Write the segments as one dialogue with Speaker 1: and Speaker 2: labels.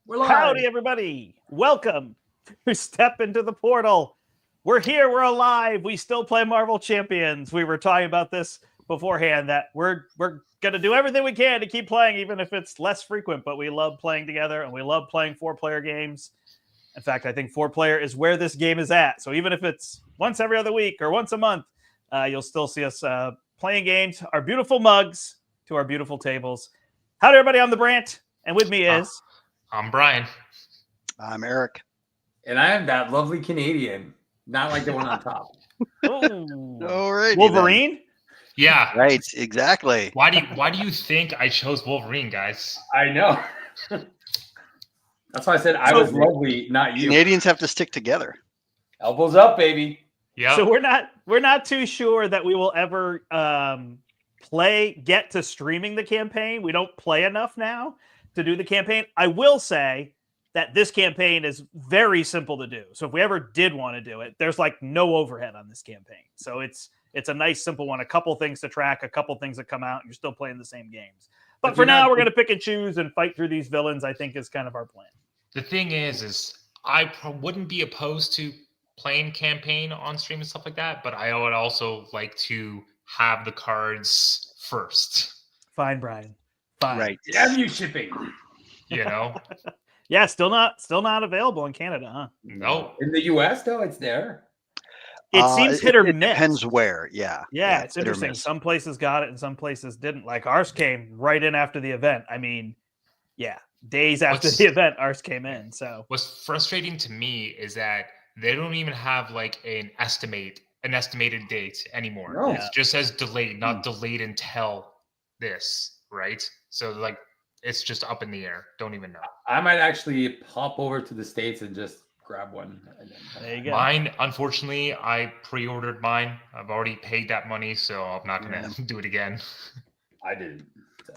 Speaker 1: We're live.
Speaker 2: Howdy, everybody. Welcome to Step Into the Portal. We're here. We're alive. We still play Marvel Champions. We were talking about this beforehand that we're going to do everything we can to keep playing, even if it's less frequent. But we love playing together, and we love playing 4-player games. In fact, I think 4-player is where this game is at. So even if it's once every other week or once a month, you'll still see us playing games. Our beautiful mugs to our beautiful tables. Howdy, everybody. I'm the Brant, and with me is...
Speaker 3: I'm Brian.
Speaker 4: I'm Eric.
Speaker 1: And I am that lovely Canadian, not like the one on top.
Speaker 4: Alrighty,
Speaker 2: Wolverine?
Speaker 4: then.
Speaker 3: Yeah.
Speaker 4: Right, exactly.
Speaker 3: Why do you think I chose Wolverine, guys?
Speaker 1: I know. That's why I said I was lovely, not you.
Speaker 4: Canadians have to stick together.
Speaker 1: Elbows up, baby.
Speaker 3: Yeah.
Speaker 2: So we're not too sure that we will ever get to streaming the campaign. We don't play enough now to do the campaign. I will say that this campaign is very simple to do. So if we ever did want to do it, there's like no overhead on this campaign. So it's a nice, simple one. A couple things to track, a couple things that come out, and you're still playing the same games. But for now, we're going to pick and choose and fight through these villains, I think, is kind of our plan.
Speaker 3: The thing is I wouldn't be opposed to playing campaign on stream and stuff like that, but I would also like to have the cards first.
Speaker 2: Fine, Brian. Fine.
Speaker 4: Right.
Speaker 1: Damn you shipping.
Speaker 3: You know?
Speaker 2: Yeah, still not available in Canada, huh?
Speaker 3: No.
Speaker 1: In the US, though, it's there.
Speaker 2: It seems hit or
Speaker 4: it
Speaker 2: miss.
Speaker 4: Depends where. Yeah.
Speaker 2: Yeah, it's
Speaker 4: hit or
Speaker 2: interesting.
Speaker 4: miss.
Speaker 2: Some places got it and some places didn't. Like ours came right in after the event. I mean, yeah, days after the event, ours came in. So
Speaker 3: what's frustrating to me is that they don't even have like an estimated date anymore.
Speaker 1: No.
Speaker 3: It just says delayed, not delayed until this, right? So like it's just up in the air. Don't even know.
Speaker 1: I might actually pop over to the States and just grab one.
Speaker 2: there you go.
Speaker 3: Mine, unfortunately, I pre-ordered mine. I've already paid that money, so I'm not gonna do it again.
Speaker 1: I didn't.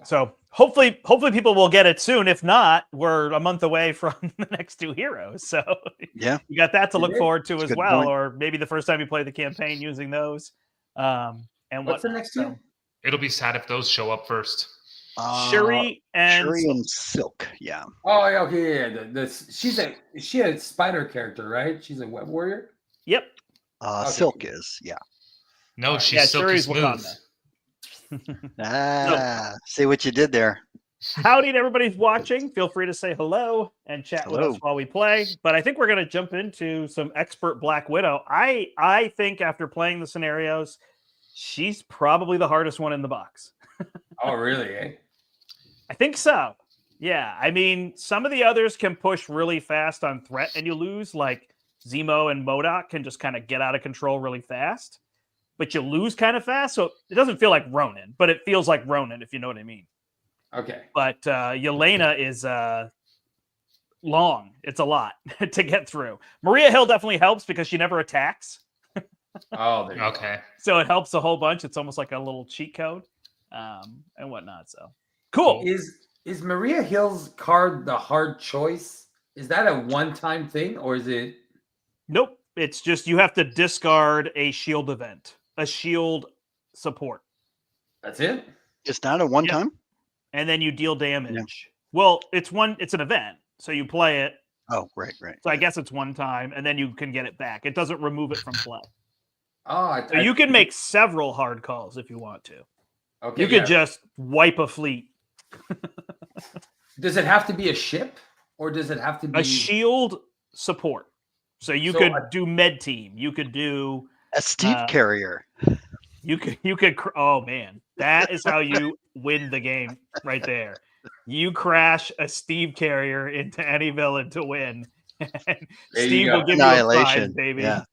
Speaker 2: So hopefully people will get it soon. If not, we're a month away from the next two heroes. So
Speaker 4: Yeah.
Speaker 2: you got that to look forward to
Speaker 4: That's a
Speaker 2: as
Speaker 4: good
Speaker 2: well.
Speaker 4: point.
Speaker 2: Or maybe the first time you play the campaign using those. And
Speaker 1: What's the next two?
Speaker 3: It'll be sad if those show up first.
Speaker 2: Shuri and
Speaker 4: Shuri and Silk. Yeah.
Speaker 1: Oh, yeah, okay, yeah. Is she a spider character, right? She's a web warrior.
Speaker 2: Yep.
Speaker 1: Okay.
Speaker 4: Silk is. Yeah.
Speaker 3: No, she's
Speaker 2: Yeah,
Speaker 3: silky
Speaker 2: Shuri's
Speaker 3: smooth.
Speaker 2: Wakanda.
Speaker 4: See what you did there.
Speaker 2: Howdy to everybody's watching. Feel free to say hello and chat with
Speaker 4: Hello.
Speaker 2: us while we play. But I think we're going to jump into some expert Black Widow. I think after playing the scenarios, she's probably the hardest one in the box.
Speaker 1: Oh, really? Eh?
Speaker 2: I think so. Yeah. I mean, some of the others can push really fast on threat and you lose, like Zemo and MODOK can just kind of get out of control really fast, but you lose kind of fast. So it doesn't feel like Ronin, but it feels like Ronin, if you know what I mean.
Speaker 1: Okay.
Speaker 2: But Yelena is long. It's a lot to get through. Maria Hill definitely helps because she never attacks.
Speaker 1: Oh, there you go.
Speaker 3: Okay.
Speaker 2: So it helps a whole bunch. It's almost like a little cheat code and whatnot. So cool.
Speaker 1: Is Maria Hill's card the hard choice? Is that a one-time thing or is it?
Speaker 2: Nope. It's just you have to discard a shield event, a shield support,
Speaker 1: That's it?
Speaker 4: It's not a one time.
Speaker 2: and then you deal damage. Well, it's an event. So you play it.
Speaker 4: Oh, right.
Speaker 2: So I guess it's one time, and then you can get it back. It doesn't remove it from play.
Speaker 1: Oh,
Speaker 2: So you can make several hard calls if you want to.
Speaker 1: Okay.
Speaker 2: You could just wipe a fleet.
Speaker 1: Does it have to be a ship, or does it have to be
Speaker 2: A shield support. So you could do med team. You could do
Speaker 4: A Steve carrier.
Speaker 2: you could oh man. That is how you win the game right there. You crash a Steve carrier into any villain to win. Steve will give you a prize, baby.
Speaker 4: Yeah.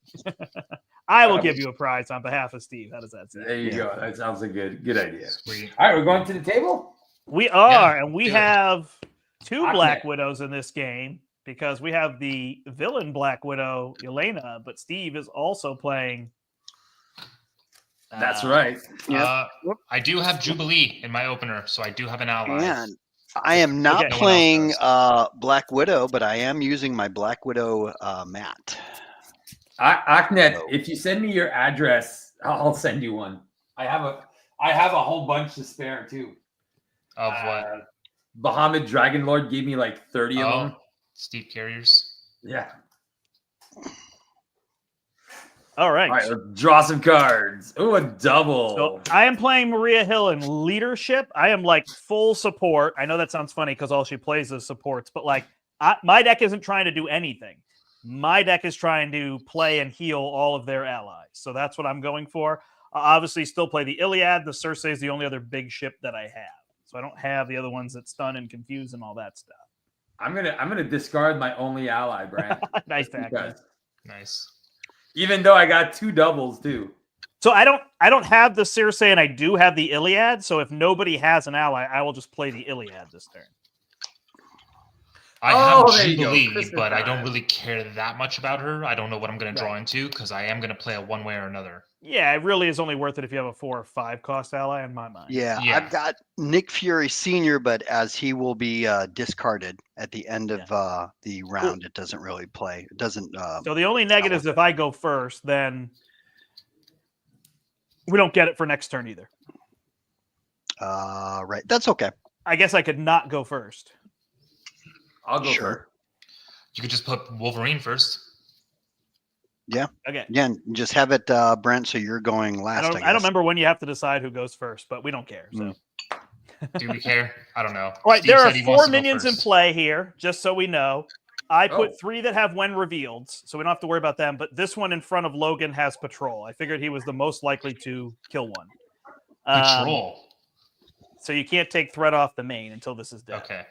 Speaker 2: I will give you a prize on behalf of Steve. How does that sound?
Speaker 1: There you go. That sounds a good idea.
Speaker 3: Sweet.
Speaker 1: All right, we're going to the table.
Speaker 2: We are,
Speaker 3: Yeah,
Speaker 2: and we
Speaker 3: do it.
Speaker 2: have two
Speaker 1: Hot
Speaker 2: Black
Speaker 1: neck.
Speaker 2: Widows in this game because we have the villain Black Widow, Yelena, but Steve is also playing.
Speaker 1: That's right.
Speaker 3: I do have Jubilee in my opener, so I do have an ally.
Speaker 4: And I am not
Speaker 2: Okay.
Speaker 4: playing
Speaker 3: No one
Speaker 4: Black Widow, but I am using my Black Widow mat.
Speaker 1: Ahmed,
Speaker 4: Oh.
Speaker 1: if you send me your address, I'll send you one. I have a whole bunch to spare too.
Speaker 3: Of what?
Speaker 1: Bahamut Dragon Lord gave me like 30 of them.
Speaker 3: Steep carriers.
Speaker 1: Yeah.
Speaker 2: All right.
Speaker 1: All right, let's draw some cards. Ooh, a double.
Speaker 2: So I am playing Maria Hill in leadership. I am like full support. I know that sounds funny because all she plays is supports, but like my deck isn't trying to do anything. My deck is trying to play and heal all of their allies. So that's what I'm going for. Obviously, still play the Iliad. The Circe is the only other big ship that I have. So I don't have the other ones that stun and confuse and all that stuff.
Speaker 1: I'm gonna discard my only ally, Brent.
Speaker 2: Nice back.
Speaker 3: Nice.
Speaker 1: Even though I got 2 doubles too.
Speaker 2: So I don't have the Circe and I do have the Iliad. So if nobody has an ally, I will just play the Iliad this turn.
Speaker 3: I have
Speaker 1: there you go.
Speaker 3: Jubilee,
Speaker 1: Christmas
Speaker 3: but I don't
Speaker 1: time.
Speaker 3: really care that much about her. I don't know what I'm going to draw into because I am going to play it one way or another.
Speaker 2: Yeah, it really is only worth it if you have a 4 or 5 cost ally in my mind.
Speaker 4: Yeah,
Speaker 3: Yeah.
Speaker 4: I've got Nick Fury Sr., but as he will be discarded at the end of the round, it doesn't really play. It doesn't.
Speaker 2: So the only negative is if I go first, then we don't get it for next turn either.
Speaker 4: Right. That's okay.
Speaker 2: I guess I could not go first.
Speaker 1: I'll go
Speaker 4: Sure.
Speaker 1: first.
Speaker 3: You could just put Wolverine first.
Speaker 2: Okay.
Speaker 4: Again, just have it, Brent, so you're going last.
Speaker 2: I don't remember when you have to decide who goes first, but we don't care. So.
Speaker 3: Do we care? I don't know.
Speaker 2: All right,
Speaker 3: Steve
Speaker 2: there are
Speaker 3: said he wants
Speaker 2: 4
Speaker 3: to go
Speaker 2: minions in
Speaker 3: first.
Speaker 2: play here, just so we know. I put
Speaker 1: Oh.
Speaker 2: 3 that have when revealed, so we don't have to worry about them. But this one in front of Logan has patrol. I figured he was the most likely to kill one.
Speaker 3: Patrol.
Speaker 2: So you can't take threat off the main until this is dead.
Speaker 3: Okay.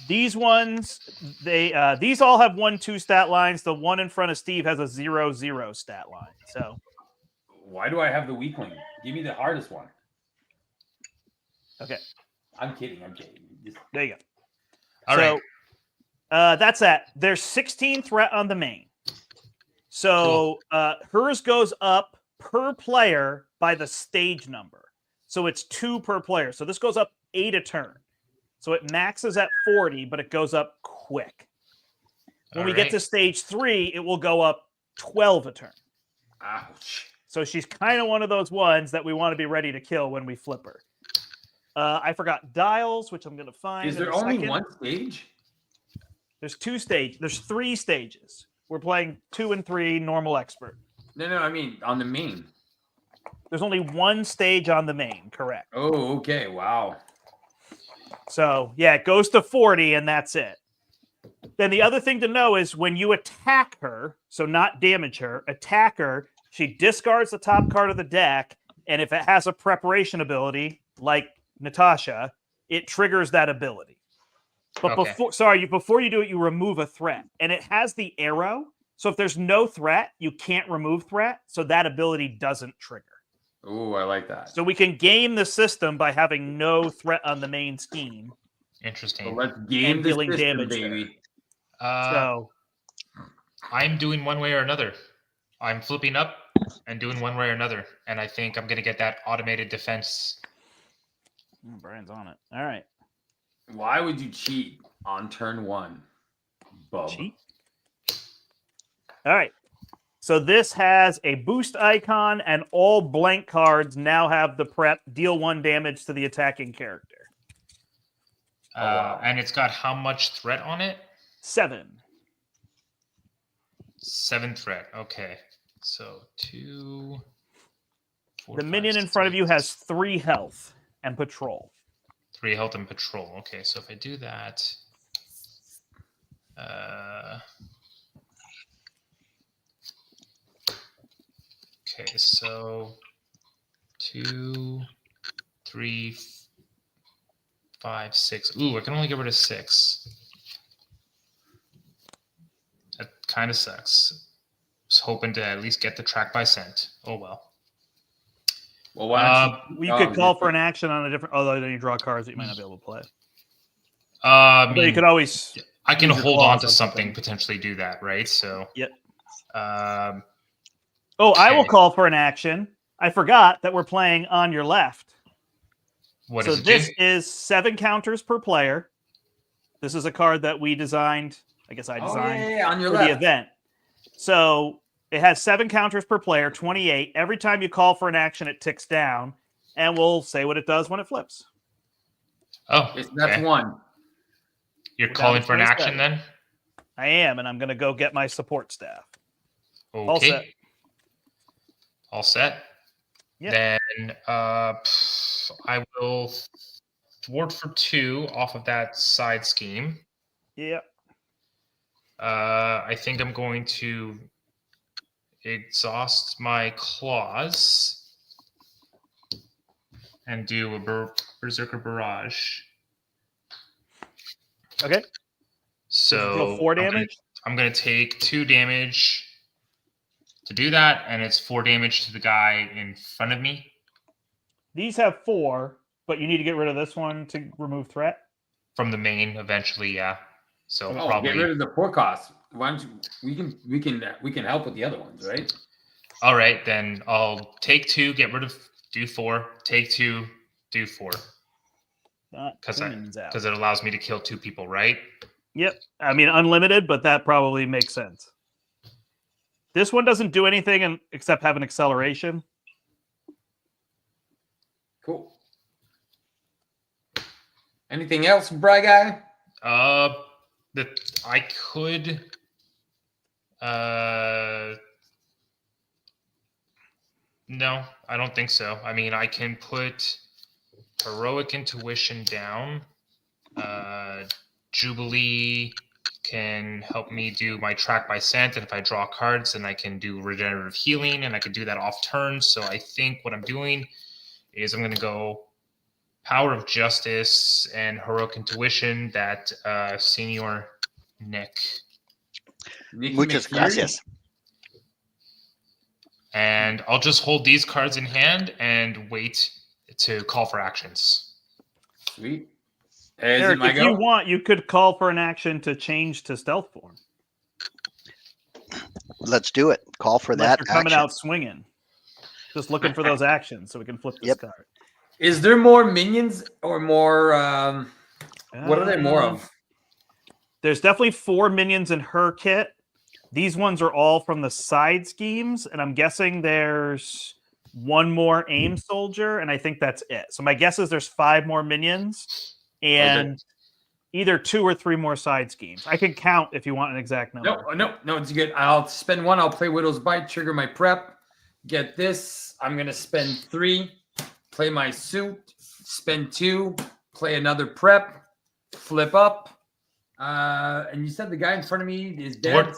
Speaker 2: These ones, these all have 1-2 stat lines. The one in front of Steve has a 0-0 stat line. So
Speaker 1: Why do I have the weakling? Give me the hardest one.
Speaker 2: okay,
Speaker 1: I'm kidding. Just-
Speaker 2: there you go.
Speaker 3: All
Speaker 2: so
Speaker 3: right.
Speaker 2: that's that. There's 16 threat on the main. So hers goes up per player by the stage number. So it's 2 per player. So this goes up 8 a turn. So it maxes at 40, but it goes up quick. When we get to stage 3, it will go up 12 a turn.
Speaker 1: Ouch.
Speaker 2: So she's kind of one of those ones that we want to be ready to kill when we flip her. I forgot dials, which I'm going to find.
Speaker 1: Is
Speaker 2: in
Speaker 1: there
Speaker 2: a
Speaker 1: only
Speaker 2: second.
Speaker 1: one stage?
Speaker 2: There's 2 stages. There's 3 stages. We're playing 2 and 3 normal expert.
Speaker 1: No, I mean on the main.
Speaker 2: There's only 1 stage on the main, correct?
Speaker 1: Oh, okay. Wow.
Speaker 2: So, yeah, it goes to 40 and that's it. Then the other thing to know is when you attack her, so not damage her, attack her, she discards the top card of the deck, and if it has a preparation ability, like Natasha, it triggers that ability. But before you do it, you remove a threat. And it has the arrow, so if there's no threat, you can't remove threat, so that ability doesn't trigger.
Speaker 1: Oh, I like that.
Speaker 2: So we can game the system by having no threat on the main scheme.
Speaker 3: Interesting.
Speaker 1: So let's game
Speaker 2: And
Speaker 1: the
Speaker 2: dealing
Speaker 1: system,
Speaker 2: damage
Speaker 1: baby.
Speaker 2: So
Speaker 3: I'm doing one way or another. I'm flipping up and doing one way or another. And I think I'm going to get that automated defense.
Speaker 2: Brian's on it. All right.
Speaker 1: Why would you cheat on turn 1? Bub.
Speaker 2: Cheat. All right. So this has a boost icon, and all blank cards now have the prep deal 1 damage to the attacking character.
Speaker 1: wow.
Speaker 3: And it's got how much threat on it?
Speaker 2: 7.
Speaker 3: 7 threat. Okay. So 2. 4,
Speaker 2: The
Speaker 3: 5,
Speaker 2: minion in
Speaker 3: 6,
Speaker 2: front of
Speaker 3: 8,
Speaker 2: you has 3 health and patrol.
Speaker 3: 3 health and patrol. Okay, so if I do that, okay, so 2, 3, 5, 6. Ooh, I can only get rid of 6. That kind of sucks. Was hoping to at least get the track by scent. Oh well.
Speaker 1: Well, why don't
Speaker 2: You could call for an action on a different, although then you draw cards that you might not be able to play.
Speaker 3: I
Speaker 2: But
Speaker 3: mean,
Speaker 2: you could always.
Speaker 3: I can
Speaker 2: use your
Speaker 3: hold
Speaker 2: claws
Speaker 3: on
Speaker 2: on
Speaker 3: to
Speaker 2: something.
Speaker 3: something, potentially do that, right? So,
Speaker 2: Yep.
Speaker 3: um,
Speaker 2: Oh, I will
Speaker 3: okay.
Speaker 2: call for an action. I forgot that we're playing on your left.
Speaker 3: what
Speaker 2: So
Speaker 3: does it
Speaker 2: this
Speaker 3: do?
Speaker 2: is 7 counters per player. This is a card that we designed. I guess I
Speaker 1: Oh,
Speaker 2: designed
Speaker 1: yeah, on your
Speaker 2: for
Speaker 1: left.
Speaker 2: the event. So it has 7 counters per player, 28. Every time you call for an action, it ticks down, and we'll say what it does when it flips.
Speaker 3: Oh,
Speaker 1: That's
Speaker 3: okay.
Speaker 1: 1.
Speaker 3: You're
Speaker 2: We're down
Speaker 3: calling
Speaker 2: to
Speaker 3: for an action
Speaker 2: 27.
Speaker 3: then?
Speaker 2: I am, and I'm going to go get my support staff.
Speaker 3: Okay.
Speaker 2: All set.
Speaker 3: All set.
Speaker 2: Yep.
Speaker 3: Then I will thwart for 2 off of that side scheme.
Speaker 2: Yep.
Speaker 3: I think I'm going to exhaust my claws and do a Berserker Barrage.
Speaker 2: Okay.
Speaker 3: So
Speaker 2: Deal 4 damage.
Speaker 3: I'm going to take 2 damage to do that, and it's 4 damage to the guy in front of me.
Speaker 2: These have 4, but you need to get rid of this one to remove threat.
Speaker 3: From the main, eventually, yeah. So
Speaker 1: Oh,
Speaker 3: probably
Speaker 1: get rid of the poor cost. Why don't you, we can help with the other ones, right?
Speaker 3: All right, then I'll take 2, get rid of, do 4, take 2, do 4. Because it allows me to kill 2 people, right?
Speaker 2: Yep. I mean, unlimited, but that probably makes sense. This one doesn't do anything except have an acceleration.
Speaker 1: Cool. Anything else, Bry Guy?
Speaker 3: That I could. No, I don't think so. I mean, I can put Heroic Intuition down. Jubilee can help me do my Track by Scent, and if I draw cards, then I can do Regenerative Healing, and I can do that off turn. So I think what I'm doing is I'm going to go Power of Justice and Heroic Intuition that Senior Nick.
Speaker 4: Muchas gracias.
Speaker 3: And I'll just hold these cards in hand and wait to call for actions.
Speaker 1: Sweet.
Speaker 2: Eric, if you want, you could call for an action to change to stealth form.
Speaker 4: Let's do it. Call for
Speaker 2: Unless
Speaker 4: that
Speaker 2: you're coming
Speaker 4: action.
Speaker 2: out swinging. Just looking for those actions so we can flip this card.
Speaker 1: Is there more minions or more? What are there more of?
Speaker 2: There's definitely 4 minions in her kit. These ones are all from the side schemes, and I'm guessing there's 1 more aim soldier, and I think that's it. So my guess is there's 5 more minions and either 2 or 3 more side schemes. I can count if you want an exact number.
Speaker 1: No, it's good. I'll spend 1. I'll play Widow's Bite, trigger my prep, get this. I'm going to spend 3, play my suit, spend 2, play another prep, flip up. And you said the guy in front of me is dead.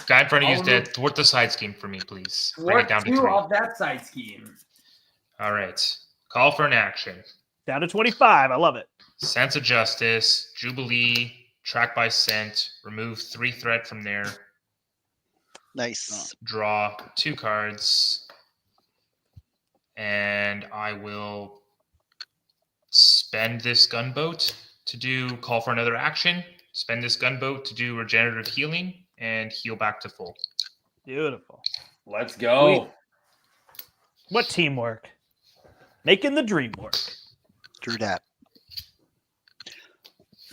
Speaker 3: Guy in front of you is dead. Thwart the side scheme for me, please. Bring it down to
Speaker 1: 2
Speaker 3: 3.
Speaker 1: off that side scheme.
Speaker 3: All right. Call for an action.
Speaker 2: Down to 25. I love it.
Speaker 3: Sense of Justice, Jubilee, Track by Scent, remove 3 threat from there.
Speaker 4: Nice.
Speaker 3: Draw 2 cards. And I will spend this gunboat to do call for another action. Spend this gunboat to do regenerative healing and heal back to full.
Speaker 2: Beautiful.
Speaker 1: Let's go.
Speaker 2: What teamwork? Making the dream work.
Speaker 4: True that.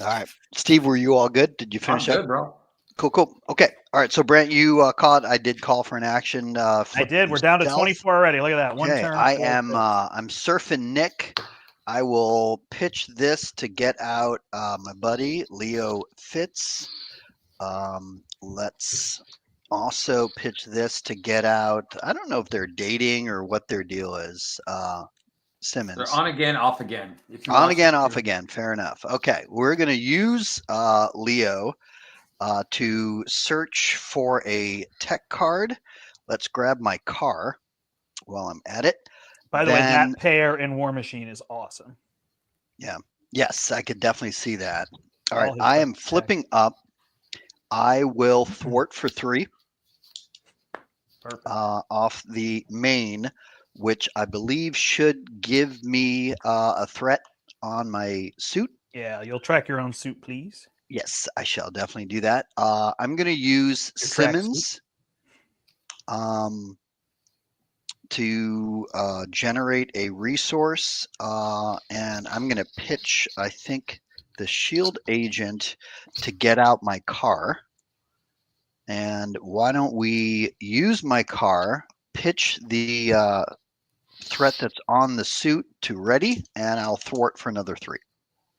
Speaker 4: All right. Steve, were you all good? Did you finish up?
Speaker 1: Good, bro.
Speaker 4: Cool. Okay. All right. So, Brent, you caught. I did call for an action.
Speaker 2: I did. We're down to 24 already. Look at that. One turn.
Speaker 4: I am. I'm surfing Nick. I will pitch this to get out my buddy Leo Fitz. Let's also pitch this to get out. I don't know if they're dating or what their deal is. Simmons.
Speaker 1: They're on again, off again.
Speaker 4: On again, off again. Fair enough. Okay, we're going to use Leo to search for a tech card. Let's grab my car while I'm at it.
Speaker 2: By the way, that pair in War Machine is awesome.
Speaker 4: Yeah. Yes, I could definitely see that. All right, I am flipping up. I will thwart for 3 off the main, which I believe should give me a threat on my suit.
Speaker 2: Yeah, you'll track your own suit, please.
Speaker 4: Yes, I shall definitely do that. I'm going to use Simmons to generate a resource, and I'm going to pitch, I think, the shield agent to get out my car. And why don't we use my car, pitch the threat that's on the suit to ready, and I'll thwart for another 3.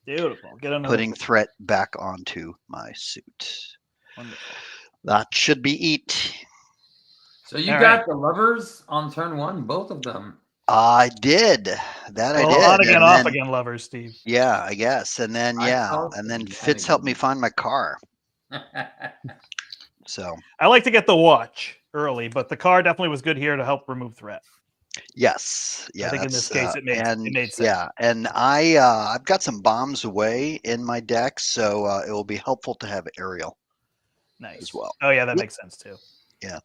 Speaker 2: Beautiful. Get another.
Speaker 4: putting threat back onto my suit.
Speaker 2: Wonderful.
Speaker 4: That should be it.
Speaker 1: So you
Speaker 2: All
Speaker 1: got
Speaker 2: right.
Speaker 1: the lovers on turn 1, both of them.
Speaker 4: I did. That I
Speaker 2: Well,
Speaker 4: did.
Speaker 2: on again,
Speaker 4: And
Speaker 2: off
Speaker 4: then,
Speaker 2: again, lovers, Steve.
Speaker 4: yeah, I guess. And then,
Speaker 1: I
Speaker 4: yeah.
Speaker 1: saw
Speaker 4: And then
Speaker 1: some
Speaker 4: Fitz helped me find my car. So,
Speaker 2: I like to get the watch early, but the car definitely was good here to help remove threat.
Speaker 4: yes. Yeah.
Speaker 2: I think in this
Speaker 4: that's,
Speaker 2: case it made sense.
Speaker 4: Yeah. And I've got some bombs away in my deck, so it will be helpful to have aerial
Speaker 2: Nice.
Speaker 4: as well.
Speaker 2: Oh yeah, that
Speaker 4: Yep.
Speaker 2: makes sense too.
Speaker 4: Yeah.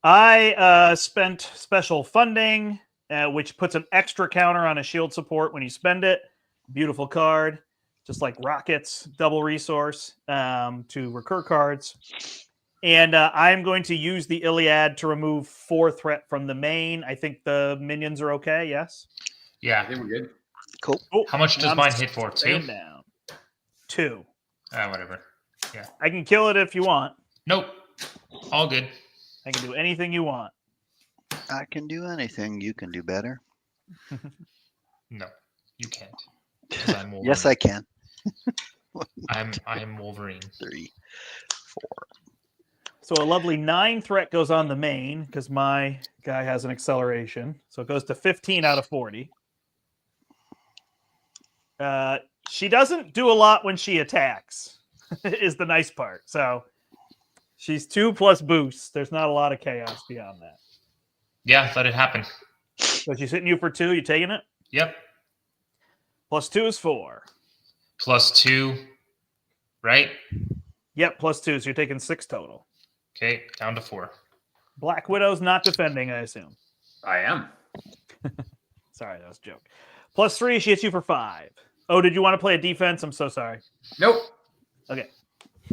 Speaker 2: I spent special funding, which puts an extra counter on a shield support when you spend it. Beautiful card, just like rockets, double resource to recur cards. And I'm going to use the Iliad to remove 4 threat from the main. I think the minions are okay. Yes.
Speaker 1: I
Speaker 3: Yeah.
Speaker 1: think we're good.
Speaker 4: Cool.
Speaker 2: Oh,
Speaker 3: How much does
Speaker 2: I'm
Speaker 3: mine hit for? 2?
Speaker 2: staying down. 2.
Speaker 3: Whatever.
Speaker 2: I can kill it if you want.
Speaker 3: Nope. All good.
Speaker 2: I can do anything you want.
Speaker 4: I can do anything. You can do better.
Speaker 3: No, you can't. 'Cause I'm Wolverine.
Speaker 4: Yes, I can.
Speaker 3: I'm Wolverine.
Speaker 4: 3, 4.
Speaker 2: So a lovely 9 threat goes on the main because my guy has an acceleration. So it goes to 15 out of 40. She doesn't do a lot when she attacks, is the nice part. So she's 2 plus boosts. There's not a lot of chaos beyond that.
Speaker 3: Yeah, let it happen.
Speaker 2: So she's hitting you for 2. You taking it?
Speaker 3: Yep.
Speaker 2: Plus 2 is 4.
Speaker 3: Plus 2, right?
Speaker 2: Yep, plus 2. So you're taking 6 total.
Speaker 3: Okay, down to 4.
Speaker 2: Black Widow's not defending, I assume.
Speaker 1: I am.
Speaker 2: Sorry, that was a joke. Plus 3, she hits you for 5. Oh, did you want to play a defense? I'm so sorry.
Speaker 1: Nope.
Speaker 2: Okay.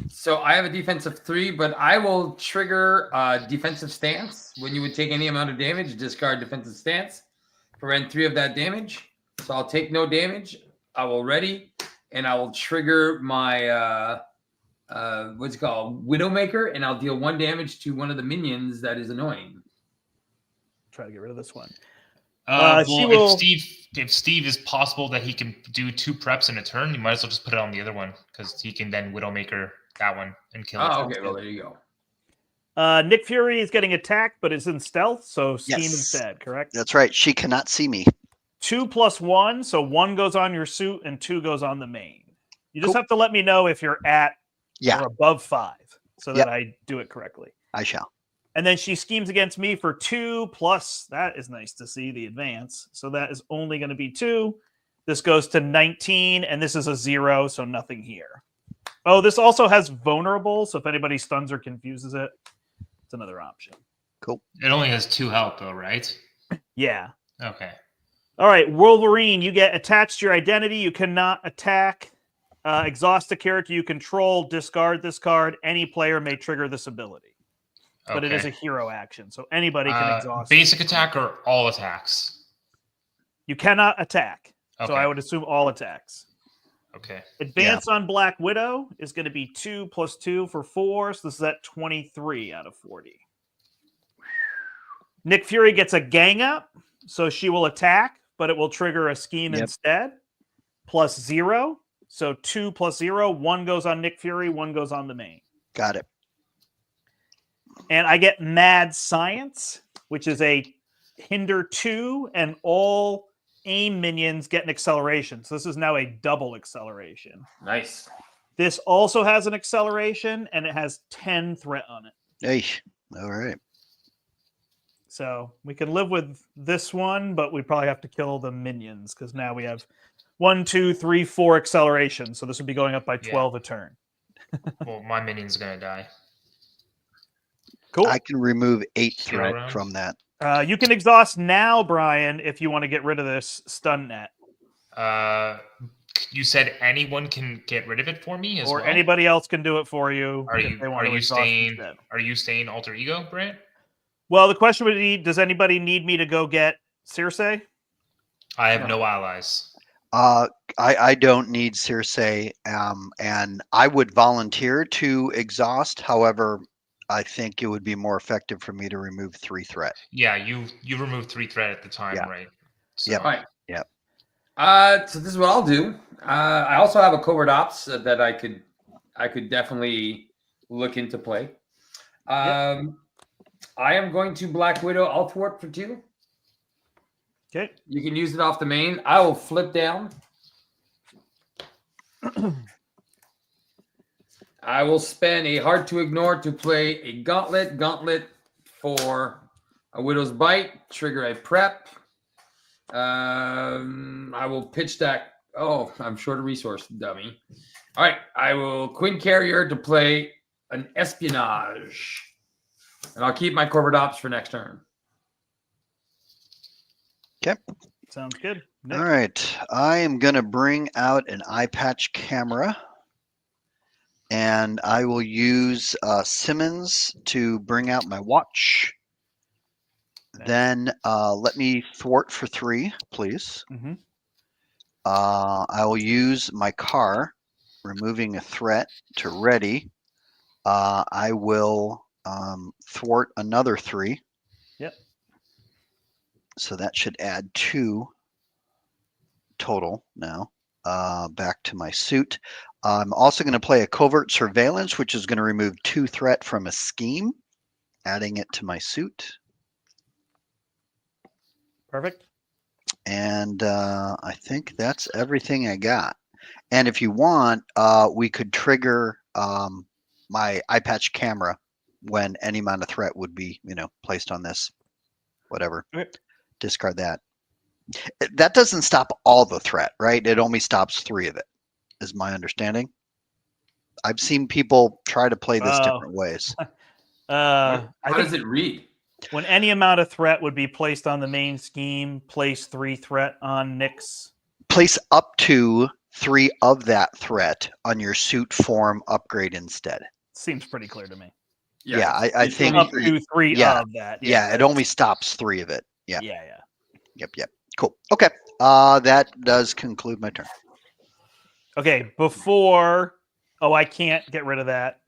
Speaker 1: So I have a defensive 3, but I will trigger defensive stance. When you would take any amount of damage, discard defensive stance. Prevent 3 of that damage. So I'll take no damage. I will ready, and I will trigger my what's it called, Widowmaker, and I'll deal 1 damage to one of the minions that is annoying.
Speaker 2: Try to get rid of this one.
Speaker 3: Well,
Speaker 2: she will-
Speaker 3: if Steve is possible that he can do 2 preps in a turn, you might as well just put it on the other one because he can then Widowmaker that one and kill it.
Speaker 1: Oh, okay. Well, there you go.
Speaker 2: Nick Fury is getting attacked, but it's in stealth, so scheme
Speaker 4: Yes.
Speaker 2: instead, correct?
Speaker 4: That's right. She cannot see me.
Speaker 2: 2 plus 1, so 1 goes on your suit and 2 goes on the main. You just
Speaker 4: Cool.
Speaker 2: have to let me know if you're at
Speaker 4: Yeah,
Speaker 2: or above 5 so that
Speaker 4: Yep.
Speaker 2: I do it correctly.
Speaker 4: I shall.
Speaker 2: And then she schemes against me for 2 plus, that is nice to see, the advance. So that is only going to be 2. This goes to 19, and this is a 0, so nothing here. Oh, this also has vulnerable, so if anybody stuns or confuses it, it's another option.
Speaker 3: It only has 2 health though, right?
Speaker 2: Yeah.
Speaker 3: Okay.
Speaker 2: All right, Wolverine, you get attached to your identity. You cannot attack. Exhaust a character you control. Discard this card. Any player may trigger this ability. But it is a hero action, so anybody can exhaust.
Speaker 3: Basic attack or all attacks?
Speaker 2: You cannot attack, so
Speaker 3: Okay.
Speaker 2: I would assume all attacks.
Speaker 3: Okay.
Speaker 2: Advance on Black Widow is going to be 2 plus 2 for 4, so this is at 23 out of 40. Nick Fury gets a gang up, so she will attack, but it will trigger a scheme
Speaker 4: Yep.
Speaker 2: instead. Plus 0, so 2 plus 0, 1 goes on Nick Fury, 1 goes on the main.
Speaker 4: Got it.
Speaker 2: And I get Mad Science, which is a hinder 2, and all aim minions get an acceleration. So this is now a double acceleration.
Speaker 1: Nice.
Speaker 2: This also has an acceleration, and it has 10 threat on it.
Speaker 4: Hey, all right.
Speaker 2: So we can live with this one, but we probably have to kill the minions because now we have 1, 2, 3, 4 acceleration. So this would be going up by 12 a turn.
Speaker 3: Well, my minion's gonna die.
Speaker 2: Cool.
Speaker 4: I can remove 8
Speaker 3: Hero
Speaker 4: threat
Speaker 3: round?
Speaker 4: from that.
Speaker 2: You can exhaust now, Brian, if you want to get rid of this stun net.
Speaker 3: You said anyone can get rid of it for me as
Speaker 2: Or
Speaker 3: well?
Speaker 2: anybody else can do it for you.
Speaker 3: Are
Speaker 2: if
Speaker 3: you
Speaker 2: they want
Speaker 3: are
Speaker 2: to
Speaker 3: you
Speaker 2: exhaust
Speaker 3: staying
Speaker 2: instead.
Speaker 3: are you staying alter ego, Brant?
Speaker 2: Well, the question would be, does anybody need me to go get Circe?
Speaker 3: I have no allies.
Speaker 4: I don't need Circe, and I would volunteer to exhaust. However, I think it would be more effective for me to remove 3 threat.
Speaker 3: Yeah, you removed 3 threat at the time,
Speaker 4: Yeah.
Speaker 3: right?
Speaker 4: Yep.
Speaker 1: All right.
Speaker 4: Yep.
Speaker 1: So this is what I'll do. I also have a covert ops that I could definitely look into play. I am going to Black Widow. I'll thwart for 2.
Speaker 2: Okay.
Speaker 1: You can use it off the main. I will flip down. I will spend a hard to ignore to play a gauntlet. Gauntlet for a Widow's Bite. Trigger a prep. I will pitch that. Oh, I'm short a resource, dummy. All right. I will Quinn Carrier to play an espionage. And I'll keep my covert ops for next turn.
Speaker 4: Okay.
Speaker 2: Sounds good. Nick.
Speaker 4: All right. I am going to bring out an eye patch camera. And I will use Simmons to bring out my watch.
Speaker 2: Nice.
Speaker 4: Then let me thwart for 3, please.
Speaker 2: Mhm.
Speaker 4: I will use my car, removing a threat to ready. I will thwart another 3.
Speaker 2: Yep.
Speaker 4: So that should add 2 total now. Back to my suit. I'm also going to play a covert surveillance, which is going to remove 2 threat from a scheme, adding it to my suit.
Speaker 2: Perfect.
Speaker 4: And I think that's everything I got. And if you want, we could trigger my eye patch camera when any amount of threat would be, placed on this. Whatever.
Speaker 2: Okay.
Speaker 4: Discard that. That doesn't stop all the threat, right? It only stops 3 of it, is my understanding. I've seen people try to play this different ways.
Speaker 1: How
Speaker 2: I think
Speaker 1: does it read?
Speaker 2: when any amount of threat would be placed on the main scheme, place 3 threat on Nick's.
Speaker 4: Place up to 3 of that threat on your suit form upgrade instead.
Speaker 2: Seems pretty clear to me.
Speaker 4: Yeah, I
Speaker 1: it's
Speaker 4: think
Speaker 2: Up to 3
Speaker 4: yeah,
Speaker 2: of that.
Speaker 4: yeah, it only stops 3 of it. Yeah.
Speaker 2: Yeah.
Speaker 4: Yep. Cool. Okay. That does conclude my turn.
Speaker 2: Okay, before. Oh, I can't get rid of that.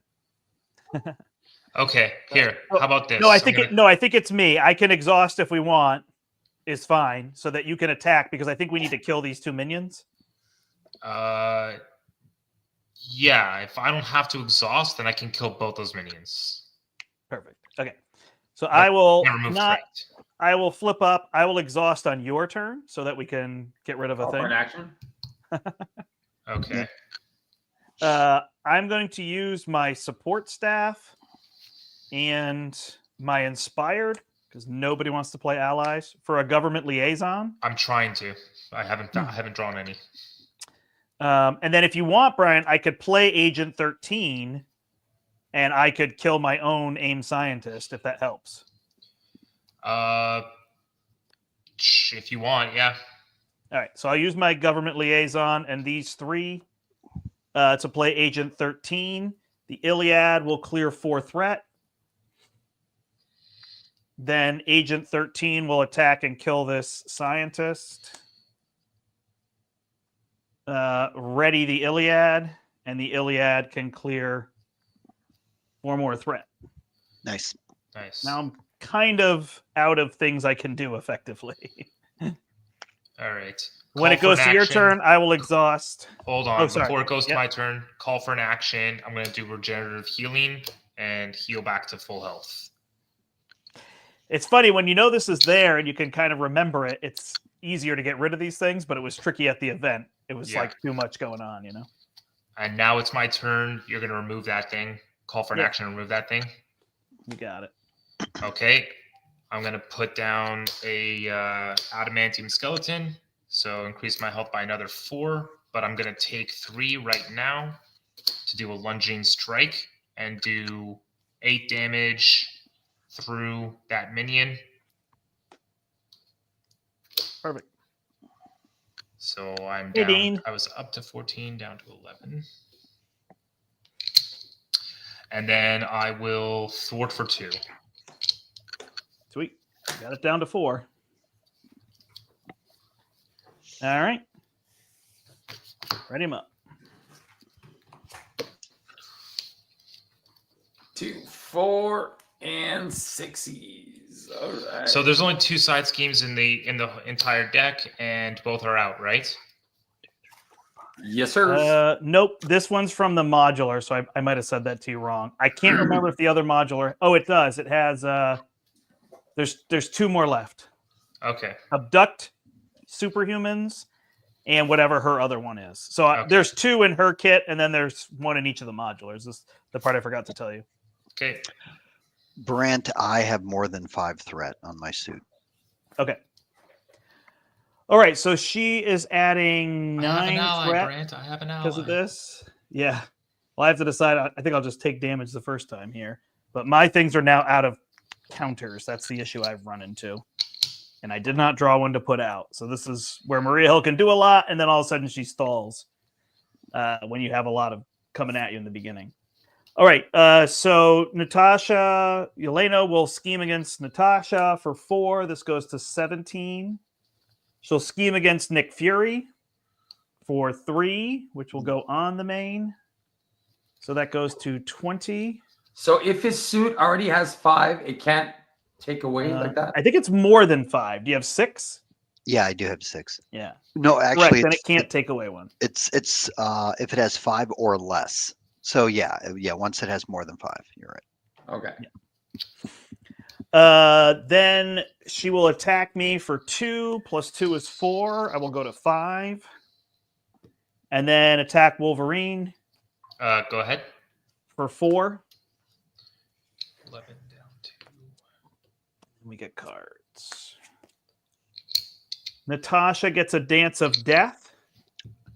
Speaker 3: Okay, here. How about this?
Speaker 2: No, I
Speaker 3: I'm
Speaker 2: think
Speaker 3: gonna-
Speaker 2: I think it's me. I can exhaust if we want. Is fine, so that you can attack because I think we need to kill these 2 minions.
Speaker 3: Yeah, if I don't have to exhaust, then I can kill both those minions.
Speaker 2: Perfect. Okay, so I will
Speaker 3: Can't remove
Speaker 2: not.
Speaker 3: threat.
Speaker 2: I will flip up. I will exhaust on your turn so that we can get rid of a
Speaker 1: For an
Speaker 2: thing.
Speaker 1: action.
Speaker 3: Okay.
Speaker 2: I'm going to use my support staff and my inspired because nobody wants to play allies for a government liaison.
Speaker 3: I'm trying to. I haven't drawn any.
Speaker 2: And then if you want, Brian, I could play Agent 13 and I could kill my own AIM scientist if that helps.
Speaker 3: If you want, yeah.
Speaker 2: All right, so I'll use my government liaison and these 3 to play Agent 13. The Iliad will clear 4 threat. Then Agent 13 will attack and kill this scientist. Ready the Iliad, and the Iliad can clear 4 more threat.
Speaker 4: Nice.
Speaker 2: Now I'm kind of out of things I can do effectively.
Speaker 3: All right.
Speaker 2: When
Speaker 3: Call
Speaker 2: it goes
Speaker 3: for
Speaker 2: to
Speaker 3: an
Speaker 2: your
Speaker 3: action.
Speaker 2: turn, I will exhaust.
Speaker 3: Hold on.
Speaker 2: Oh, sorry.
Speaker 3: Before it goes to
Speaker 2: Yep.
Speaker 3: my turn, call for an action. I'm going to do regenerative healing and heal back to full health.
Speaker 2: It's funny when you know this is there and you can kind of remember it. It's easier to get rid of these things, but it was tricky at the event. It was like too much going on,
Speaker 3: And now it's my turn. You're going to remove that thing. Call for an action and remove that thing.
Speaker 2: You got it.
Speaker 3: Okay. I'm going to put down a adamantium skeleton. So increase my health by another 4. But I'm going to take 3 right now to do a lunging strike and do 8 damage through that minion.
Speaker 2: Perfect.
Speaker 3: So I'm
Speaker 2: Hey,
Speaker 3: down.
Speaker 2: Dean.
Speaker 3: I was up to 14, down to 11. And then I will thwart for 2.
Speaker 2: Sweet. Got it down to 4. All right. Ready him up.
Speaker 1: 2, 4, and 6s. All right.
Speaker 3: So there's only 2 side schemes in the entire deck, and both are out, right?
Speaker 1: Yes, sir.
Speaker 2: Nope. This one's from the modular, so I might have said that to you wrong. I can't remember if the other modular. Oh, it does. It has. There's 2 more left.
Speaker 3: Okay.
Speaker 2: Abduct superhumans and whatever her other one is. So
Speaker 3: Okay.
Speaker 2: there's 2 in her kit, and then there's 1 in each of the modulars. This is the part I forgot to tell you.
Speaker 3: Okay.
Speaker 4: Brant, I have more than 5 threat on my suit.
Speaker 2: Okay. All right. So she is adding 9
Speaker 3: I have an ally,
Speaker 2: threat
Speaker 3: Brant. I have an ally.
Speaker 2: because of this. Yeah. Well, I have to decide. I think I'll just take damage the first time here. But my things are now out of counters. That's the issue I've run into. And I did not draw one to put out. So this is where Maria Hill can do a lot, and then all of a sudden she stalls when you have a lot of coming at you in the beginning. All right, so Natasha, Yelena will scheme against Natasha for 4. This goes to 17. She'll scheme against Nick Fury for 3, which will go on the main. So that goes to 20.
Speaker 1: So if his suit already has 5, it can't take away like that?
Speaker 2: I think it's more than 5. Do you have 6?
Speaker 4: Yeah, I do have 6.
Speaker 2: Yeah.
Speaker 4: No,
Speaker 2: Correct.
Speaker 4: actually,
Speaker 2: Then it can't take away 1.
Speaker 4: it's if it has 5 or less. So yeah. Once it has more than 5, you're right.
Speaker 1: Okay.
Speaker 2: Then she will attack me for 2 plus 2 is 4. I will go to 5, and then attack Wolverine
Speaker 3: Go ahead.
Speaker 2: for 4.
Speaker 3: 11 down to.
Speaker 2: Let me get cards. Natasha gets a Dance of Death.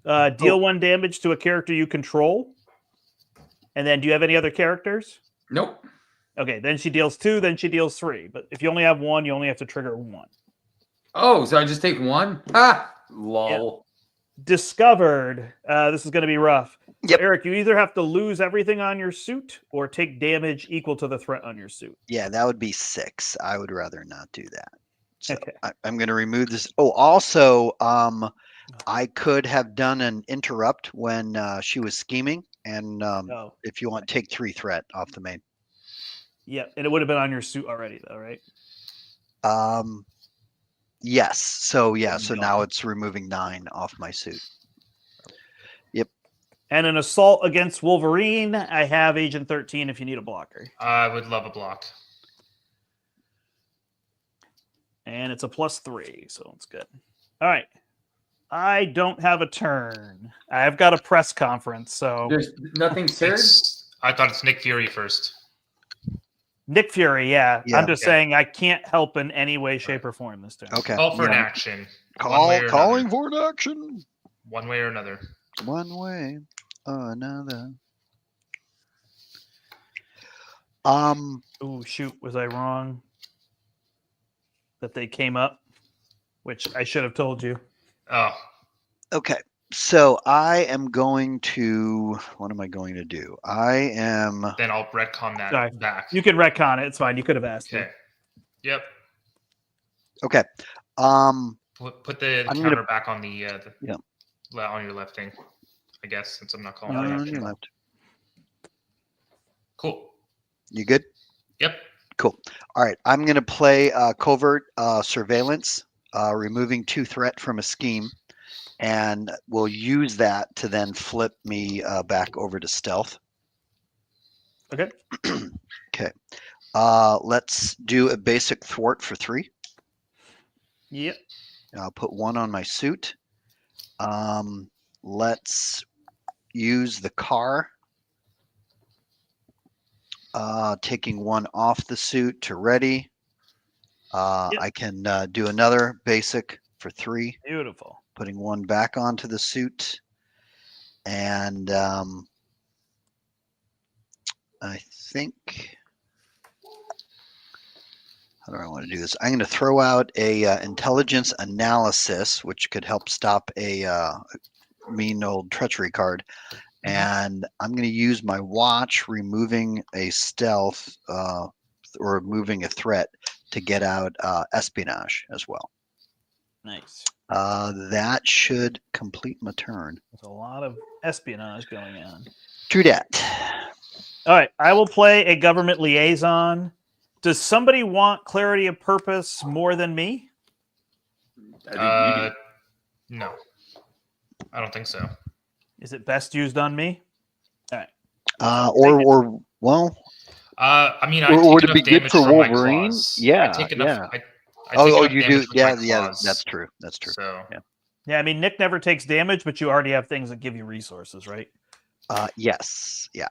Speaker 2: Deal 1 damage to a character you control. And then, do you have any other characters?
Speaker 1: Nope.
Speaker 2: Okay, then she deals 2, then she deals 3. But if you only have 1, you only have to trigger 1.
Speaker 1: Oh, so I just take 1? Ah, lol.
Speaker 2: Discovered. This is going to be rough. So
Speaker 4: Yep.
Speaker 2: Eric, you either have to lose everything on your suit or take damage equal to the threat on your suit.
Speaker 4: Yeah, that would be 6. I would rather not do that. So
Speaker 2: Okay.
Speaker 4: I'm going to remove this. Oh, also, I could have done an interrupt when she was scheming, and
Speaker 2: Oh,
Speaker 4: if you want, take 3 threat off the main.
Speaker 2: yeah, and it would have been on your suit already, though, right?
Speaker 4: Yes. So yeah. So
Speaker 2: No.
Speaker 4: now it's removing 9 off my suit.
Speaker 2: And an assault against Wolverine, I have Agent 13 if you need a blocker.
Speaker 3: I would love a block.
Speaker 2: And it's a +3, so it's good. All right. I don't have a turn. I've got a press conference, so
Speaker 1: There's nothing third?
Speaker 3: I thought it's Nick Fury first.
Speaker 2: Nick Fury, yeah.
Speaker 4: Yeah.
Speaker 2: I'm just
Speaker 3: Okay.
Speaker 2: saying I can't help in any way, shape, or form this turn.
Speaker 4: Okay.
Speaker 3: Call for an
Speaker 4: Yeah.
Speaker 3: action. One way or
Speaker 4: Calling
Speaker 3: another.
Speaker 4: for an action.
Speaker 3: One way or another.
Speaker 4: One way or another.
Speaker 2: Ooh, shoot, was I wrong? That they came up, which I should have told you.
Speaker 3: Oh,
Speaker 4: Okay. So I am going to. What am I going to do? I am.
Speaker 3: then I'll retcon that
Speaker 2: Sorry.
Speaker 3: back.
Speaker 2: You can retcon it. It's fine. You could have asked me.
Speaker 3: Okay. Yep.
Speaker 4: Okay.
Speaker 3: Put the
Speaker 4: I'm
Speaker 3: counter
Speaker 4: gonna-
Speaker 3: back on the
Speaker 4: Yep.
Speaker 3: on your left thing. I guess since I'm not calling
Speaker 2: Oh,
Speaker 3: for
Speaker 2: yeah.
Speaker 3: an
Speaker 4: on your
Speaker 3: action.
Speaker 4: left.
Speaker 3: Cool.
Speaker 4: You good?
Speaker 3: Yep.
Speaker 4: Cool. All right. I'm going to play covert surveillance, removing 2 threat from a scheme, and we'll use that to then flip me back over to stealth.
Speaker 2: Okay.
Speaker 4: Okay. Let's do a basic thwart for 3.
Speaker 2: Yep.
Speaker 4: I'll put 1 on my suit. Let's use the car. Taking 1 off the suit to ready.
Speaker 2: Yep.
Speaker 4: I can do another basic for 3,
Speaker 2: Beautiful.
Speaker 4: putting 1 back onto the suit. And I think, how do I want to do this? I'm going to throw out a intelligence analysis, which could help stop a mean old treachery card. And I'm going to use my watch, removing a stealth or removing a threat to get out espionage as well.
Speaker 2: Nice.
Speaker 4: That should complete my turn.
Speaker 2: There's a lot of espionage going on.
Speaker 4: True that.
Speaker 2: All right. I will play a government liaison. Does somebody want clarity of purpose more than me?
Speaker 1: I think you do.
Speaker 3: No. I don't think so.
Speaker 2: Is it best used on me? All right.
Speaker 4: Well,
Speaker 3: I mean, I
Speaker 4: or
Speaker 3: take
Speaker 4: would it be
Speaker 3: enough
Speaker 4: good
Speaker 3: damage
Speaker 4: for
Speaker 3: from my
Speaker 4: Wolverine?
Speaker 3: claws. I
Speaker 4: Yeah,
Speaker 3: take enough.
Speaker 4: yeah.
Speaker 3: I take enough
Speaker 4: You
Speaker 3: damage
Speaker 4: do.
Speaker 3: with my
Speaker 4: Yeah,
Speaker 3: claws.
Speaker 4: that's true. That's true.
Speaker 3: So
Speaker 4: Yeah.
Speaker 2: Yeah, I mean, Nick never takes damage, but you already have things that give you resources, right?
Speaker 4: Yes. Yeah.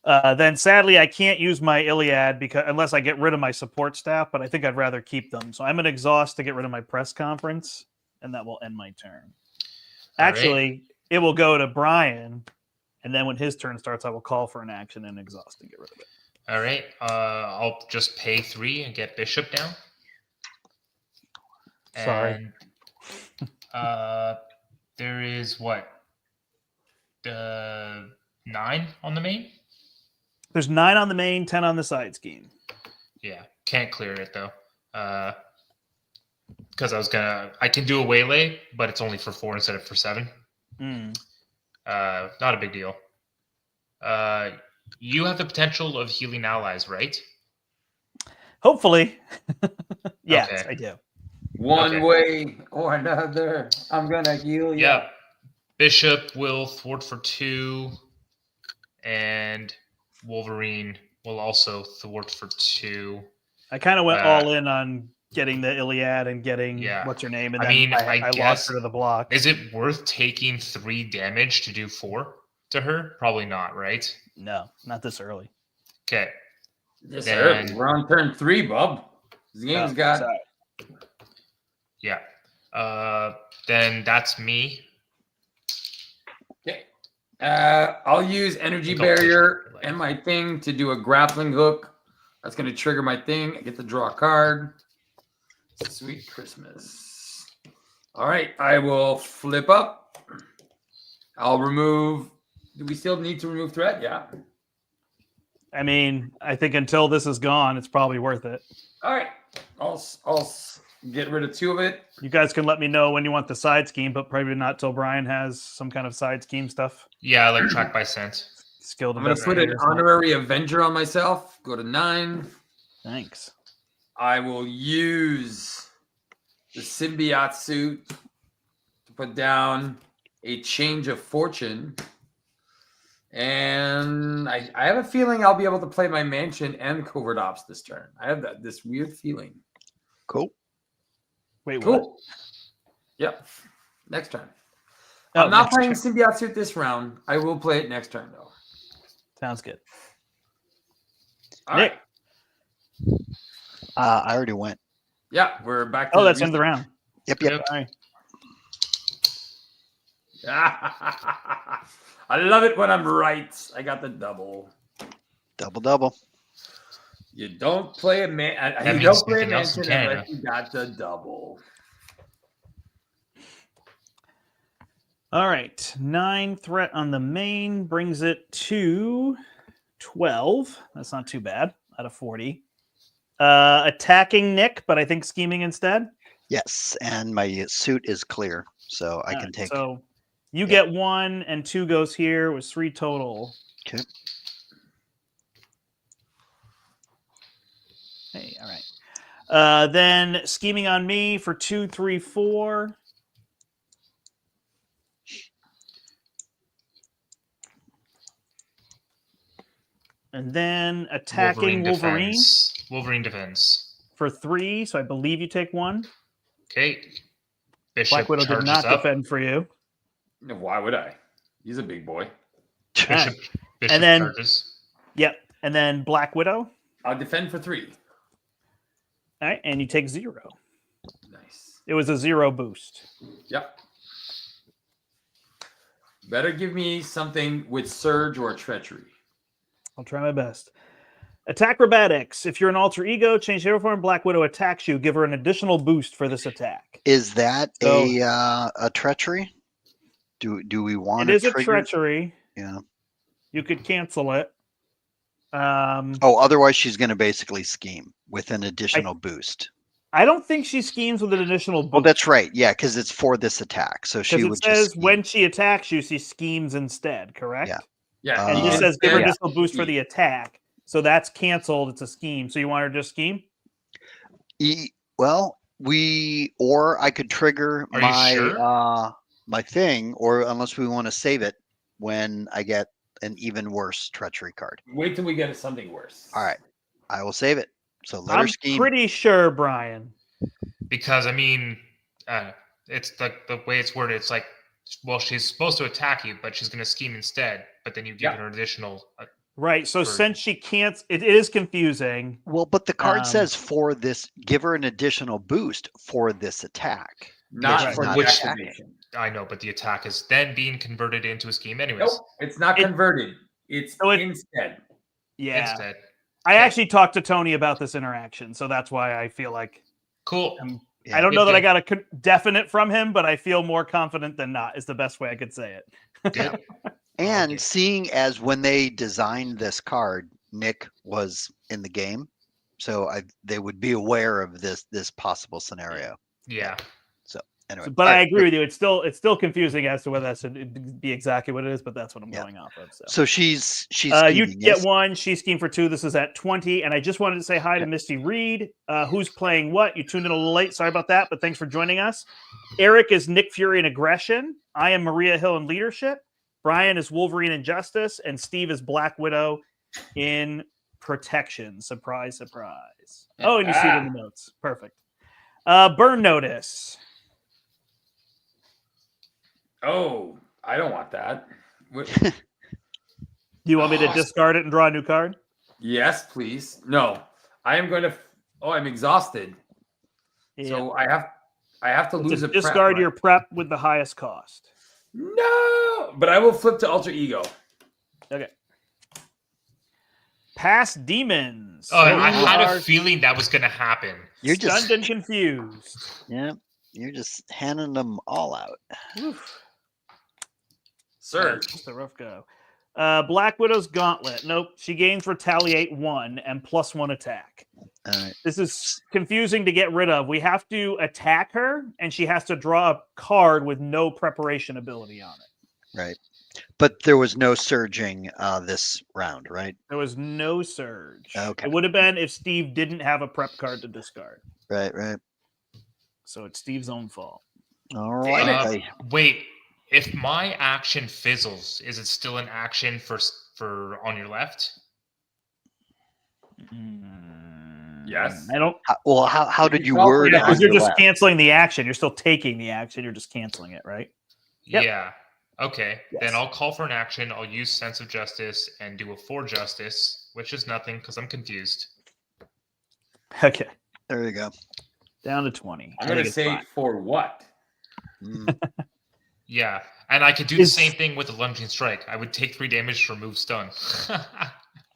Speaker 2: Then sadly, I can't use my Iliad because unless I get rid of my support staff, but I think I'd rather keep them. So I'm going to exhaust to get rid of my press conference, and that will end my turn.
Speaker 3: All
Speaker 2: Actually, it will go to Brian, and then when his turn starts, I will call for an action and exhaust to get rid of it.
Speaker 3: all right, I'll just pay 3 and get Bishop down.
Speaker 2: Sorry.
Speaker 3: And there is what 9 on the main.
Speaker 2: There's 9 on the main, 10 on the side scheme.
Speaker 3: Yeah, can't clear it though. Because I can do a waylay, but it's only for 4 instead of for 7.
Speaker 2: Mm.
Speaker 3: Not a big deal. You have the potential of healing allies, right?
Speaker 2: Hopefully. Yes,
Speaker 3: Okay.
Speaker 2: I do.
Speaker 1: One way or another, I'm gonna heal you.
Speaker 3: Yeah. Bishop will thwart for 2, and Wolverine will also thwart for 2.
Speaker 2: I kind of went all in on getting the Iliad and getting
Speaker 3: Yeah.
Speaker 2: what's her name, and
Speaker 3: I
Speaker 2: then
Speaker 3: mean,
Speaker 2: I
Speaker 3: I
Speaker 2: lost
Speaker 3: guess-
Speaker 2: her to the block.
Speaker 3: Is it worth taking 3 damage to do 4 to her? Probably not, right?
Speaker 2: No, not this early.
Speaker 3: Okay.
Speaker 1: Yes,
Speaker 3: Then-
Speaker 1: sir. We're on turn 3, bub. This game's got.
Speaker 2: sorry.
Speaker 3: Yeah. Then that's me.
Speaker 1: Okay. I'll use energy
Speaker 3: Don't push
Speaker 1: barrier
Speaker 3: it, like-
Speaker 1: and my thing to do a grappling hook. That's going to trigger my thing. I get to draw a card. Sweet Christmas. All right. I will flip up. I'll remove. Do we still need to remove threat? Yeah.
Speaker 2: I mean, I think until this is gone, it's probably worth it.
Speaker 1: All right. I'll get rid of 2 of it.
Speaker 2: You guys can let me know when you want the side scheme, but probably not till Brian has some kind of side scheme stuff.
Speaker 3: Yeah, like track by scent.
Speaker 2: Skilled
Speaker 1: I'm going to put an honorary Avenger on myself. Go to 9.
Speaker 2: Thanks.
Speaker 1: I will use the symbiote suit to put down a change of fortune. And I have a feeling I'll be able to play my mansion and covert ops this turn. I have this weird feeling.
Speaker 4: Cool.
Speaker 2: Wait, what?
Speaker 1: Cool. Yep. Next turn.
Speaker 2: Oh,
Speaker 1: I'm not
Speaker 2: next
Speaker 1: playing
Speaker 2: turn.
Speaker 1: symbiote suit this round. I will play it next turn, though.
Speaker 2: Sounds good.
Speaker 1: All
Speaker 2: Nick.
Speaker 1: right.
Speaker 4: I already went.
Speaker 1: Yeah, we're back to
Speaker 2: Oh, that's the end of the round.
Speaker 4: Yep.
Speaker 2: Sorry.
Speaker 1: I love it when I'm right. I got the double.
Speaker 4: Double.
Speaker 1: You don't play a man. You
Speaker 3: means
Speaker 1: don't play a
Speaker 3: nothing else in
Speaker 1: mansion
Speaker 3: Canada.
Speaker 1: unless you got the double.
Speaker 2: All right. 9 threat on the main brings it to 12. That's not too bad out of 40. Attacking Nick, but I think scheming instead.
Speaker 4: Yes, and my suit is clear, so I
Speaker 2: All
Speaker 4: can
Speaker 2: right,
Speaker 4: take.
Speaker 2: So you
Speaker 4: Yeah.
Speaker 2: get 1 and 2 goes here. It was 3 total.
Speaker 4: Okay.
Speaker 2: Hey, all right. Then scheming on me for 2, 3, 4. And then attacking Wolverine
Speaker 3: defends. Wolverine defends.
Speaker 2: for 3. So I believe you take 1.
Speaker 3: Okay. Bishop
Speaker 2: Black Widow did
Speaker 3: charges
Speaker 2: not
Speaker 3: up.
Speaker 2: defend for you.
Speaker 1: No, why would I? He's a big boy.
Speaker 3: Bishop
Speaker 2: And then-
Speaker 3: charges.
Speaker 2: Yep. And then Black Widow.
Speaker 1: I'll defend for 3.
Speaker 2: All right. And you take 0.
Speaker 1: Nice.
Speaker 2: It was a 0 boost.
Speaker 1: Yep. Better give me something with surge or treachery.
Speaker 2: I'll try my best. Acrobatics. If you're an alter ego, change hero form. Black Widow attacks you. Give her an additional boost for this attack.
Speaker 4: Is that
Speaker 2: So-
Speaker 4: a treachery? Do we want
Speaker 2: It is
Speaker 4: to
Speaker 2: a
Speaker 4: trigger?
Speaker 2: treachery.
Speaker 4: Yeah.
Speaker 2: You could cancel it.
Speaker 4: Oh, otherwise she's going to basically scheme with an additional boost.
Speaker 2: I don't think she schemes with an additional boost.
Speaker 4: Well, that's right. Yeah, because it's for this attack, so she
Speaker 2: because
Speaker 4: would
Speaker 2: it says
Speaker 4: just scheme.
Speaker 2: when she attacks you, she schemes instead. Correct.
Speaker 4: Yeah.
Speaker 1: Yeah.
Speaker 2: And this
Speaker 4: Uh,
Speaker 2: says give her
Speaker 4: yeah.
Speaker 2: additional boost for the attack. So that's canceled. It's a scheme. So you want her to just scheme?
Speaker 4: Well, or I could trigger
Speaker 3: Are you
Speaker 4: my
Speaker 3: sure?
Speaker 4: my thing, or unless we want to save it when I get an even worse treachery card.
Speaker 1: Wait till we get something worse.
Speaker 4: All right, I will save it. So let her
Speaker 2: I'm
Speaker 4: scheme.
Speaker 2: pretty sure, Brian.
Speaker 3: Because I mean, it's like the way it's worded. It's like, well, she's supposed to attack you, but she's going to scheme instead. But then you give
Speaker 1: Yeah.
Speaker 3: her additional.
Speaker 2: Right. So
Speaker 3: For-
Speaker 2: since she can't, it is confusing.
Speaker 4: Well, but the card
Speaker 2: Um,
Speaker 4: says for this, give her an additional boost for this attack.
Speaker 1: Not
Speaker 2: Right.
Speaker 1: for
Speaker 3: Not
Speaker 1: the
Speaker 3: which-
Speaker 1: activation.
Speaker 3: I know, but the attack is then being converted into a scheme, anyways.
Speaker 1: Nope, it's not
Speaker 2: It-
Speaker 1: converted. It's
Speaker 2: So it-
Speaker 1: instead.
Speaker 2: Yeah.
Speaker 3: Instead,
Speaker 2: I
Speaker 3: Okay.
Speaker 2: actually talked to Tony about this interaction, so that's why I feel like
Speaker 3: cool.
Speaker 4: Yeah.
Speaker 2: I don't know that I
Speaker 3: Good.
Speaker 2: got a definite from him, but I feel more confident than not. Is the best way I could say it.
Speaker 3: Good.
Speaker 4: And
Speaker 3: Okay.
Speaker 4: seeing as when they designed this card, Nick was in the game, so they would be aware of this possible scenario.
Speaker 3: Yeah.
Speaker 4: Anyway,
Speaker 2: But
Speaker 4: all
Speaker 2: I
Speaker 4: right,
Speaker 2: agree with you. It's still confusing as to whether that should be exactly what it is, but that's what I'm
Speaker 4: Yeah.
Speaker 2: going off of. So.
Speaker 4: So she's
Speaker 2: You
Speaker 4: scheming,
Speaker 2: get
Speaker 4: yes?
Speaker 2: one. She schemed for two. This is at 20. And I just wanted to say hi to Misty Reed. Who's playing what? You tuned in a little late. Sorry about that, but thanks for joining us. Eric is Nick Fury in Aggression. I am Maria Hill in Leadership. Brian is Wolverine in Justice. And Steve is Black Widow in Protection. Surprise, surprise. Oh, and you see it in the notes. Perfect. Burn Notice.
Speaker 1: Oh, I don't want that.
Speaker 2: Do you want me to discard it and draw a new card?
Speaker 1: Yes, please. No, I am going to. Oh, I'm exhausted. So I have to lose
Speaker 2: Just
Speaker 1: a prep,
Speaker 2: discard
Speaker 1: right?
Speaker 2: your prep with the highest cost.
Speaker 1: No, but I will flip to Alter Ego.
Speaker 2: Okay. Past Demons.
Speaker 3: Oh, I
Speaker 2: You
Speaker 3: had
Speaker 2: are
Speaker 3: a feeling that was going to happen.
Speaker 4: You're
Speaker 2: stunned
Speaker 4: just
Speaker 2: and confused.
Speaker 4: yeah, you're just handing them all out.
Speaker 2: Oof.
Speaker 1: Sir.
Speaker 2: Just a rough go. Black Widow's Gauntlet. Nope. She gains Retaliate 1 and +1 attack.
Speaker 4: All right.
Speaker 2: This is confusing to get rid of. We have to attack her, and she has to draw a card with no preparation ability on it.
Speaker 4: Right. But there was no surging this round, right?
Speaker 2: There was no surge.
Speaker 4: Okay.
Speaker 2: It would have been if Steve didn't have a prep card to discard.
Speaker 4: Right.
Speaker 2: So it's Steve's own fault.
Speaker 4: All
Speaker 1: Damn
Speaker 4: right.
Speaker 1: it.
Speaker 3: Wait, if my action fizzles, is it still an action for on your left?
Speaker 1: Yes.
Speaker 2: I don't.
Speaker 4: Well, how did you
Speaker 1: Well,
Speaker 4: word
Speaker 1: yeah,
Speaker 4: on
Speaker 2: Because you're
Speaker 4: your
Speaker 2: just
Speaker 4: left?
Speaker 2: canceling the action. You're still taking the action. You're just canceling it, right? Yep.
Speaker 3: Yeah. Okay.
Speaker 2: Yes.
Speaker 3: Then I'll call for an action. I'll use Sense of Justice and do a 4 Justice, which is nothing because I'm confused.
Speaker 2: Okay.
Speaker 4: There you go.
Speaker 2: Down to 20.
Speaker 1: I'm
Speaker 2: I
Speaker 1: going
Speaker 2: think
Speaker 1: to
Speaker 2: it's
Speaker 1: say
Speaker 2: fine.
Speaker 1: for what?
Speaker 4: Mm.
Speaker 3: Yeah. And I could do
Speaker 2: Is-
Speaker 3: the same thing with the Lunging Strike. I would take 3 damage to remove stun.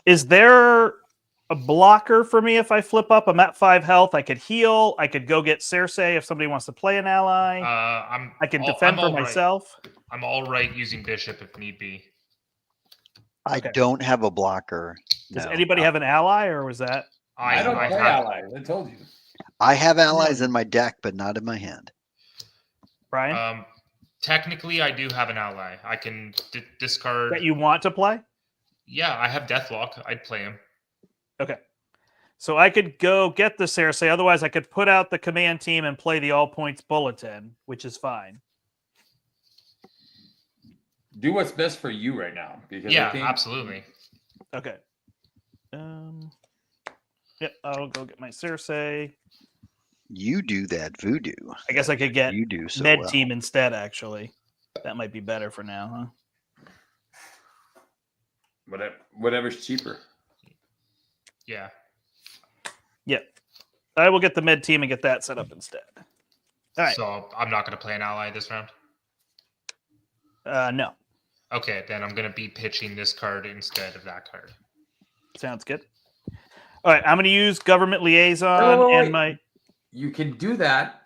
Speaker 2: Is there a blocker for me if I flip up? I'm at 5 health. I could heal. I could go get Cersei if somebody wants to play an ally. I can defend for
Speaker 3: all right.
Speaker 2: myself.
Speaker 3: I'm all right using Bishop if need be.
Speaker 4: I
Speaker 2: Okay.
Speaker 4: don't have a blocker.
Speaker 2: Does
Speaker 4: no.
Speaker 2: anybody have an ally, or was that?
Speaker 1: I don't play
Speaker 3: have,
Speaker 1: allies. I told you.
Speaker 4: I have allies in my deck, but not in my hand.
Speaker 2: Brian?
Speaker 3: Technically, I do have an ally. I can discard.
Speaker 2: That you want to play?
Speaker 3: Yeah, I have Deathlock. I'd play him.
Speaker 2: Okay. So I could go get the Cersei. Otherwise, I could put out the command team and play the all points bulletin, which is fine.
Speaker 1: Do what's best for you right now. Because
Speaker 3: Yeah,
Speaker 1: I think
Speaker 3: absolutely.
Speaker 2: Okay. Yep, I'll go get my Cersei.
Speaker 4: You do that voodoo.
Speaker 2: I guess I could get
Speaker 4: You do so
Speaker 2: med
Speaker 4: well.
Speaker 2: team instead, actually. That might be better for now, huh?
Speaker 1: whatever's cheaper.
Speaker 3: Yeah.
Speaker 2: Yep. I will get the med team and get that set up instead. All right.
Speaker 3: So I'm not going to play an ally this round.
Speaker 2: No.
Speaker 3: Okay, then I'm going to be pitching this card instead of that card.
Speaker 2: Sounds good. All right. I'm going to use government liaison
Speaker 1: Wait.
Speaker 2: and my.
Speaker 1: You can do that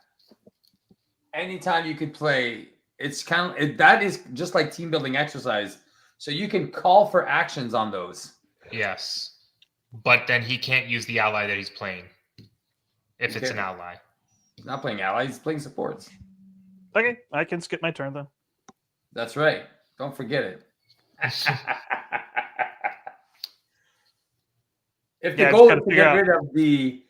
Speaker 1: anytime you could play. It's that is just like team building exercise. So you can call for actions on those.
Speaker 3: Yes. But then he can't use the ally that he's playing if it's
Speaker 1: Okay.
Speaker 3: an ally.
Speaker 1: He's not playing allies, he's playing supports.
Speaker 2: Okay. I can skip my turn then.
Speaker 1: That's right. Don't forget it. If the
Speaker 2: Yeah, I just
Speaker 1: goal is
Speaker 2: gotta
Speaker 1: to
Speaker 2: figure
Speaker 1: get
Speaker 2: out-
Speaker 1: rid of the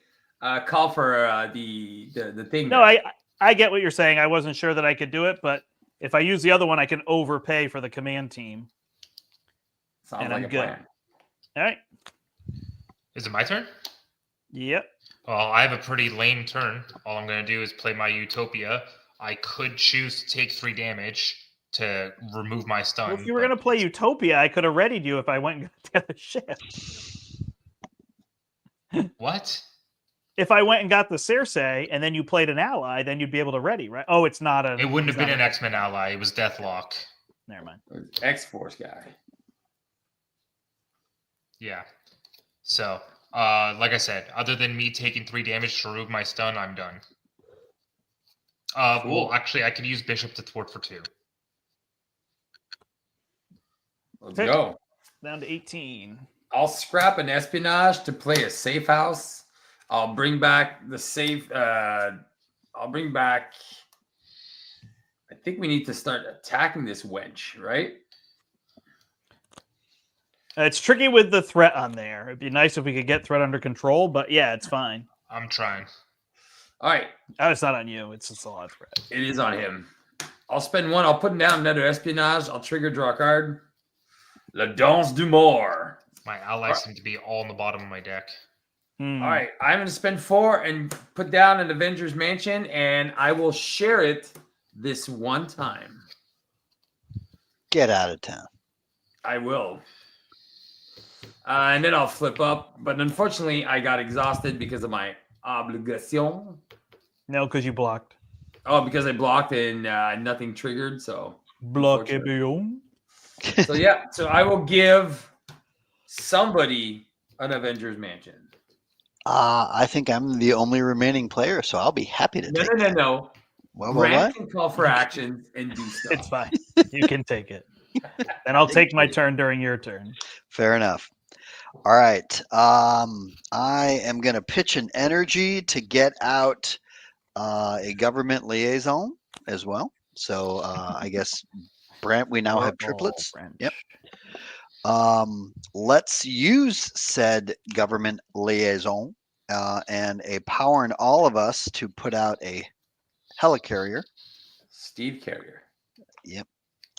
Speaker 1: call for the thing.
Speaker 2: No,
Speaker 1: there.
Speaker 2: I get what you're saying. I wasn't sure that I could do it, but If I use the other one, I can overpay for the command team.
Speaker 1: Sounds
Speaker 2: And
Speaker 1: like
Speaker 2: I'm
Speaker 1: a
Speaker 2: good.
Speaker 1: plan.
Speaker 2: All right.
Speaker 3: Is it my turn?
Speaker 2: Yep.
Speaker 3: Well, I have a pretty lame turn. All I'm going to do is play my Utopia. I could choose to take 3 damage to remove my stun.
Speaker 2: Well, if you were going to play Utopia, I could have readied you if I went and got the other ship.
Speaker 3: What?
Speaker 2: If I went and got the Circe and then you played an ally, then you'd be able to ready, right? Oh, it's not a.
Speaker 3: It wouldn't
Speaker 2: it's
Speaker 3: have been
Speaker 2: not
Speaker 3: an X-Men ally. It was Deathlock.
Speaker 2: Never mind.
Speaker 1: X-Force guy.
Speaker 3: Yeah. So, like I said, other than me taking 3 damage to remove my stun, I'm done.
Speaker 1: Cool.
Speaker 3: Well, actually, I could use Bishop to thwart for 2.
Speaker 1: Let's
Speaker 2: Okay.
Speaker 1: go.
Speaker 2: Down to 18.
Speaker 1: I'll scrap an espionage to play a safe house. I'll bring back the safe. I'll bring back. I think we need to start attacking this wench, right?
Speaker 2: It's tricky with the threat on there. It'd be nice if we could get threat under control, but yeah, it's fine.
Speaker 3: I'm trying.
Speaker 1: All right.
Speaker 2: Oh, it's not on you. It's just a lot of threat.
Speaker 1: It is on him. I'll spend 1. I'll put down another espionage. I'll trigger, draw a card. La Danse du Mort.
Speaker 3: My allies seem to be all in the bottom of my deck.
Speaker 1: All right. I'm going to spend 4 and put down an Avengers Mansion, and I will share it this one time.
Speaker 4: Get out of town.
Speaker 1: I will. And then I'll flip up. But unfortunately, I got exhausted because of my obligation.
Speaker 2: No, because you blocked.
Speaker 1: Oh, because I blocked and nothing triggered. So,
Speaker 2: Block
Speaker 1: unfortunate. So yeah. So I will give somebody an Avengers Mansion.
Speaker 4: I think I'm the only remaining player, so I'll be happy to take it.
Speaker 1: No.
Speaker 4: What?
Speaker 1: Grant can call for actions and do stuff.
Speaker 2: It's fine. You can take it. And I'll take my turn during your turn.
Speaker 4: Fair enough. All right. I am going to pitch an energy to get out a government liaison as well. So I guess, Brent, we now have triplets. Yep. Let's use said government liaison and a power in all of us to put out a helicarrier.
Speaker 1: Steve Carrier.
Speaker 4: Yep.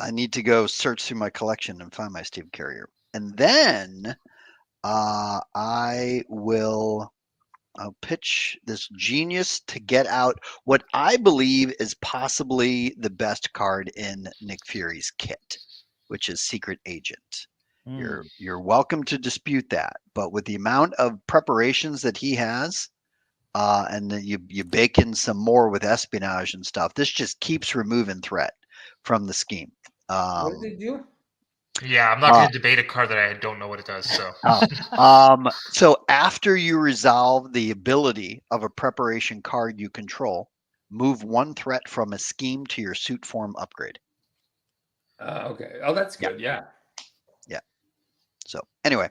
Speaker 4: I need to go search through my collection and find my Steve Carrier. And then I'll pitch this genius to get out what I believe is possibly the best card in Nick Fury's kit, which is Secret Agent. You're welcome to dispute that, but with the amount of preparations that he has, and then you bake in some more with espionage and stuff, this just keeps removing threat from the scheme.
Speaker 1: What did they do?
Speaker 3: Yeah, I'm not going to debate a card that I don't know what it does. So,
Speaker 4: so after you resolve the ability of a preparation card you control, move 1 threat from a scheme to your suit form upgrade.
Speaker 1: Okay. Oh, that's good. Yeah.
Speaker 4: So anyway,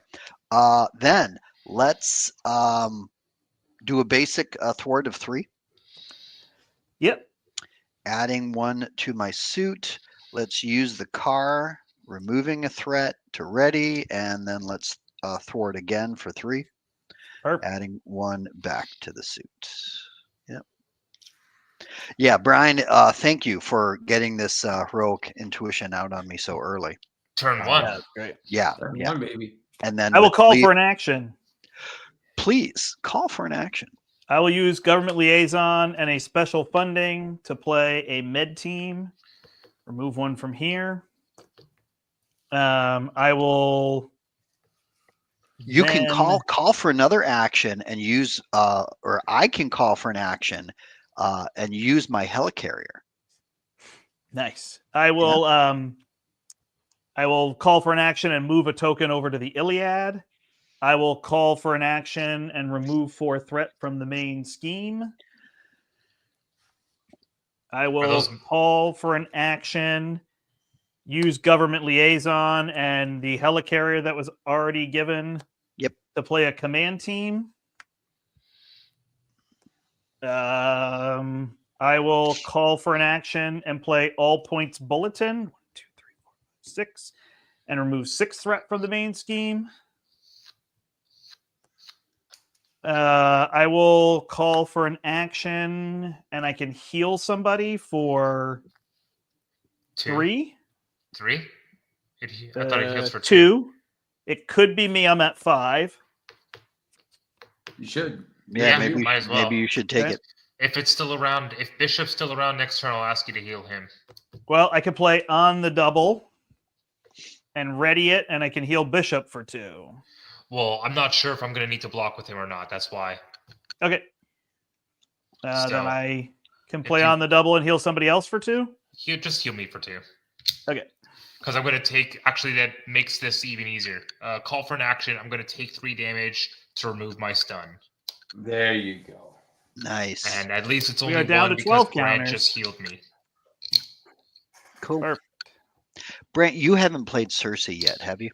Speaker 4: then let's do a basic thwart of 3.
Speaker 2: Yep.
Speaker 4: Adding 1 to my suit. Let's use the car, removing a threat to ready, and then let's thwart again for 3.
Speaker 2: Perfect.
Speaker 4: Adding 1 back to the suit. Yep. Yeah, Brian, thank you for getting this heroic intuition out on me so early.
Speaker 3: turn 1.
Speaker 2: Yeah, that's great.
Speaker 4: Yeah.
Speaker 1: Turn
Speaker 4: Yeah.
Speaker 1: 1, baby.
Speaker 4: And then
Speaker 2: I will
Speaker 4: with
Speaker 2: call
Speaker 4: Lee-
Speaker 2: for an action.
Speaker 4: Please call for an action.
Speaker 2: I will use government liaison and a special funding to play a med team. Remove 1 from here. I will.
Speaker 4: You can call for another action and use, or I can call for an action and use my helicarrier.
Speaker 2: Nice. I will. I will call for an action and move a token over to the Iliad. I will call for an action and remove 4 threat from the main scheme. I will call for an action, use government liaison and the helicarrier that was already given.
Speaker 4: Yep.
Speaker 2: To play a command team. I will call for an action and play all points bulletin. 1, 2, 3, 4, 5, 6, and remove 6 threat from the main scheme. I will call for an action and I can heal somebody for
Speaker 3: 2,
Speaker 2: 3.
Speaker 3: 3. I thought it heals for 2.
Speaker 2: 2. It could be me. I'm at 5.
Speaker 1: You should.
Speaker 4: Yeah,
Speaker 3: Yeah,
Speaker 4: maybe
Speaker 3: might as well.
Speaker 4: maybe you should take
Speaker 2: Okay.
Speaker 4: it.
Speaker 3: If it's still around, if Bishop's still around next turn, I'll ask you to heal him.
Speaker 2: Well, I can play on the double and ready it, and I can heal Bishop for 2.
Speaker 3: Well, I'm not sure if I'm going to need to block with him or not. That's why.
Speaker 2: Okay.
Speaker 3: Still,
Speaker 2: Then I can
Speaker 3: if
Speaker 2: play
Speaker 3: you-
Speaker 2: on the double and heal somebody else for 2.
Speaker 3: Just heal me for 2.
Speaker 2: Okay.
Speaker 3: Because I'm going to take... Actually, that makes this even easier. Call for an action. I'm going to take 3 damage to remove my stun.
Speaker 1: There you go.
Speaker 4: Nice.
Speaker 3: And at least it's
Speaker 2: We
Speaker 3: only
Speaker 2: are down
Speaker 3: one
Speaker 2: to
Speaker 3: because
Speaker 2: 12
Speaker 3: Brant
Speaker 2: counters.
Speaker 3: just healed me.
Speaker 4: Cool.
Speaker 2: Perfect.
Speaker 4: Brant, you haven't played Cersei yet, have you?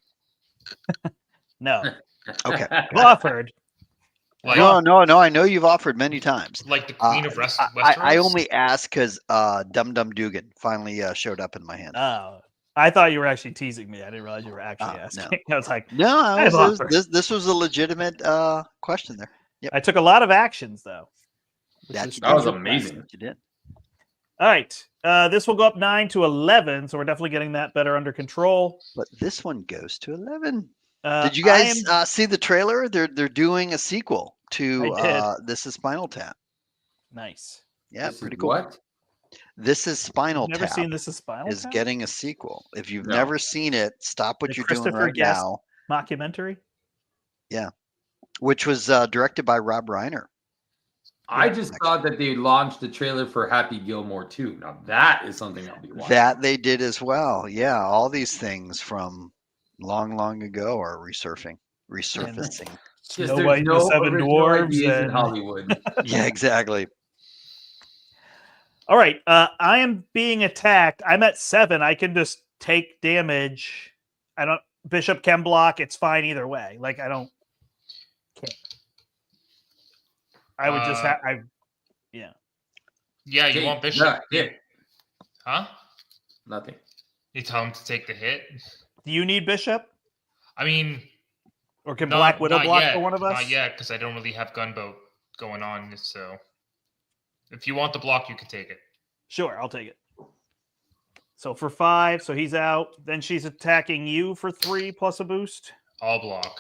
Speaker 2: No.
Speaker 4: Okay.
Speaker 2: I've offered.
Speaker 3: Like,
Speaker 4: No. I know you've offered many times.
Speaker 3: like the Queen of Westeros?
Speaker 4: I only asked because Dum Dum Dugan finally showed up in my hand.
Speaker 2: Oh. I thought you were actually teasing me. I didn't realize you were actually
Speaker 4: No.
Speaker 2: asking. I was like,
Speaker 4: No,
Speaker 2: I've offered.
Speaker 4: this was a legitimate question there. Yep.
Speaker 2: I took a lot of actions, though. which
Speaker 4: That
Speaker 2: is
Speaker 4: you
Speaker 1: That was
Speaker 2: pretty
Speaker 1: amazing.
Speaker 2: impressive.
Speaker 4: You did.
Speaker 2: All right. This will go up 9 to 11, so we're definitely getting that better under control.
Speaker 4: But this one goes to 11. Did you
Speaker 2: I
Speaker 4: guys
Speaker 2: am-
Speaker 4: see the trailer? They're doing a sequel to
Speaker 2: I did.
Speaker 4: This is Spinal Tap.
Speaker 2: Nice.
Speaker 4: Yeah,
Speaker 1: This is
Speaker 4: pretty cool.
Speaker 1: What?
Speaker 4: This is Spinal
Speaker 2: Never
Speaker 4: Tap
Speaker 2: seen This is Spinal
Speaker 4: is
Speaker 2: Tap?
Speaker 4: getting a sequel. If you've
Speaker 1: No.
Speaker 4: never seen it, stop what
Speaker 2: The
Speaker 4: you're doing
Speaker 2: Christopher
Speaker 4: right
Speaker 2: Guest
Speaker 4: now.
Speaker 2: mockumentary.
Speaker 4: Which was directed by Rob Reiner.
Speaker 1: I just thought that they launched the trailer for Happy Gilmore 2. Now that is something I'll be watching.
Speaker 4: That they did as well. Yeah, all these things from long ago are resurfacing.
Speaker 1: Just
Speaker 2: Snow
Speaker 1: there's
Speaker 2: White and the
Speaker 1: no
Speaker 2: Seven
Speaker 1: original
Speaker 2: Dwarves
Speaker 1: ideas in
Speaker 2: and-
Speaker 1: Hollywood.
Speaker 4: Yeah, exactly.
Speaker 2: All right. I am being attacked. I'm at 7. I can just take damage. Bishop can block. It's fine either way. Like, I don't care. I would just have.
Speaker 3: Yeah, you
Speaker 1: Okay,
Speaker 3: want Bishop?
Speaker 1: yeah,
Speaker 3: Huh?
Speaker 1: nothing.
Speaker 3: You tell him to take the hit?
Speaker 2: Do you need Bishop?
Speaker 3: I mean,
Speaker 2: Or can Black Widow block
Speaker 3: yet.
Speaker 2: for one of us?
Speaker 3: Not yet, because I don't really have Gunboat going on. So if you want the block, you can take it.
Speaker 2: Sure, I'll take it. So for 5, so he's out. Then she's attacking you for 3 plus a boost.
Speaker 3: I'll block.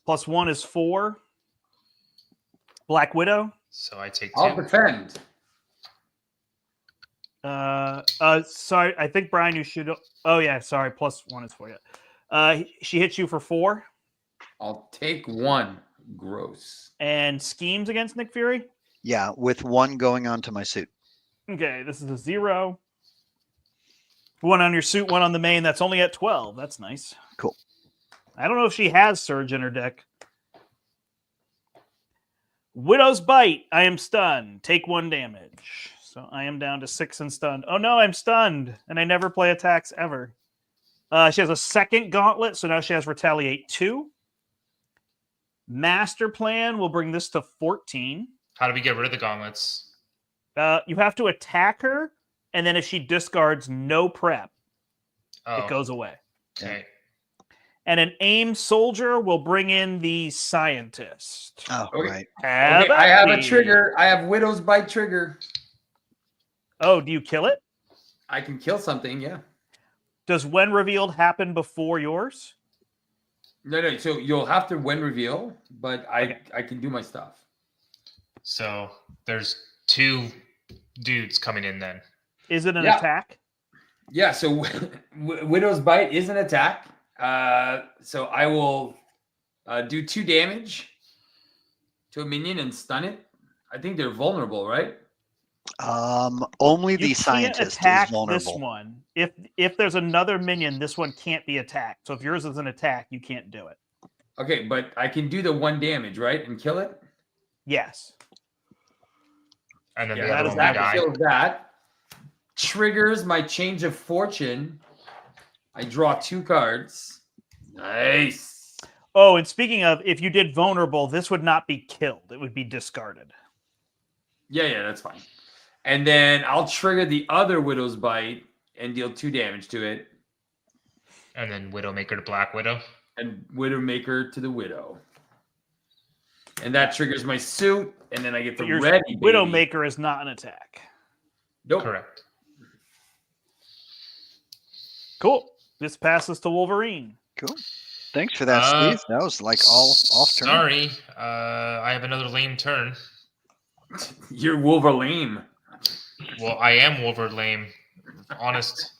Speaker 2: Plus 1 is 4. Black Widow.
Speaker 3: So I take
Speaker 1: I'll
Speaker 3: 2.
Speaker 1: defend.
Speaker 2: Sorry, I think Brian, you should. Oh yeah, sorry. Plus 1 is for you. She hits you for 4
Speaker 1: I'll take 1. Gross.
Speaker 2: and schemes against Nick Fury.
Speaker 4: Yeah, with 1 going onto my suit.
Speaker 2: Okay, this is a 0. 1 on your suit, 1 on the main. That's only at 12. That's nice.
Speaker 4: Cool.
Speaker 2: I don't know if she has Surge in her deck. Widow's Bite. I am stunned. Take 1 damage. So I am down to 6 and stunned. Oh no, I'm stunned. And I never play attacks ever. She has a second gauntlet, so now she has Retaliate 2. Master Plan will bring this to 14.
Speaker 3: How do we get rid of the gauntlets?
Speaker 2: You have to attack her, and then if she discards no prep,
Speaker 3: Oh,
Speaker 2: it goes away.
Speaker 3: okay.
Speaker 2: And an aim soldier will bring in the scientist.
Speaker 4: Oh,
Speaker 1: Okay.
Speaker 4: right.
Speaker 2: Have
Speaker 1: Okay, I have a
Speaker 2: at thee.
Speaker 1: trigger. I have Widow's Bite trigger.
Speaker 2: Oh, do you kill it?
Speaker 1: I can kill something, yeah.
Speaker 2: Does when revealed happen before yours?
Speaker 1: No. So you'll have to when reveal, but I can do my stuff.
Speaker 3: So there's 2 dudes coming in then.
Speaker 2: Is it an
Speaker 1: Yeah.
Speaker 2: attack?
Speaker 1: Yeah. So Widow's Bite is an attack. So I will do 2 damage to a minion and stun it. I think they're vulnerable, right?
Speaker 4: Only
Speaker 2: You
Speaker 4: the
Speaker 2: can't
Speaker 4: scientist
Speaker 2: attack
Speaker 4: is vulnerable.
Speaker 2: this one. If there's another minion, this one can't be attacked. So if yours is an attack, you can't do it.
Speaker 1: Okay, but I can do the 1 damage, right, and kill it.
Speaker 2: Yes.
Speaker 3: And then
Speaker 1: Yeah,
Speaker 3: the
Speaker 2: that
Speaker 3: other
Speaker 2: is
Speaker 3: one will
Speaker 2: not
Speaker 3: die.
Speaker 1: Kill that. Triggers my change of fortune. I draw 2 cards. Nice.
Speaker 2: Oh, and speaking of, if you did vulnerable, this would not be killed. It would be discarded.
Speaker 1: Yeah, that's fine. And then I'll trigger the other Widow's Bite and deal 2 damage to it.
Speaker 3: And then Widowmaker to Black Widow.
Speaker 1: And Widowmaker to the Widow. And that triggers my suit, and then I get the
Speaker 2: But your
Speaker 1: ready. Baby.
Speaker 2: Widowmaker is not an attack.
Speaker 1: Nope.
Speaker 3: Correct.
Speaker 2: Cool. This passes to Wolverine.
Speaker 4: Cool. Thanks for that, Steve. That was like all off turn.
Speaker 3: Sorry, I have another lame turn.
Speaker 1: You're Wolverine.
Speaker 3: Well, I am Wolverine. Honest.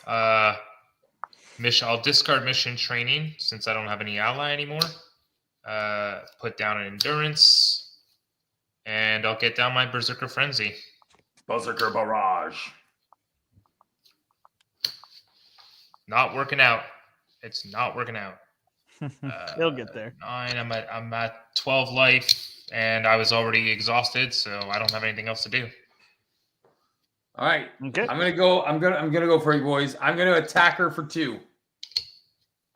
Speaker 3: I'll discard mission training since I don't have any ally anymore. Put down an endurance, and I'll get down my Berserker Frenzy.
Speaker 1: Berserker Barrage.
Speaker 3: Not working out. It's not working out.
Speaker 2: He'll get there.
Speaker 3: 9. I'm at 12 life, and I was already exhausted, so I don't have anything else to do.
Speaker 1: All right.
Speaker 2: Okay.
Speaker 1: I'm gonna go for it, boys. I'm gonna attack her for 2.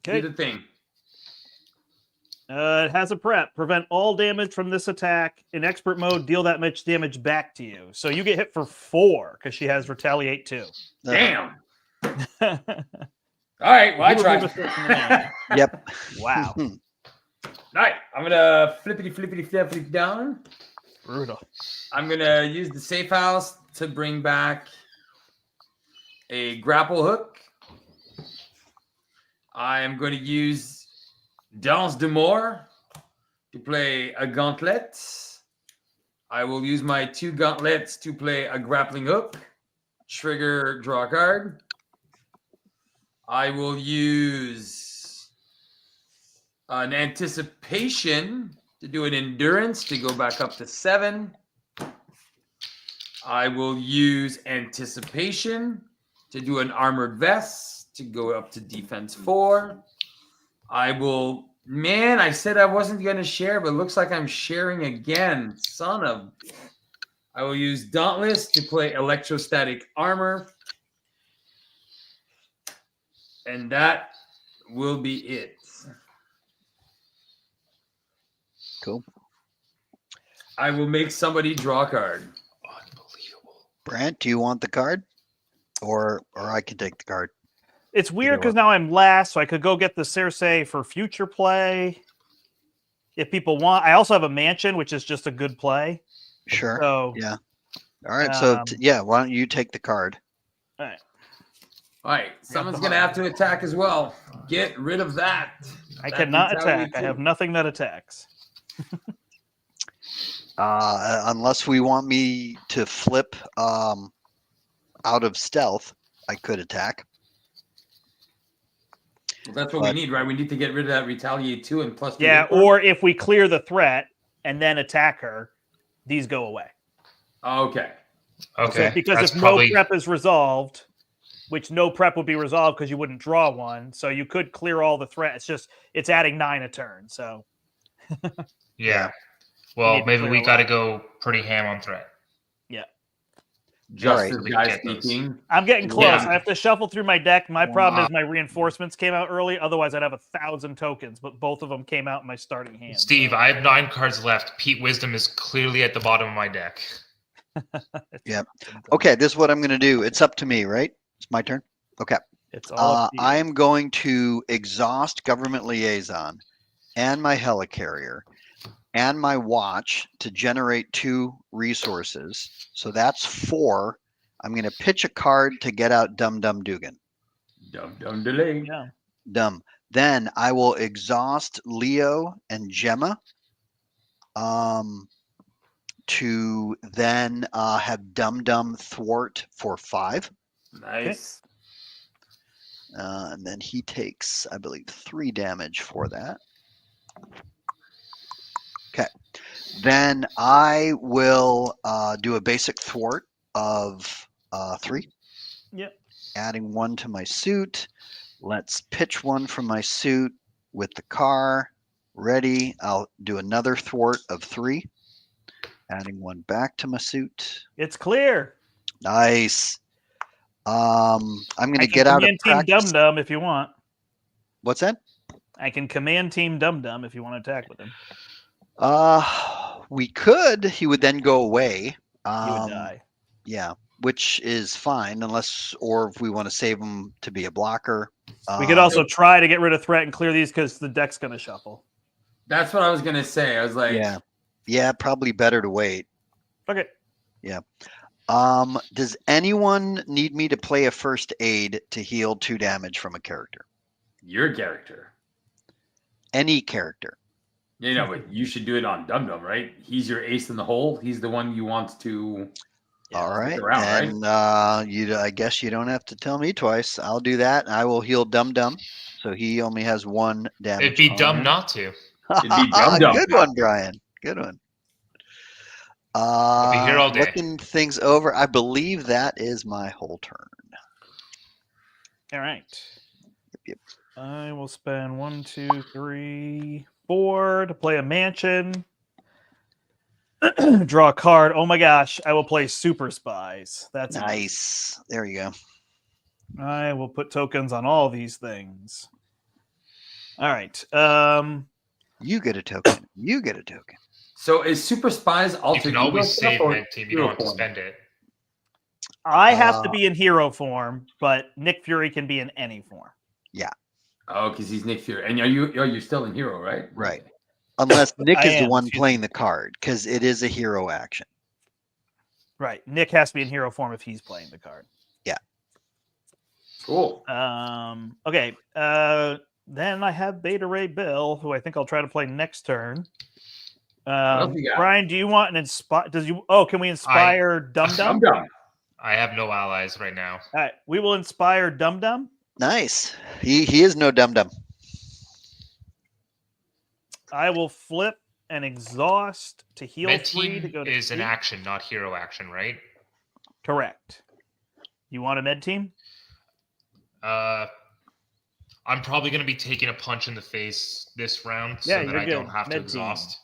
Speaker 2: Okay.
Speaker 1: Do the thing.
Speaker 2: It has a prep. Prevent all damage from this attack. In expert mode, deal that much damage back to you. So you get hit for 4 because she has retaliate 2.
Speaker 1: Damn. All right. Well, I tried.
Speaker 4: Yep.
Speaker 2: Wow.
Speaker 1: All right. I'm gonna flippity down.
Speaker 2: Brutal.
Speaker 1: I'm gonna use the safe house to bring back a grapple hook. I am going to use Danse de Mort to play a gauntlet. I will use my 2 gauntlets to play a grappling hook. Trigger, draw a card. I will use an anticipation to do an endurance to go back up to 7. I will use anticipation to do an armored vest to go up to defense 4. I will, man, I said I wasn't going to share, but it looks like I'm sharing again. Son of, I will use Dauntless to play electrostatic armor. And that will be it.
Speaker 4: Cool.
Speaker 1: I will make somebody draw a card.
Speaker 3: Unbelievable.
Speaker 4: Brant, do you want the card? Or I can take the card.
Speaker 2: It's weird because now I'm last, so I could go get the Circe for future play. If people want, I also have a mansion, which is just a good play.
Speaker 4: Sure.
Speaker 2: So
Speaker 4: yeah. All right. So yeah, why don't you take the card?
Speaker 2: All right.
Speaker 1: All right. Someone's going to have to attack as well. Get rid of that.
Speaker 2: I
Speaker 1: That
Speaker 2: cannot
Speaker 1: mentality
Speaker 2: attack. I
Speaker 1: too.
Speaker 2: have nothing that attacks.
Speaker 4: Unless we want me to flip out of stealth, I could attack.
Speaker 1: Well, that's what we need, right? We need to get rid of that retaliate 2 and plus 2.
Speaker 2: Yeah, or if we clear the threat and then attack her, these go away.
Speaker 1: Okay.
Speaker 3: Okay.
Speaker 2: So, because
Speaker 3: that's
Speaker 2: if
Speaker 3: probably,
Speaker 2: no prep is resolved, which no prep would be resolved because you wouldn't draw one, so you could clear all the threat. It's just it's adding 9 a turn. So
Speaker 3: yeah.
Speaker 2: need
Speaker 3: Well,
Speaker 2: to
Speaker 3: maybe
Speaker 2: clear
Speaker 3: we
Speaker 2: a
Speaker 3: got to
Speaker 2: lot.
Speaker 3: go pretty ham on threat.
Speaker 2: yeah,
Speaker 1: Just
Speaker 4: right.
Speaker 1: as
Speaker 3: We
Speaker 1: guy
Speaker 3: get those.
Speaker 1: speaking.
Speaker 2: I'm getting close.
Speaker 1: Yeah.
Speaker 2: I have to shuffle through my deck. My problem
Speaker 3: Wow.
Speaker 2: is my reinforcements came out early. Otherwise, I'd have 1,000 tokens, but both of them came out in my starting hand.
Speaker 3: Steve, I have 9 cards left. Pete Wisdom is clearly at the bottom of my deck.
Speaker 4: Yep. Okay, this is what I'm going to do. It's up to me, right? It's my turn. Okay.
Speaker 2: It's all up to you.
Speaker 4: I am going to exhaust government liaison and my helicarrier and my watch to generate 2 resources. So that's 4. I'm going to pitch a card to get out Dum Dum Dugan.
Speaker 1: Dum delay.
Speaker 2: Yeah.
Speaker 4: Dumb. Then I will exhaust Leo and Gemma to then have Dum Dum thwart for 5.
Speaker 1: Nice.
Speaker 4: And then he takes, I believe, 3 damage for that. Okay. Then I will do a basic thwart of 3.
Speaker 2: Yep.
Speaker 4: Adding 1 to my suit. Let's pitch 1 from my suit with the car. Ready. I'll do another thwart of 3. Adding 1 back to my suit.
Speaker 2: It's clear.
Speaker 4: Nice. I'm going
Speaker 2: I
Speaker 4: to
Speaker 2: can
Speaker 4: get out of
Speaker 2: command Team Dum
Speaker 4: practice.
Speaker 2: Dum if you want.
Speaker 4: What's that?
Speaker 2: I can command Team Dum Dum if you want to attack with him.
Speaker 4: We could. He would then go away.
Speaker 2: He would die.
Speaker 4: Yeah, which is fine, unless or if we want to save him to be a blocker.
Speaker 2: We could also try to get rid of threat and clear these because the deck's going to shuffle.
Speaker 1: That's what I was going to say. I was like,
Speaker 4: yeah, probably better to wait.
Speaker 2: Okay.
Speaker 4: Does anyone need me to play a first aid to heal 2 damage from a character?
Speaker 1: Your character.
Speaker 4: Any character.
Speaker 1: You know, but you should do it on Dum Dum, right? He's your ace in the hole. He's the one you want to.
Speaker 4: All right.
Speaker 1: around, right?
Speaker 4: And I guess you don't have to tell me twice. I'll do that. I will heal Dum Dum. So he only has 1 damage.
Speaker 3: It'd be
Speaker 4: on
Speaker 3: dumb
Speaker 4: him.
Speaker 3: not to.
Speaker 1: It'd be Dum Dum.
Speaker 4: Good one, Brian. Good one.
Speaker 3: I'll be here all day.
Speaker 4: Looking things over. I believe that is my whole turn.
Speaker 2: All right.
Speaker 4: Yep.
Speaker 2: I will spend 1, 2, 3, 4 to play a mansion. Draw a card. Oh my gosh. I will play Super Spies. That's
Speaker 4: Nice. There you go.
Speaker 2: I will put tokens on all these things. All right.
Speaker 4: You get a token. You get a token.
Speaker 1: So is Super Spies
Speaker 3: You
Speaker 1: alter
Speaker 3: can
Speaker 1: ego
Speaker 3: always
Speaker 1: stuff
Speaker 3: save
Speaker 1: or
Speaker 3: Med Team. You don't have to
Speaker 1: hero form?
Speaker 3: spend it.
Speaker 2: I have to be in hero form, but Nick Fury can be in any form.
Speaker 1: Oh, because he's Nick Fury, and you're still in hero, right?
Speaker 4: Right. Unless Nick
Speaker 2: I
Speaker 4: is the
Speaker 2: am,
Speaker 4: one
Speaker 2: excuse
Speaker 4: playing the card, because it is a hero action.
Speaker 2: Right. Nick has to be in hero form if he's playing the card.
Speaker 1: Cool.
Speaker 2: Okay. Then I have Beta Ray Bill, who I think I'll try to play next turn.
Speaker 1: else you got?
Speaker 2: Brian, do you want an inspire? Can we inspire Dum
Speaker 1: Dum
Speaker 2: Dum?
Speaker 1: Dum.
Speaker 3: I have no allies right now.
Speaker 2: All right, we will inspire Dum Dum.
Speaker 4: Nice. He is no dum dum.
Speaker 2: I will flip and exhaust to heal
Speaker 3: Med
Speaker 2: 3 to
Speaker 3: Team
Speaker 2: go to
Speaker 3: is an
Speaker 2: 3.
Speaker 3: action, not hero action, right?
Speaker 2: Correct. You want a med team?
Speaker 3: I'm probably going to be taking a punch in the face this round
Speaker 2: Yeah,
Speaker 3: so that
Speaker 2: you're
Speaker 3: I don't
Speaker 2: good.
Speaker 3: have to
Speaker 2: Med team.
Speaker 3: exhaust.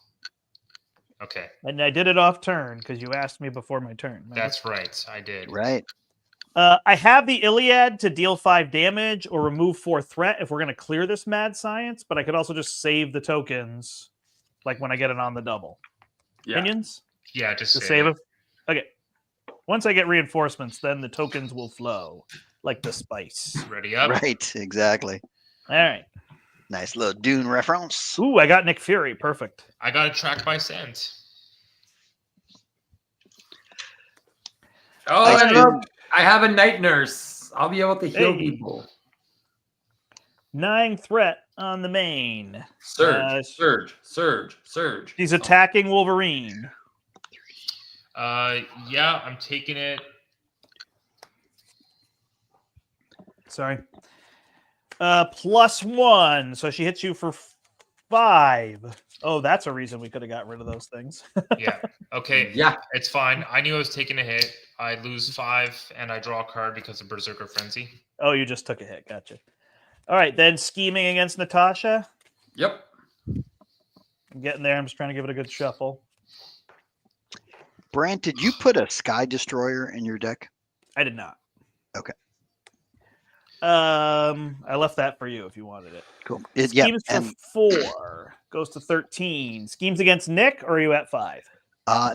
Speaker 3: Okay,
Speaker 2: And I did it off turn because you asked me before my turn. Remember?
Speaker 3: that's right. I did.
Speaker 4: Right.
Speaker 2: I have the Iliad to deal 5 damage or remove 4 threat if we're going to clear this mad science, but I could also just save the tokens like when I get it on the double.
Speaker 1: Yeah.
Speaker 2: Minions?
Speaker 3: Yeah, just
Speaker 2: To
Speaker 3: save
Speaker 2: save
Speaker 3: it.
Speaker 2: it? Okay. Once I get reinforcements, then the tokens will flow like the spice.
Speaker 3: Ready up.
Speaker 4: Right. Exactly.
Speaker 2: All right.
Speaker 4: Nice little Dune reference.
Speaker 2: Ooh, I got Nick Fury. Perfect.
Speaker 3: I got a track by sand.
Speaker 1: Oh,
Speaker 4: Nice
Speaker 1: I
Speaker 4: Dune.
Speaker 1: love. I have a night nurse. I'll be able to heal
Speaker 2: Hey.
Speaker 1: people.
Speaker 2: 9 threat on the main.
Speaker 1: Surge, surge.
Speaker 2: She's attacking Wolverine.
Speaker 3: Yeah, I'm taking it.
Speaker 2: Sorry. +1. So she hits you for 5. Oh, that's a reason we could have got rid of those things.
Speaker 3: Yeah. Okay.
Speaker 1: Yeah.
Speaker 3: It's fine. I knew I was taking a hit. I lose 5 and I draw a card because of Berserker Frenzy.
Speaker 2: Oh, you just took a hit. Gotcha. All right, then scheming against Natasha.
Speaker 1: Yep.
Speaker 2: I'm getting there. I'm just trying to give it a good shuffle.
Speaker 4: Brant, did you put a Sky Destroyer in your deck?
Speaker 2: I did not.
Speaker 4: Okay.
Speaker 2: I left that for you if you wanted it.
Speaker 4: Cool.
Speaker 2: Schemes for
Speaker 4: And
Speaker 2: 4 goes to 13. Schemes against Nick, or are you at 5?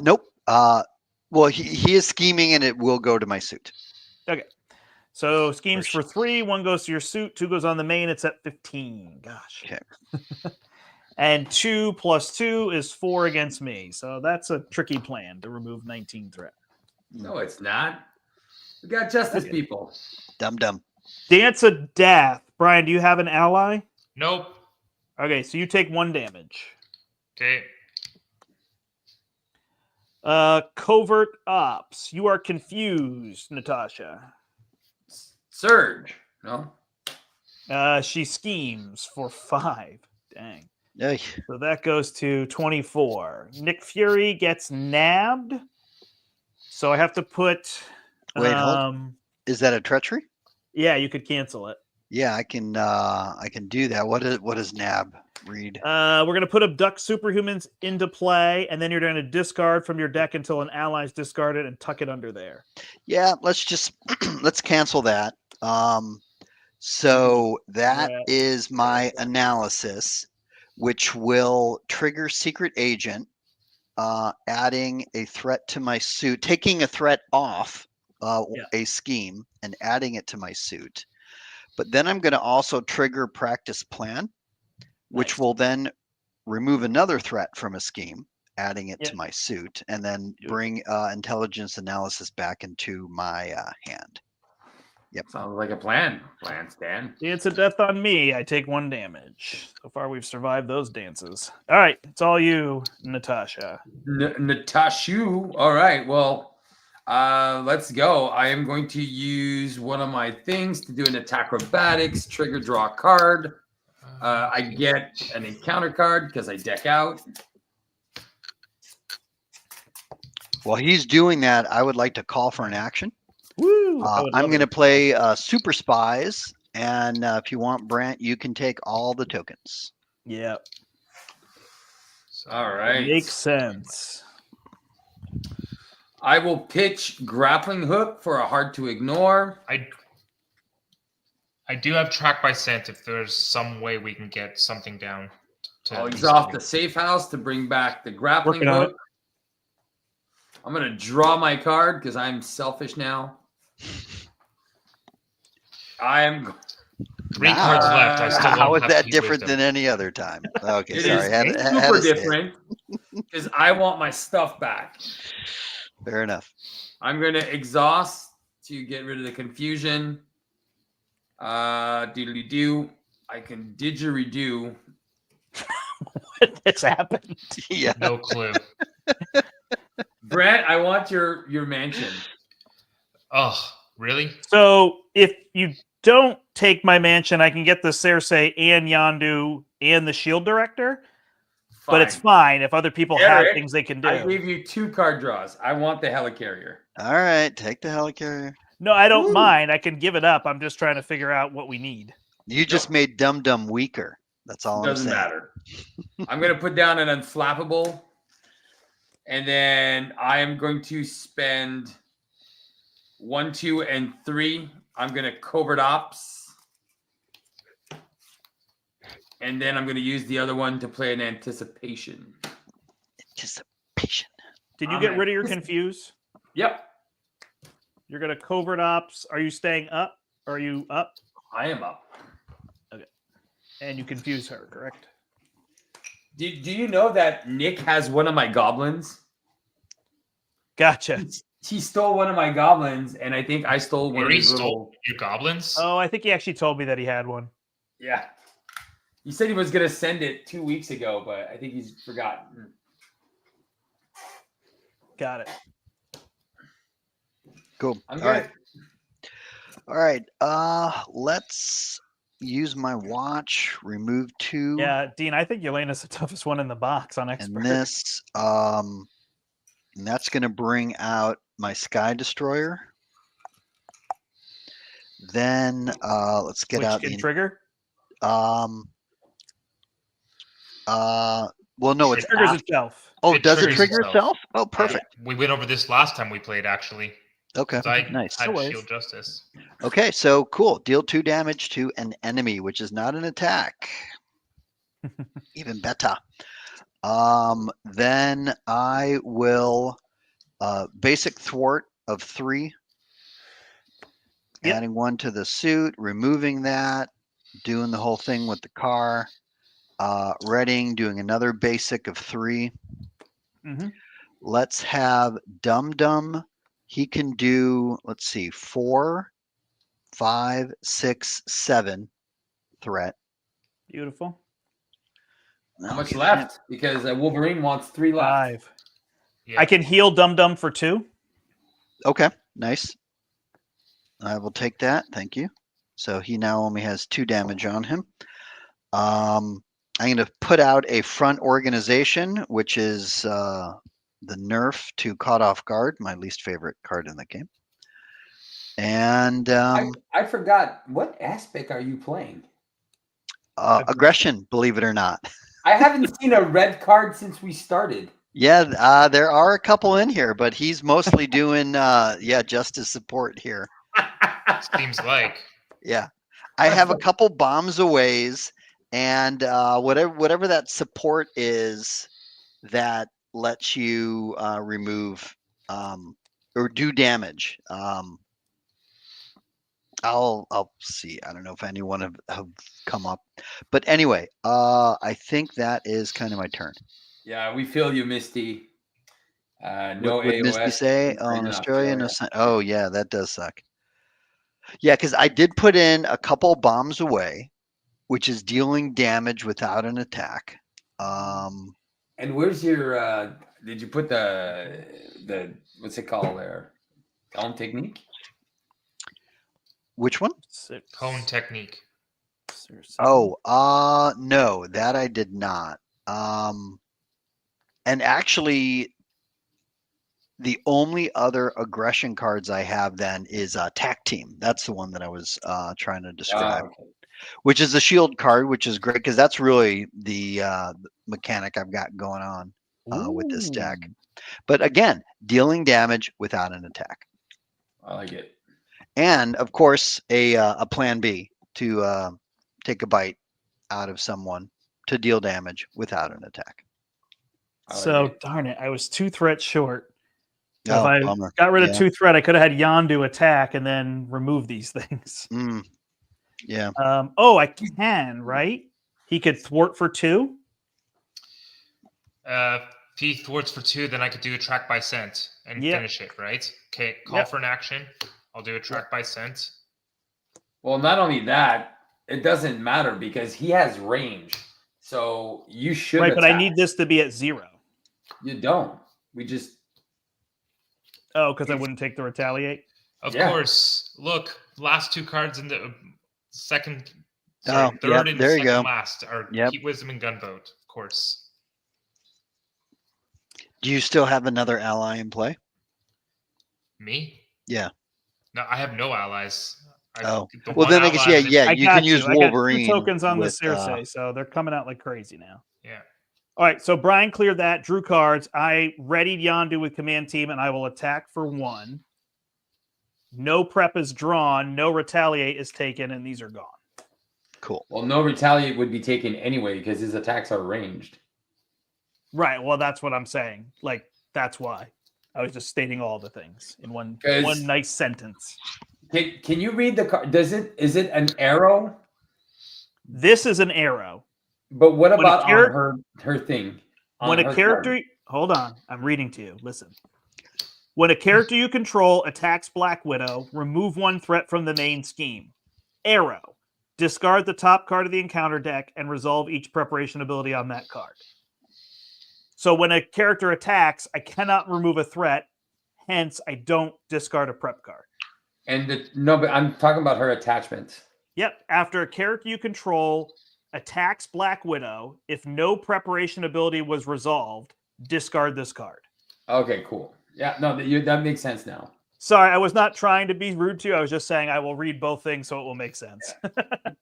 Speaker 4: nope. Well, he is scheming, and it will go to my suit.
Speaker 2: Okay. So schemes
Speaker 4: For
Speaker 2: for 3, 1 goes to your suit, 2 goes on the main. It's at 15. Gosh.
Speaker 4: Okay.
Speaker 2: And 2 + 2 is 4 against me. So that's a tricky plan to remove 19 threat.
Speaker 1: No, it's not. We got justice people.
Speaker 4: Dum dum.
Speaker 2: Dance of Death. Brian, do you have an ally?
Speaker 3: Nope.
Speaker 2: Okay, so you take 1 damage.
Speaker 3: Okay.
Speaker 2: Covert Ops. You are confused, Natasha.
Speaker 1: Surge. No.
Speaker 2: She schemes for 5. Dang.
Speaker 4: Hey,
Speaker 2: So that goes to 24. Nick Fury gets nabbed. So I have to put.
Speaker 4: Wait, hold. Is that a treachery?
Speaker 2: Yeah, you could cancel it.
Speaker 4: Yeah, I can do that. What does NAB read?
Speaker 2: We're going to put abduct superhumans into play, and then you're going to discard from your deck until an ally's discarded and tuck it under there.
Speaker 4: Yeah, let's just let's cancel that. So that
Speaker 2: Yeah.
Speaker 4: is my analysis, which will trigger Secret Agent, adding a threat to my suit, taking a threat off a scheme and adding it to my suit. But then I'm going to also trigger Practice Plan, which
Speaker 2: Nice.
Speaker 4: will then remove another threat from a scheme, adding it
Speaker 2: Yep.
Speaker 4: to my suit, and then
Speaker 2: Beautiful.
Speaker 4: bring intelligence analysis back into my hand.
Speaker 1: Sounds like a plan. Plan, Stan.
Speaker 2: Dance of death on me. I take 1 damage. So far, we've survived those dances. All right, it's all you, Natasha.
Speaker 1: Natashu. All right. Well, let's go. I am going to use one of my things to do an attack acrobatics, trigger draw a card. I get an encounter card because I deck out.
Speaker 4: While he's doing that, I would like to call for an action.
Speaker 2: Woo!
Speaker 4: I'm going to play Super Spies, and if you want, Brant, you can take all the tokens.
Speaker 2: Yeah,
Speaker 1: All right.
Speaker 2: makes sense.
Speaker 1: I will pitch grappling hook for a hard to ignore.
Speaker 3: I do have track by scent if there's some way we can get something down.
Speaker 1: I'll
Speaker 3: do
Speaker 1: exhaust
Speaker 3: something.
Speaker 1: the safe house to bring back the grappling
Speaker 2: Working on
Speaker 1: hook. I'm going to draw my card because I'm selfish now. I am.
Speaker 3: 3 cards left. I still
Speaker 4: How
Speaker 3: don't
Speaker 4: is
Speaker 3: have
Speaker 4: that
Speaker 3: Key
Speaker 4: different
Speaker 3: Wisdom.
Speaker 4: than any other time? Okay,
Speaker 1: It
Speaker 4: sorry.
Speaker 1: is
Speaker 4: had
Speaker 1: super
Speaker 4: to say it.
Speaker 1: different because I want my stuff back.
Speaker 4: Fair enough.
Speaker 1: I'm going to exhaust to get rid of the confusion. Doodly-doo. I can didgeridoo.
Speaker 2: It's happened.
Speaker 4: Yeah.
Speaker 3: No clue.
Speaker 1: Brent, I want your mansion.
Speaker 3: Oh, really?
Speaker 2: So if you don't take my mansion, I can get the Cersei and Yondu and the Shield Director. But it's fine if other people have
Speaker 1: Eric,
Speaker 2: things they can do.
Speaker 1: I gave you 2 card draws. I want the helicarrier.
Speaker 4: All right, take the helicarrier.
Speaker 2: No, I don't
Speaker 1: Woo.
Speaker 2: mind. I can give it up. I'm just trying to figure out what we need.
Speaker 4: You just made Dum Dum weaker. That's all
Speaker 1: Doesn't
Speaker 4: I'm saying.
Speaker 1: matter. I'm going to put down an unflappable. And then I am going to spend 1, 2, and 3. I'm going to covert ops. And then I'm going to use the other one to play an anticipation.
Speaker 4: Anticipation.
Speaker 2: Did you get rid of your confuse?
Speaker 1: Yep.
Speaker 2: You're going to covert ops. Are you staying up? Are you up?
Speaker 1: I am up.
Speaker 2: And you confuse her, correct?
Speaker 1: Do you know that Nick has one of my goblins?
Speaker 2: Gotcha.
Speaker 1: He stole one of my goblins, and I think I stole one of
Speaker 3: He
Speaker 1: his
Speaker 3: stole
Speaker 1: little...
Speaker 3: your goblins?
Speaker 2: Oh, I think he actually told me that he had one.
Speaker 1: Yeah. He said he was going to send it 2 weeks ago, but I think he's forgotten.
Speaker 2: Got it.
Speaker 4: Cool.
Speaker 1: I'm
Speaker 4: All right. All right. Let's use my watch. Remove 2.
Speaker 2: Yeah, Dean, I think Yelena's the toughest one in the box on expert.
Speaker 4: And this. And that's going to bring out my Sky Destroyer. Then let's get
Speaker 2: Which
Speaker 4: out
Speaker 2: can
Speaker 4: the
Speaker 2: trigger.
Speaker 4: well, no,
Speaker 2: It
Speaker 4: it's
Speaker 2: triggers
Speaker 4: after.
Speaker 2: itself.
Speaker 4: Oh,
Speaker 3: It
Speaker 4: does it
Speaker 3: triggers
Speaker 4: trigger
Speaker 3: itself.
Speaker 4: itself? Oh, perfect.
Speaker 3: We went over this last time we played, actually.
Speaker 4: Okay,
Speaker 3: 'Cause I
Speaker 4: nice.
Speaker 3: had
Speaker 2: No worries.
Speaker 3: Shield Justice.
Speaker 4: Okay, so cool. Deal 2 damage to an enemy, which is not an attack. Even better. Then I will basic thwart of 3.
Speaker 2: Yep.
Speaker 4: Adding 1 to the suit, removing that, doing the whole thing with the car. Redding, doing another basic of 3.
Speaker 2: Mm-hmm.
Speaker 4: Let's have Dum Dum. He can do, let's see, 4, 5, 6, 7 threat.
Speaker 2: Beautiful.
Speaker 1: How much left? Because Wolverine wants 3 left.
Speaker 2: 5.
Speaker 3: Yeah.
Speaker 2: I can heal Dum Dum for 2.
Speaker 4: Okay, nice. I will take that. Thank you. So he now only has 2 damage on him. I'm going to put out a front organization, which is the nerf to Caught Off Guard, my least favorite card in the game. And
Speaker 1: I forgot. What aspect are you playing?
Speaker 4: aggression, believe it or not.
Speaker 1: I haven't seen a red card since we started.
Speaker 4: Yeah, there are a couple in here, but he's mostly doing justice support here.
Speaker 3: Seems like.
Speaker 4: Yeah, I have a couple bombs aways, and whatever that support is that lets you remove or do damage. I'll see. I don't know if anyone have come up, but anyway, I think that is kind of my turn.
Speaker 1: Yeah, we feel you, Misty. No
Speaker 4: What would Misty
Speaker 1: AOS
Speaker 4: say? Oh,
Speaker 1: in
Speaker 4: in Australia, no
Speaker 1: Australia.
Speaker 4: sign. Oh, yeah, that does suck. Yeah, because I did put in a couple bombs away, which is dealing damage without an attack.
Speaker 1: And where's your? Did you put the what's it called there? Calm technique.
Speaker 4: Which one?
Speaker 3: Cone technique.
Speaker 4: Oh, no, that I did not. And actually, the only other aggression cards I have then is Tac Team. That's the one that I was trying to describe,
Speaker 1: Okay.
Speaker 4: which is the shield card, which is great because that's really the mechanic I've got going on with this deck.
Speaker 2: Ooh.
Speaker 4: But again, dealing damage without an attack.
Speaker 1: I like it.
Speaker 4: And of course, a plan B to take a bite out of someone to deal damage without an attack.
Speaker 1: I like
Speaker 2: So
Speaker 1: it.
Speaker 2: darn it, I was 2 threats short. If
Speaker 4: Oh,
Speaker 2: I
Speaker 4: bummer.
Speaker 2: got rid of
Speaker 4: Yeah.
Speaker 2: 2 threat, I could have had Yondu attack and then remove these things.
Speaker 4: Yeah.
Speaker 2: I can, right? He could thwart for 2.
Speaker 3: If he thwarts for 2, then I could do a track by scent and
Speaker 2: Yep.
Speaker 3: finish it, right? Okay, call
Speaker 2: Yep.
Speaker 3: for an action. I'll do a track by scent.
Speaker 1: Well, not only that, it doesn't matter because he has range. So you should
Speaker 2: Right, but I
Speaker 1: attack.
Speaker 2: need this to be at 0.
Speaker 1: You don't. We just
Speaker 2: Oh, because I wouldn't take the retaliate.
Speaker 3: Of
Speaker 1: Yeah.
Speaker 3: course. Look, last 2 cards in the second,
Speaker 4: Oh,
Speaker 3: third
Speaker 4: yep,
Speaker 3: and
Speaker 4: there you
Speaker 3: second
Speaker 4: go.
Speaker 3: last are
Speaker 4: Yep.
Speaker 3: Heat Wisdom and Gunboat, of course.
Speaker 4: Do you still have another ally in play?
Speaker 3: Me?
Speaker 4: Yeah.
Speaker 3: No, I have no allies.
Speaker 4: Oh.
Speaker 3: The
Speaker 4: Well,
Speaker 3: one
Speaker 4: then I guess,
Speaker 3: ally
Speaker 4: yeah,
Speaker 3: that-
Speaker 4: yeah.
Speaker 2: I
Speaker 4: You
Speaker 2: got
Speaker 4: can use
Speaker 2: I got 2
Speaker 4: Wolverine
Speaker 2: tokens on
Speaker 4: with,
Speaker 2: the Circe, so they're coming out like crazy now.
Speaker 3: Yeah.
Speaker 2: All right, so Brian cleared that, drew cards. I readied Yondu with command team, and I will attack for 1. No prep is drawn, no retaliate is taken, and these are gone.
Speaker 4: Cool.
Speaker 1: well, no retaliate would be taken anyway because his attacks are ranged.
Speaker 2: Right. Well, that's what I'm saying. Like, that's why. I was just stating all the things in one
Speaker 1: 'Cause-
Speaker 2: nice sentence.
Speaker 1: Can you read the card? Is it an arrow?
Speaker 2: This is an arrow.
Speaker 1: But what
Speaker 2: When a
Speaker 1: about on her thing?
Speaker 2: When
Speaker 1: On
Speaker 2: a
Speaker 1: her
Speaker 2: character,
Speaker 1: card?
Speaker 2: hold on, I'm reading to you. Listen. When a character you control attacks Black Widow, remove 1 threat from the main scheme. Arrow. Discard the top card of the encounter deck and resolve each preparation ability on that card. So when a character attacks, I cannot remove a threat. Hence, I don't discard a prep card.
Speaker 1: No, but I'm talking about her attachments.
Speaker 2: Yep. After a character you control attacks Black Widow, if no preparation ability was resolved, discard this card.
Speaker 1: Okay, cool. Yeah, no, that makes sense now.
Speaker 2: Sorry, I was not trying to be rude to you. I was just saying I will read both things so it will make sense.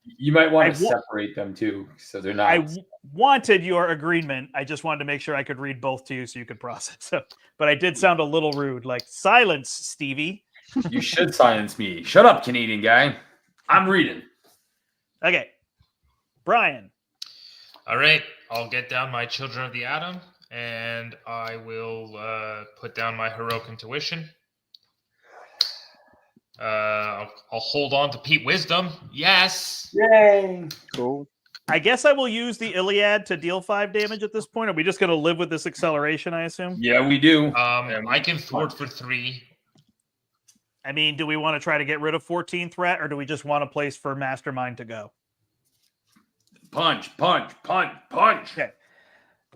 Speaker 1: You might want to
Speaker 2: I wa-
Speaker 1: separate them too, so they're not.
Speaker 2: I wanted your agreement. I just wanted to make sure I could read both to you so you could process it. But I did sound a little rude, like silence, Stevie.
Speaker 1: You should silence me. Shut up, Canadian guy. I'm reading.
Speaker 2: Okay. Brian.
Speaker 3: All right. I'll get down my Children of the Atom, and I will put down my Heroic Intuition. I'll hold on to Pete Wisdom. Yes.
Speaker 1: Yay!
Speaker 4: Cool.
Speaker 2: I guess I will use the Iliad to deal 5 damage at this point. Are we just going to live with this acceleration, I assume?
Speaker 1: Yeah, we do.
Speaker 3: I can thwart for 3.
Speaker 2: I mean, do we want to try to get rid of 14 threat, or do we just want a place for Mastermind to go?
Speaker 1: Punch, punch, punch, punch.
Speaker 2: Okay.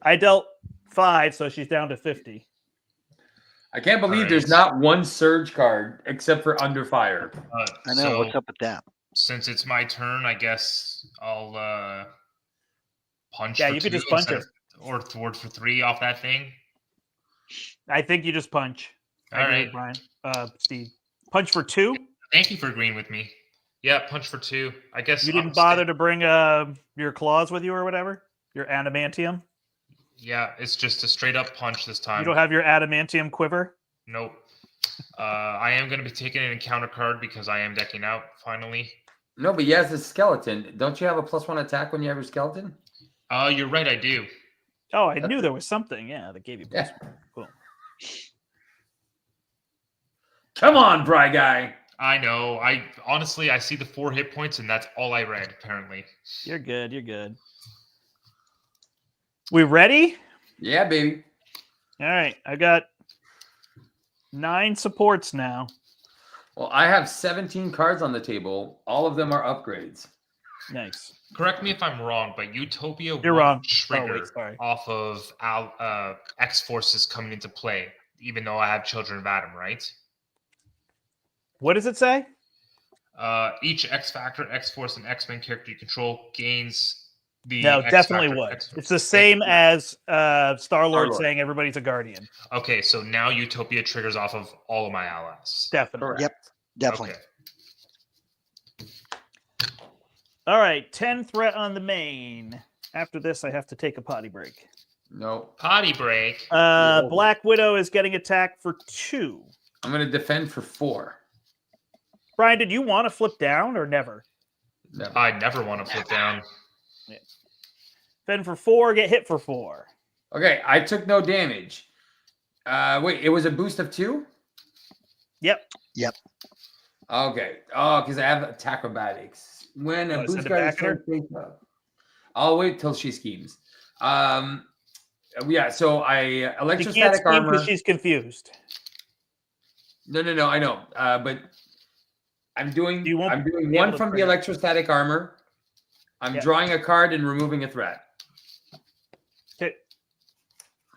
Speaker 2: I dealt 5, so she's down to 50.
Speaker 1: I can't believe
Speaker 3: Alright.
Speaker 1: there's not one surge card except for Under Fire.
Speaker 4: I know. What's up with that?
Speaker 3: Since it's my turn, I guess I'll punch.
Speaker 2: Yeah,
Speaker 3: for
Speaker 2: you could
Speaker 3: 2
Speaker 2: just punch
Speaker 3: instead of- or thwart for 3 off that thing.
Speaker 2: I think you just punch.
Speaker 3: All
Speaker 2: I agree
Speaker 3: right.
Speaker 2: with Brian. Steve. Punch for 2?
Speaker 3: Thank you for agreeing with me. Yeah, punch for 2. I guess
Speaker 2: You didn't bother to bring your claws with you or whatever? Your adamantium?
Speaker 3: Yeah, it's just a straight up punch this time.
Speaker 2: You don't have your adamantium quiver?
Speaker 3: Nope. I am going to be taking an encounter card because I am decking out finally.
Speaker 1: No, but he has a skeleton. Don't you have a +1 attack when you have your skeleton?
Speaker 3: You're right, I do.
Speaker 2: Oh, I knew there was something. Yeah, that gave you
Speaker 1: Yeah.
Speaker 2: Cool.
Speaker 1: Come on, Bry guy.
Speaker 3: I know. I honestly, I see the 4 hit points, and that's all I read. Apparently,
Speaker 2: You're good. You're good. We ready?
Speaker 1: Yeah, baby.
Speaker 2: All right, I got 9 supports now.
Speaker 1: Well, I have 17 cards on the table. All of them are upgrades.
Speaker 2: Nice.
Speaker 3: Correct me if I'm wrong, but Utopia
Speaker 2: You're
Speaker 3: won't
Speaker 2: wrong.
Speaker 3: trigger
Speaker 2: Oh, wait, sorry.
Speaker 3: off of X Forces coming into play, even though I have Children of Adam, right?
Speaker 2: What does it say?
Speaker 3: Each X Factor, X Force, and X Men character you control gains the
Speaker 2: No,
Speaker 3: X
Speaker 2: definitely
Speaker 3: Factor,
Speaker 2: would.
Speaker 3: X Force.
Speaker 2: It's the same as Star-Lord
Speaker 1: Star-Lord.
Speaker 2: saying everybody's a guardian.
Speaker 3: Okay, so now Utopia triggers off of all of my allies.
Speaker 2: Definitely.
Speaker 1: Correct.
Speaker 4: Yep. Definitely.
Speaker 3: Okay.
Speaker 2: All right, 10 threat on the main. After this, I have to take a potty break.
Speaker 1: No.
Speaker 3: Potty break.
Speaker 1: You're
Speaker 2: Black Widow is getting attacked for 2.
Speaker 1: I'm going to defend for 4.
Speaker 2: Brian, did you want to flip down or never?
Speaker 1: Never.
Speaker 3: I never want to flip down.
Speaker 2: Defend for 4, get hit for 4.
Speaker 1: Okay, I took no damage. Wait, it was a boost of 2?
Speaker 2: Yep.
Speaker 1: Okay. Oh, because I have attack acrobatics. When a
Speaker 2: Oh,
Speaker 1: boost
Speaker 2: send it
Speaker 1: card
Speaker 2: back
Speaker 1: is
Speaker 2: at her?
Speaker 1: face up. I'll wait till she schemes. Yeah, so I
Speaker 2: She can't
Speaker 1: electrostatic
Speaker 2: scheme
Speaker 1: armor.
Speaker 2: because she's confused.
Speaker 1: No, I know. But I'm doing
Speaker 2: You won't
Speaker 1: doing
Speaker 2: be
Speaker 1: one
Speaker 2: able to
Speaker 1: from the
Speaker 2: trigger.
Speaker 1: electrostatic armor. I'm
Speaker 2: Yep.
Speaker 1: drawing a card and removing a threat.
Speaker 2: Okay.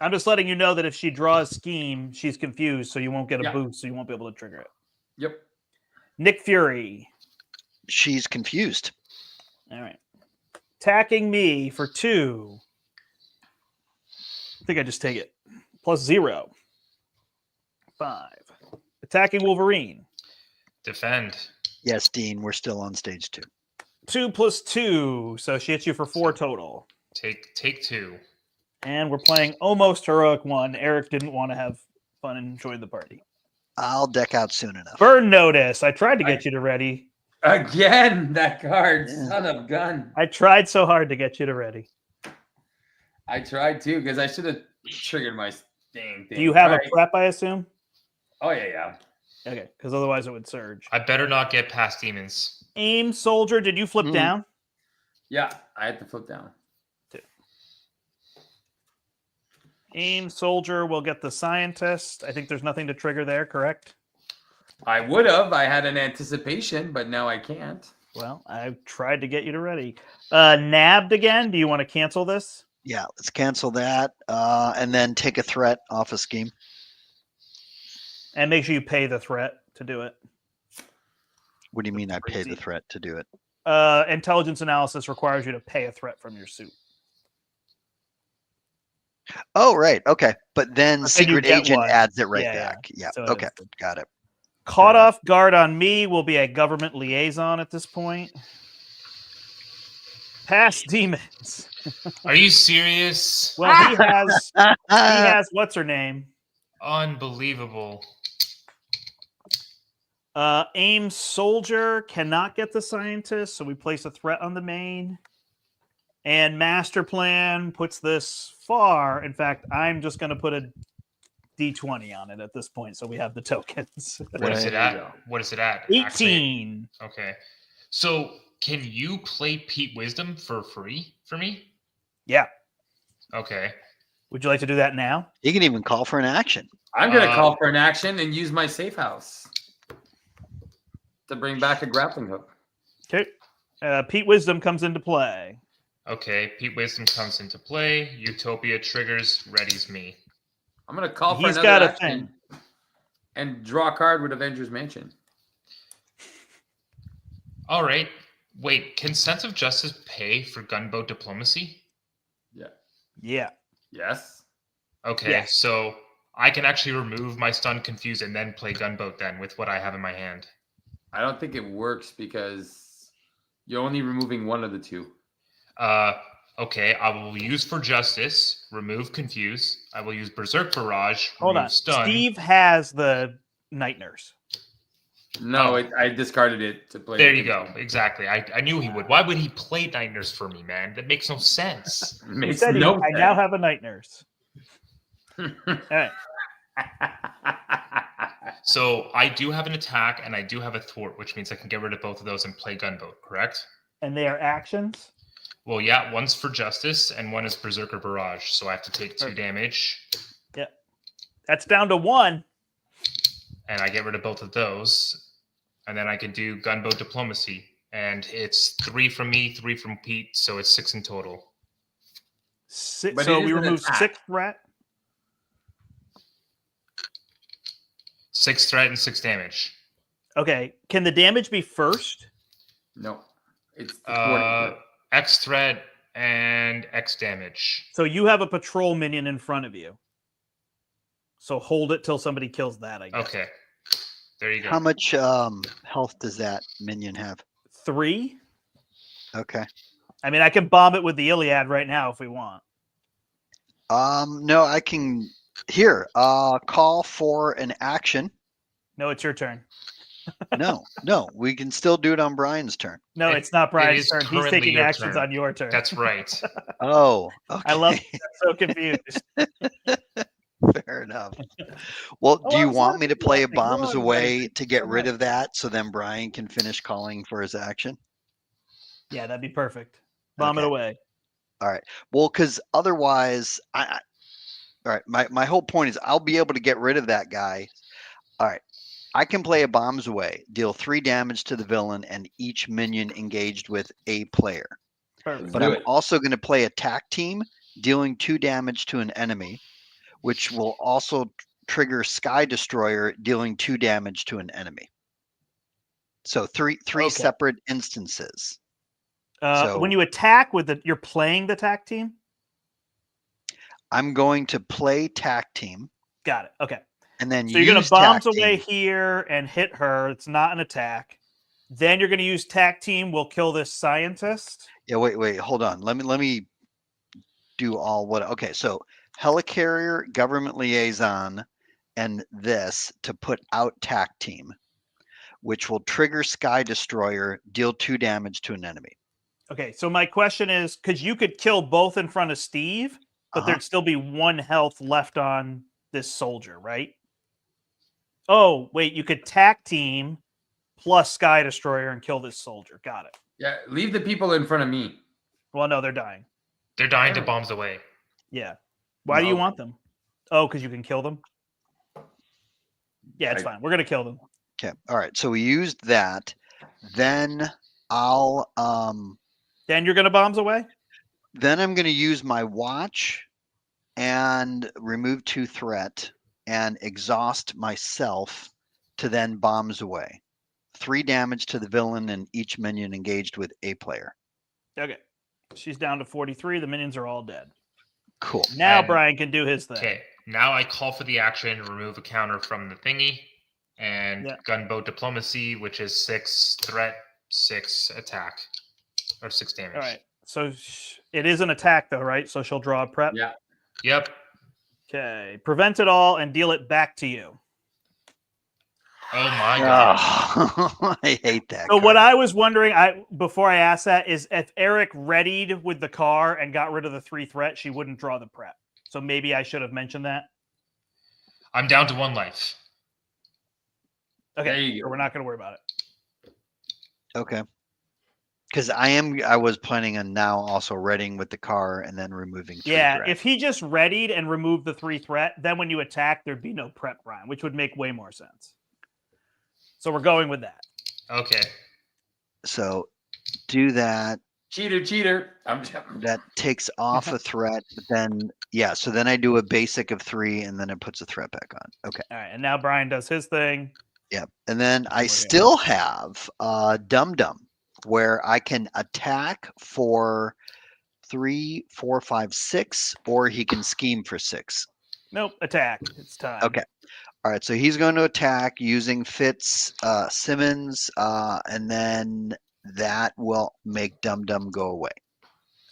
Speaker 2: I'm just letting you know that if she draws scheme, she's confused, so you won't get a
Speaker 1: Yeah.
Speaker 2: boost, so you won't be able to trigger it.
Speaker 1: Yep.
Speaker 2: Nick Fury.
Speaker 4: She's confused.
Speaker 2: All right. Attacking me for 2. I think I just take it. Plus 0. 5. Attacking Wolverine.
Speaker 3: Defend.
Speaker 4: Yes, Dean, we're still on stage 2.
Speaker 2: 2 plus 2. So she hits you for 4 total.
Speaker 3: Take 2.
Speaker 2: And we're playing almost heroic 1. Eric didn't want to have fun and enjoy the party.
Speaker 4: I'll deck out soon enough.
Speaker 2: Burn notice. I tried to get you to ready.
Speaker 1: Again, that card,
Speaker 4: Yeah.
Speaker 1: son of gun.
Speaker 2: I tried so hard to get you to ready.
Speaker 1: I tried to because I should have triggered my dang thing.
Speaker 2: Do you have
Speaker 1: Right.
Speaker 2: a prep, I assume?
Speaker 1: Oh yeah.
Speaker 2: Okay, because otherwise it would surge.
Speaker 3: I better not get past demons.
Speaker 2: Aim soldier, did you flip
Speaker 4: Mhm.
Speaker 2: down?
Speaker 1: Yeah, I had to flip down.
Speaker 2: Aim soldier will get the scientist. I think there's nothing to trigger there, correct?
Speaker 1: I would have. I had an anticipation, but now I can't.
Speaker 2: Well, I tried to get you to ready. Nabbed again. Do you want to cancel this?
Speaker 4: Yeah, let's cancel that. And then take a threat off a scheme.
Speaker 2: And make sure you pay the threat to do it.
Speaker 4: What do you mean I pay the
Speaker 2: Crazy.
Speaker 4: threat to do it?
Speaker 2: Intelligence analysis requires you to pay a threat from your suit.
Speaker 4: Oh, right. Okay. But then
Speaker 2: But then you
Speaker 4: secret
Speaker 2: get
Speaker 4: agent
Speaker 2: one.
Speaker 4: adds it right
Speaker 2: Yeah, yeah.
Speaker 4: back. Yeah.
Speaker 2: So it
Speaker 4: Okay.
Speaker 2: is-
Speaker 4: Got it.
Speaker 2: Caught off guard on me will be a government liaison at this point. Past demons.
Speaker 3: Are you serious?
Speaker 2: Well, he has what's her name?
Speaker 3: Unbelievable.
Speaker 2: Aim soldier cannot get the scientist, so we place a threat on the main. And master plan puts this far. In fact, I'm just going to put a D20 on it at this point, so we have the tokens.
Speaker 3: What is
Speaker 1: There
Speaker 3: it
Speaker 1: you
Speaker 3: at?
Speaker 1: go.
Speaker 3: What is it at?
Speaker 2: 18.
Speaker 3: Okay. So can you play Pete Wisdom for free for me?
Speaker 2: Yeah.
Speaker 3: Okay.
Speaker 2: Would you like to do that now?
Speaker 4: You can even call for an action.
Speaker 1: I'm gonna call for an action and use my safe house to bring back a grappling hook.
Speaker 2: Okay. Pete Wisdom comes into play.
Speaker 3: Okay. Pete Wisdom comes into play. Utopia triggers, readies me.
Speaker 1: I'm gonna call for
Speaker 2: He's
Speaker 1: another
Speaker 2: got a
Speaker 1: action and draw a card with Avengers Mansion.
Speaker 3: All right. Wait, can Sense of Justice pay for gunboat diplomacy?
Speaker 1: Yeah.
Speaker 2: Yeah.
Speaker 1: Yes.
Speaker 3: Okay,
Speaker 2: Yeah.
Speaker 3: so I can actually remove my stun confuse and then play gunboat then with what I have in my hand.
Speaker 1: I don't think it works because you're only removing one of the two.
Speaker 3: Okay, I will use for justice, remove confuse. I will use berserk barrage,
Speaker 2: Hold
Speaker 3: remove
Speaker 2: on.
Speaker 3: stun.
Speaker 2: Steve has the night nurse.
Speaker 1: No,
Speaker 3: Oh.
Speaker 1: I discarded it to play.
Speaker 3: There
Speaker 1: the
Speaker 3: you go.
Speaker 1: game.
Speaker 3: Exactly. I knew he would. Why would he play night nurse for me, man? That makes no sense.
Speaker 1: It
Speaker 2: He
Speaker 1: makes
Speaker 2: said,
Speaker 1: no
Speaker 2: I now have a night nurse. All right.
Speaker 3: So I do have an attack and I do have a thwart, which means I can get rid of both of those and play gunboat, correct?
Speaker 2: And they are actions.
Speaker 3: Well, yeah, one's for Justice and one is Berserker Barrage. So I have to take 2
Speaker 2: Perfect.
Speaker 3: damage,
Speaker 2: Yeah. That's down to 1.
Speaker 3: and I get rid of both of those. And then I can do Gunboat Diplomacy. And it's 3 from me, 3 from Pete. So it's 6 in total.
Speaker 2: So
Speaker 1: But it
Speaker 2: we
Speaker 1: is an
Speaker 2: remove
Speaker 1: attack.
Speaker 2: 6 threat.
Speaker 3: 6 threat and 6 damage.
Speaker 2: Okay. Can the damage be first?
Speaker 1: No, it's the thwarting.
Speaker 3: X threat and X damage.
Speaker 2: So you have a patrol minion in front of you. So hold it till somebody kills that, I guess.
Speaker 3: Okay. There you go.
Speaker 4: How much health does that minion have?
Speaker 2: 3?
Speaker 4: Okay.
Speaker 2: I mean, I can bomb it with the Iliad right now if we want.
Speaker 4: No, I can. Here, call for an action.
Speaker 2: No, it's your turn.
Speaker 4: No, we can still do it on Brian's turn.
Speaker 2: No,
Speaker 3: It-
Speaker 2: it's not Brian's
Speaker 3: is
Speaker 2: turn. He's
Speaker 3: currently
Speaker 2: taking
Speaker 3: your
Speaker 2: actions
Speaker 3: turn.
Speaker 2: on your turn.
Speaker 3: That's right.
Speaker 4: Oh, okay.
Speaker 2: I love it. I'm so confused.
Speaker 4: Fair enough. Well,
Speaker 2: Oh,
Speaker 4: do you
Speaker 2: I'm
Speaker 4: want
Speaker 2: sorry,
Speaker 4: me to play a
Speaker 2: Justin. Go
Speaker 4: bombs
Speaker 2: on,
Speaker 4: away
Speaker 2: buddy.
Speaker 4: to get
Speaker 2: Go
Speaker 4: rid
Speaker 2: ahead.
Speaker 4: of that so then Brian can finish calling for his action?
Speaker 2: Yeah, that'd be perfect. Bomb it
Speaker 4: Okay.
Speaker 2: away.
Speaker 4: Well, because otherwise, all right, my whole point is I'll be able to get rid of that guy. All right. I can play a bombs away, deal 3 damage to the villain and each minion engaged with a player.
Speaker 2: Perfect.
Speaker 4: But
Speaker 1: Do
Speaker 4: I'm
Speaker 1: it.
Speaker 4: also going to play attack team, dealing 2 damage to an enemy, which will also trigger Sky Destroyer, dealing 2 damage to an enemy. So three
Speaker 2: Okay.
Speaker 4: separate instances.
Speaker 2: When you attack you're playing the tack team?
Speaker 4: I'm going to play tack team
Speaker 2: Got it. Okay.
Speaker 4: and then
Speaker 2: So you're going
Speaker 4: use
Speaker 2: to bombs
Speaker 4: tack
Speaker 2: away
Speaker 4: team.
Speaker 2: here and hit her. It's not an attack. Then you're going to use tack team. We'll kill this scientist.
Speaker 4: Yeah, wait, hold on. Let me do all what. Okay, so helicarrier, government liaison, and this to put out tack team, which will trigger Sky Destroyer, deal 2 damage to an enemy.
Speaker 2: Okay. So my question is, because you could kill both in front of Steve, but
Speaker 4: Uh-huh.
Speaker 2: there'd still be 1 health left on this soldier, right? Oh, wait, you could tack team plus Sky Destroyer and kill this soldier. Got it.
Speaker 1: Yeah, leave the people in front of me.
Speaker 2: Well, no, they're dying.
Speaker 3: They're dying to bombs away.
Speaker 2: Yeah. Why do you
Speaker 1: No.
Speaker 2: want them? Oh, because you can kill them? Yeah, it's
Speaker 1: I-
Speaker 2: fine. We're going to kill them.
Speaker 4: Okay. All right. So we used that. Then I'll
Speaker 2: Then you're going to bombs away?
Speaker 4: then I'm going to use my watch and remove 2 threat and exhaust myself to then bombs away. 3 damage to the villain and each minion engaged with a player.
Speaker 2: Okay. She's down to 43. The minions are all dead.
Speaker 4: Cool.
Speaker 2: Now
Speaker 3: And-
Speaker 2: Brian can do his thing.
Speaker 3: Okay. Now I call for the action, remove a counter from the thingy, and
Speaker 2: Yeah.
Speaker 3: Gunboat Diplomacy, which is 6 threat, 6 attack, or 6 damage.
Speaker 2: All right. So it is an attack, though, right? So she'll draw a prep.
Speaker 1: Yeah.
Speaker 3: Yep.
Speaker 2: Okay. Prevent it all and deal it back to you.
Speaker 3: Oh my god.
Speaker 4: Oh, I hate that.
Speaker 2: So what
Speaker 4: card.
Speaker 2: I was wondering, before I asked that, is if Eric readied with the car and got rid of the 3 threat, she wouldn't draw the prep. So maybe I should have mentioned that.
Speaker 3: I'm down to 1 life.
Speaker 2: Okay,
Speaker 1: There you
Speaker 2: so
Speaker 1: go.
Speaker 2: we're not going to worry about it.
Speaker 4: Okay. Because I was planning on now also readying with the car and then removing 3
Speaker 2: Yeah,
Speaker 4: threat.
Speaker 2: if he just readied and removed the 3 threat, then when you attack, there'd be no prep, Brian, which would make way more sense. So we're going with that.
Speaker 3: Okay.
Speaker 4: So do that.
Speaker 1: Cheater.
Speaker 4: That takes off a threat, but then so then I do a basic of 3 and then it puts a threat back on. Okay.
Speaker 2: All right, and now Brian does his thing.
Speaker 4: Yep. And then I
Speaker 2: here.
Speaker 4: still have Dum Dum where I can attack for 3, 4, 5, 6, or he can scheme for 6.
Speaker 2: Nope, attack. It's time.
Speaker 4: Okay. All right. So he's going to attack using Fitz Simmons, and then that will make Dum Dum go away.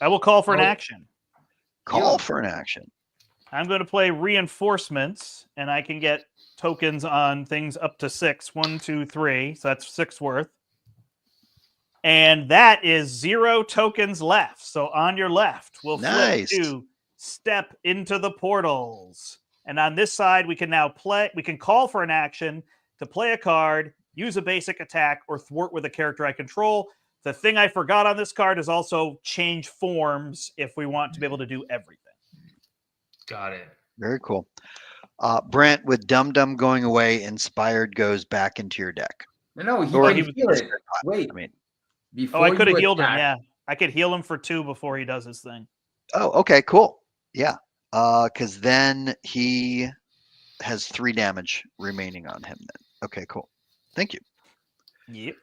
Speaker 2: I will call for an
Speaker 1: Oh.
Speaker 2: action.
Speaker 4: Call for an action.
Speaker 2: I'm going to play reinforcements, and I can get tokens on things up to 6. 1, 2, 3. So that's 6 worth. And that is 0 tokens left. So on your left, we'll
Speaker 4: Nice.
Speaker 2: flip to step into the portals. And on this side, we can now we can call for an action to play a card, use a basic attack, or thwart with a character I control. The thing I forgot on this card is also change forms if we want to be able to do everything.
Speaker 3: Got it.
Speaker 4: Very cool. Brent, with Dum Dum going away, Inspired goes back into your deck.
Speaker 1: No, he
Speaker 4: Or
Speaker 1: can
Speaker 2: he was-
Speaker 1: heal it. Wait,
Speaker 4: I mean,
Speaker 1: before
Speaker 2: Oh, I could have
Speaker 1: you
Speaker 2: healed him.
Speaker 1: attack-
Speaker 2: Yeah, I could heal him for 2 before he does his thing.
Speaker 4: oh, okay, cool. Yeah. Because then he has 3 damage remaining on him then. Okay, cool. Thank you.
Speaker 2: Yep.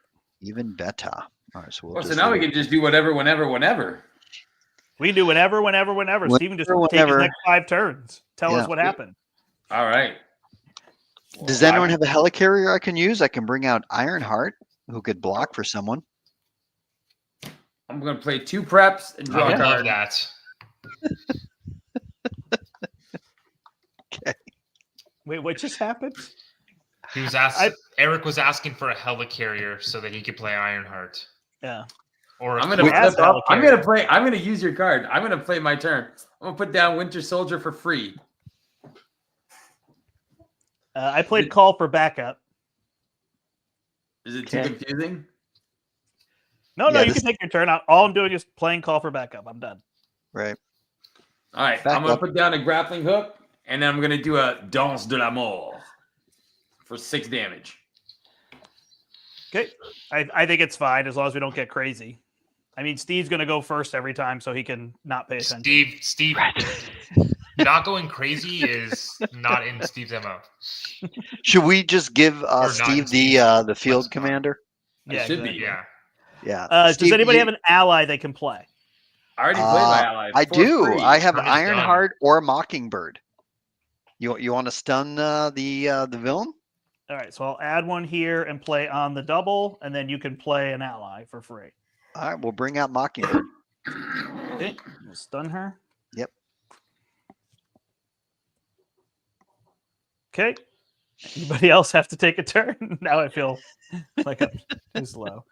Speaker 4: Even better. All right, so we'll
Speaker 1: Oh, so
Speaker 4: just
Speaker 1: now we
Speaker 4: leave
Speaker 1: can just do whatever, whenever.
Speaker 2: We can do whenever. Steven just take his
Speaker 4: whenever.
Speaker 2: next 5 turns. Tell
Speaker 4: Yeah.
Speaker 2: us what happened.
Speaker 1: All right.
Speaker 4: Does
Speaker 1: Well,
Speaker 4: anyone have a helicarrier I can use? I can bring out Ironheart, who could block for someone.
Speaker 1: I'm going to play 2 preps and
Speaker 3: I
Speaker 1: draw a
Speaker 3: would love
Speaker 1: card.
Speaker 3: that.
Speaker 2: Wait, what just happened?
Speaker 3: He was asked. Eric was asking for a helicarrier so that he could play Ironheart.
Speaker 2: Yeah.
Speaker 3: Or a
Speaker 1: I'm gonna
Speaker 2: As
Speaker 1: flip up. I'm
Speaker 2: helicarrier.
Speaker 1: gonna play. I'm gonna use your card. I'm gonna play my turn. I'm gonna put down Winter Soldier for free.
Speaker 2: I played call for backup.
Speaker 1: Is it too
Speaker 4: Okay.
Speaker 1: confusing?
Speaker 2: No,
Speaker 4: Yeah,
Speaker 2: you
Speaker 4: this-
Speaker 2: can take your turn. All I'm doing is playing call for backup. I'm done.
Speaker 4: Right.
Speaker 1: All right.
Speaker 4: Back
Speaker 1: I'm gonna
Speaker 4: up.
Speaker 1: put down a grappling hook, and then I'm gonna do a Danse de la Mort for 6 damage.
Speaker 2: Okay. I think it's fine as long as we don't get crazy. I mean, Steve's going to go first every time so he can not pay attention.
Speaker 3: Steve, not going crazy is not in Steve's MO.
Speaker 4: Should we just give
Speaker 3: not
Speaker 4: Steve
Speaker 3: Steve.
Speaker 4: the field
Speaker 3: Lexicon.
Speaker 4: commander?
Speaker 1: It should be.
Speaker 3: Yeah.
Speaker 4: Yeah.
Speaker 2: Does
Speaker 4: Steve,
Speaker 2: anybody
Speaker 4: you-
Speaker 2: have an ally they can play?
Speaker 1: I already played my ally.
Speaker 4: I
Speaker 1: for
Speaker 4: do.
Speaker 1: free.
Speaker 4: I have
Speaker 3: Turn is done.
Speaker 4: Ironheart or Mockingbird. You want to stun the villain?
Speaker 2: All right, so I'll add one here and play on the double, and then you can play an ally for free.
Speaker 4: All right, we'll bring out Mockingbird.
Speaker 2: Okay, we'll stun her.
Speaker 4: Yep.
Speaker 2: Okay. Anybody else have to take a turn? Now I feel like I'm too slow.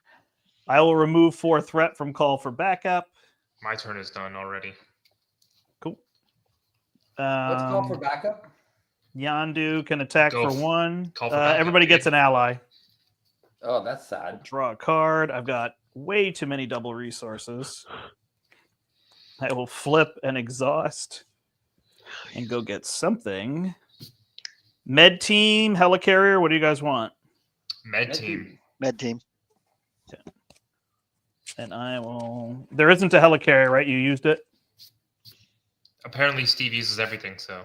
Speaker 2: I will remove 4 threat from call for backup.
Speaker 3: My turn is done already.
Speaker 2: Cool.
Speaker 1: Let's call for backup.
Speaker 2: Yandu can attack
Speaker 3: Go
Speaker 2: for 1.
Speaker 3: call for backup,
Speaker 2: Everybody gets
Speaker 3: dude.
Speaker 2: an ally.
Speaker 1: Oh, that's sad.
Speaker 2: Draw a card. I've got way too many double resources. I will flip and exhaust and go get something. Med team, helicarrier. What do you guys want?
Speaker 3: Med team.
Speaker 4: Med team.
Speaker 2: And I will. There isn't a helicarrier, right? You used it.
Speaker 3: Apparently, Steve uses everything. So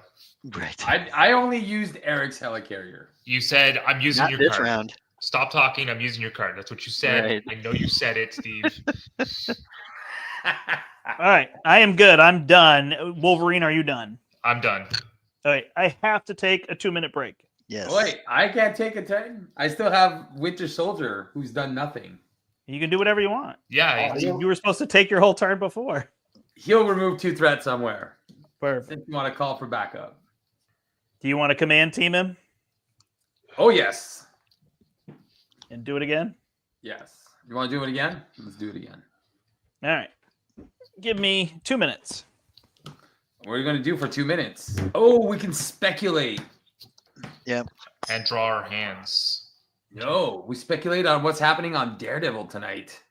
Speaker 4: Right.
Speaker 1: I only used Eric's helicarrier.
Speaker 3: you said I'm using
Speaker 4: Not
Speaker 3: your
Speaker 4: this
Speaker 3: card.
Speaker 4: round.
Speaker 3: Stop talking. I'm using your card. That's what you said.
Speaker 4: Right.
Speaker 3: I know you said it, Steve.
Speaker 2: All right, I am good. I'm done. Wolverine, are you done?
Speaker 3: I'm done.
Speaker 2: All right, I have to take a 2-minute break.
Speaker 4: Yes.
Speaker 1: Wait, I can't take a turn. I still have Winter Soldier, who's done nothing.
Speaker 2: You can do whatever you want.
Speaker 3: Yeah.
Speaker 1: Oh,
Speaker 2: You were supposed to take your whole turn before.
Speaker 1: He'll remove 2 threats somewhere.
Speaker 2: Perfect.
Speaker 1: If you want to call for backup.
Speaker 2: Do you want to command team him
Speaker 1: Oh yes,
Speaker 2: and do it again?
Speaker 1: yes. You want to do it again? Let's do it again.
Speaker 2: All right. Give me 2 minutes.
Speaker 1: What are you going to do for 2 minutes? Oh, we can speculate.
Speaker 4: Yep.
Speaker 3: And draw our hands.
Speaker 1: No, we speculate on what's happening on Daredevil tonight.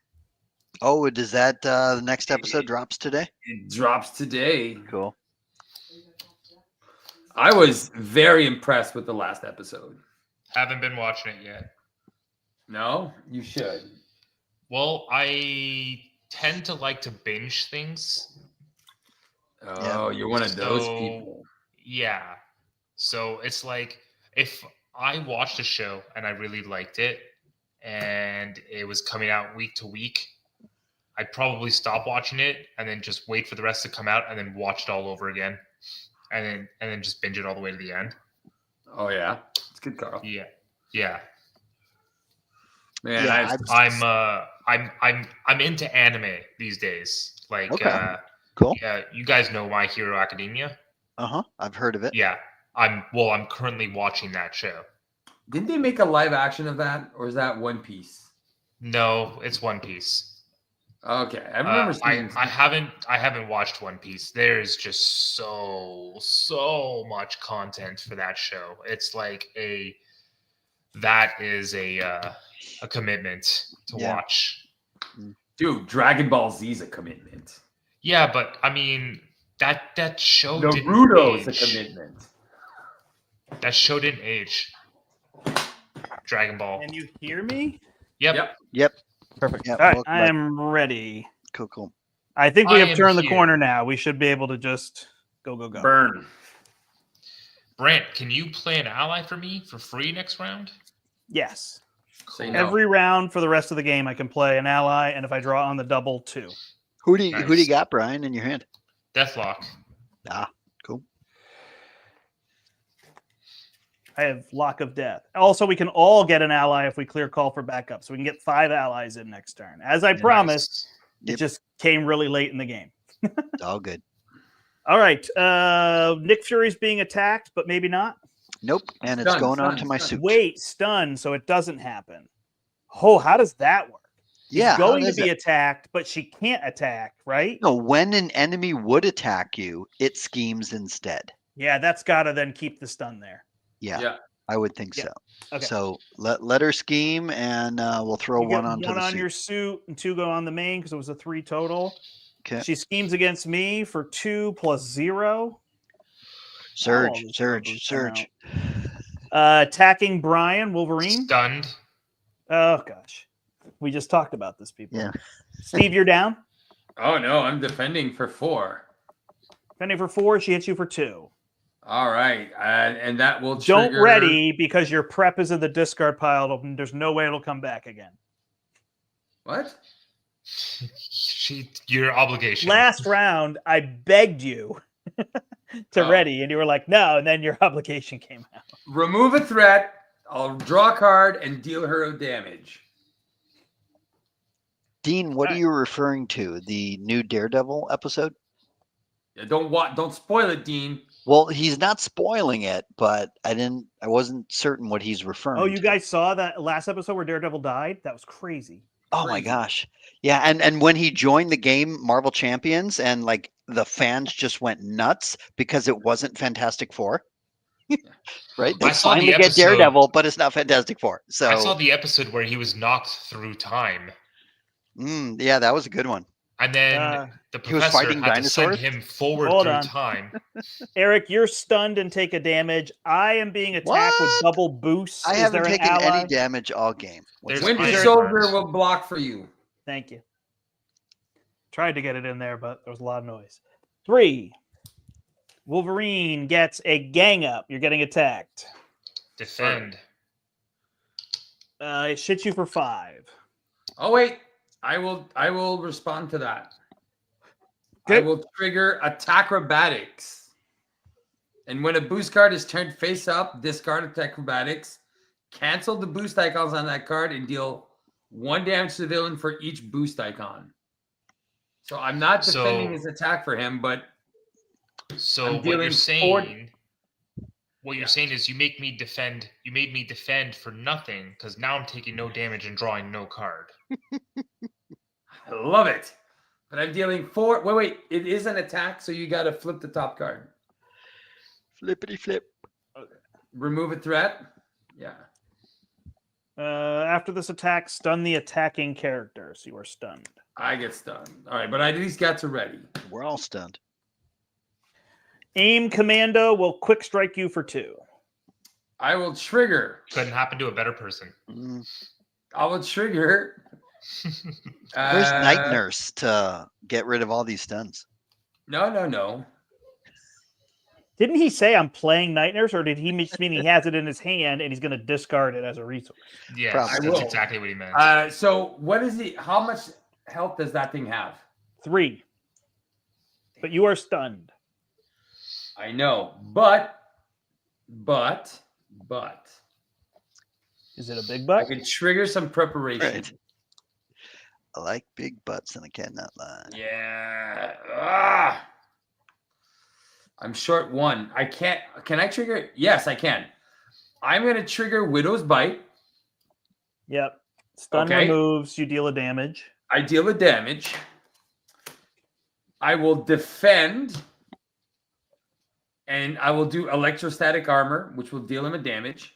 Speaker 4: Oh, does that the next episode drops today?
Speaker 1: It drops today.
Speaker 4: Cool.
Speaker 1: I was very impressed with the last episode.
Speaker 3: Haven't been watching it yet.
Speaker 1: No, you should.
Speaker 3: Well, I tend to like to binge things.
Speaker 1: Oh, you're one of those
Speaker 3: So-
Speaker 1: people.
Speaker 3: Yeah. So it's like if I watched a show and I really liked it and it was coming out week to week, I'd probably stop watching it and then just wait for the rest to come out and then watch it all over again. And then just binge it all the way to the end.
Speaker 1: Oh yeah, it's good, Carl.
Speaker 3: Yeah. Yeah.
Speaker 1: Man,
Speaker 4: Yeah,
Speaker 3: I'm into anime these days. Like
Speaker 4: Okay. Cool.
Speaker 3: yeah, you guys know My Hero Academia?
Speaker 4: I've heard of it.
Speaker 3: Yeah. I'm currently watching that show.
Speaker 1: didn't they make a live action of that, or is that One Piece?
Speaker 3: No, it's One Piece.
Speaker 1: Okay, I remember seeing.
Speaker 3: I haven't watched One Piece. There's just so much content for that show. It's like that is a commitment to
Speaker 4: Yeah.
Speaker 3: watch.
Speaker 1: Dude, Dragon Ball Z is a commitment.
Speaker 3: Yeah, but I mean that show didn't
Speaker 1: Naruto's a
Speaker 3: age.
Speaker 1: commitment.
Speaker 3: That show didn't age. Dragon Ball.
Speaker 2: Can you hear me?
Speaker 3: Yep.
Speaker 4: Yep.
Speaker 2: Perfect.
Speaker 4: Yep,
Speaker 2: All right,
Speaker 4: welcome
Speaker 2: I
Speaker 4: back.
Speaker 2: am ready.
Speaker 4: Cool.
Speaker 2: I think we
Speaker 3: I
Speaker 2: have
Speaker 3: am
Speaker 2: turned the
Speaker 3: here.
Speaker 2: corner now. We should be able to just go.
Speaker 1: Burn.
Speaker 3: Brant, can you play an ally for me for free next round?
Speaker 2: Yes.
Speaker 1: Say no.
Speaker 2: Every round for the rest of the game, I can play an ally, and if I draw on the double, 2.
Speaker 4: Who do you
Speaker 3: Nice.
Speaker 4: got, Brian, in your hand?
Speaker 3: Deathlock.
Speaker 4: Cool.
Speaker 2: I have Lock of Death. Also, we can all get an ally if we clear call for backup, so we can get 5 allies in next turn. As I promised,
Speaker 3: Nice.
Speaker 2: it just came really late in the game.
Speaker 4: It's all good.
Speaker 2: All right, Nick Fury's being attacked, but maybe not.
Speaker 4: Nope. And it's
Speaker 1: Done,
Speaker 4: going on
Speaker 1: done,
Speaker 4: to my
Speaker 1: done.
Speaker 4: suit.
Speaker 2: Wait, stun, so it doesn't happen. Oh, how does that work?
Speaker 4: Yeah.
Speaker 2: She's
Speaker 4: how
Speaker 2: going to
Speaker 4: does
Speaker 2: be
Speaker 4: that-
Speaker 2: attacked, but she can't attack, right?
Speaker 4: No, when an enemy would attack you, it schemes instead.
Speaker 2: Yeah, that's got to then keep the stun there.
Speaker 4: Yeah, I would think
Speaker 2: Yeah.
Speaker 4: so.
Speaker 2: Okay.
Speaker 4: So let her scheme, and we'll throw
Speaker 2: You get
Speaker 4: one onto
Speaker 2: one
Speaker 4: the
Speaker 2: on
Speaker 4: suit.
Speaker 2: your suit and 2 go on the main because it was a 3 total.
Speaker 4: Okay.
Speaker 2: She schemes against me for 2 plus 0.
Speaker 4: Surge,
Speaker 2: Oh, this
Speaker 4: surge,
Speaker 2: boost
Speaker 4: surge.
Speaker 2: Attacking Brian, Wolverine.
Speaker 3: Stunned.
Speaker 2: Oh, gosh. We just talked about this, people.
Speaker 4: Yeah.
Speaker 2: Steve, you're down.
Speaker 1: Oh no, I'm defending for 4.
Speaker 2: Defending for 4. She hits you for 2.
Speaker 1: All right, and that will trigger.
Speaker 2: Don't ready because your prep is in the discard pile. And there's no way it'll come back again.
Speaker 1: What?
Speaker 3: Your obligation.
Speaker 2: Last round, I begged you to
Speaker 1: Oh.
Speaker 2: ready, and you were like, no, and then your obligation came out.
Speaker 1: Remove a threat. I'll draw a card and deal her damage.
Speaker 4: Dean, what are
Speaker 2: Alright.
Speaker 4: you referring to? The new Daredevil episode?
Speaker 1: Yeah, don't spoil it, Dean.
Speaker 4: Well, he's not spoiling it, but I wasn't certain what he's referring
Speaker 2: Oh,
Speaker 4: to.
Speaker 2: you guys saw that last episode where Daredevil died? That was crazy.
Speaker 4: Oh my
Speaker 1: Crazy.
Speaker 4: gosh. Yeah, and when he joined the game Marvel Champions and like the fans just went nuts because it wasn't Fantastic Four. Right? They
Speaker 3: I saw the
Speaker 4: finally get
Speaker 3: episode-
Speaker 4: Daredevil, but it's not Fantastic Four. So
Speaker 3: I saw the episode where he was knocked through time,
Speaker 4: yeah, that was a good one.
Speaker 3: and then
Speaker 2: Uh,
Speaker 3: the
Speaker 4: he was
Speaker 3: professor
Speaker 4: fighting
Speaker 3: had to send
Speaker 4: dinosaurs?
Speaker 3: him forward
Speaker 2: Hold
Speaker 3: through
Speaker 2: on.
Speaker 3: time.
Speaker 2: Eric, you're stunned and take a damage. I am being attacked with
Speaker 4: What?
Speaker 2: double boosts.
Speaker 4: I
Speaker 2: Is
Speaker 4: haven't
Speaker 2: there an
Speaker 4: taken
Speaker 2: ally?
Speaker 4: any damage all game. What's
Speaker 3: There's
Speaker 4: up?
Speaker 1: Winter
Speaker 3: iron
Speaker 1: Soldier
Speaker 3: burns.
Speaker 1: will block for you.
Speaker 2: Thank you. Tried to get it in there, but there was a lot of noise. 3. Wolverine gets a gang up. You're getting attacked.
Speaker 3: Defend.
Speaker 2: It shits you for 5.
Speaker 1: Oh wait, I will respond to that. I
Speaker 2: Good.
Speaker 1: will trigger attack acrobatics. And when a boost card is turned face up, discard attack acrobatics, cancel the boost icons on that card, and deal 1 damage to the villain for each boost icon. So I'm not defending
Speaker 3: So-
Speaker 1: his attack for him, but
Speaker 3: So
Speaker 1: I'm
Speaker 3: what you're
Speaker 1: dealing
Speaker 3: saying, you're saying is you make me defend. You made me defend for nothing because now I'm taking no damage and drawing no card.
Speaker 1: I love it. But I'm dealing 4. Wait, it is an attack, so you got to flip the top card.
Speaker 4: Flippity flip.
Speaker 1: Remove a threat. Yeah.
Speaker 2: After this attack, stun the attacking character. So you are stunned.
Speaker 1: I get stunned. All right, but I at least got to ready.
Speaker 4: We're all stunned.
Speaker 2: Aim Commando will quick strike you for 2.
Speaker 1: I will trigger.
Speaker 3: Couldn't happen to a better person.
Speaker 1: I will trigger.
Speaker 4: Where's Night Nurse to get rid of all these stuns?
Speaker 1: No.
Speaker 2: Didn't he say I'm playing Night Nurse, or did he just mean he has it in his hand and he's going to discard it as a resource?
Speaker 3: Yes,
Speaker 4: Probably.
Speaker 3: that's
Speaker 1: will.
Speaker 3: exactly what he meant.
Speaker 1: So what is he? How much health does that thing have?
Speaker 2: 3. But you are stunned.
Speaker 1: I know, but
Speaker 2: Is it a big
Speaker 1: I
Speaker 2: butt?
Speaker 1: can trigger some preparation.
Speaker 4: Right. I like big butts and I cannot lie.
Speaker 1: Yeah. I'm short 1. I can't. Can I trigger it? Yes, I can. I'm going to trigger Widow's Bite.
Speaker 2: Yep. Stun
Speaker 1: Okay.
Speaker 2: removes, you deal a damage.
Speaker 1: I deal a damage. I will defend. And I will do electrostatic armor, which will deal him a damage.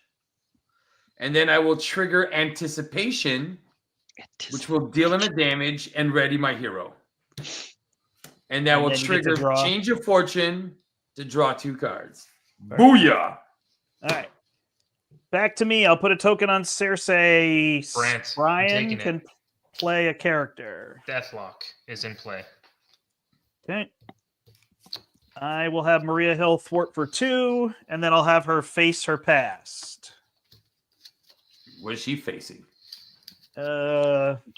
Speaker 1: And then I will trigger anticipation. which will deal him a damage and ready my hero. And that will
Speaker 2: then you get to
Speaker 1: trigger
Speaker 2: draw.
Speaker 1: Change of Fortune to draw 2 cards.
Speaker 2: Perfect.
Speaker 1: Booyah!
Speaker 2: All right. Back to me. I'll put a token on Cersei.
Speaker 3: Brant, I'm
Speaker 2: Brian
Speaker 3: taking
Speaker 2: can
Speaker 3: it.
Speaker 2: play a character.
Speaker 3: Deathlock is in play.
Speaker 2: Okay. I will have Maria Hill thwart for 2, and then I'll have her face her past.
Speaker 1: What is she facing?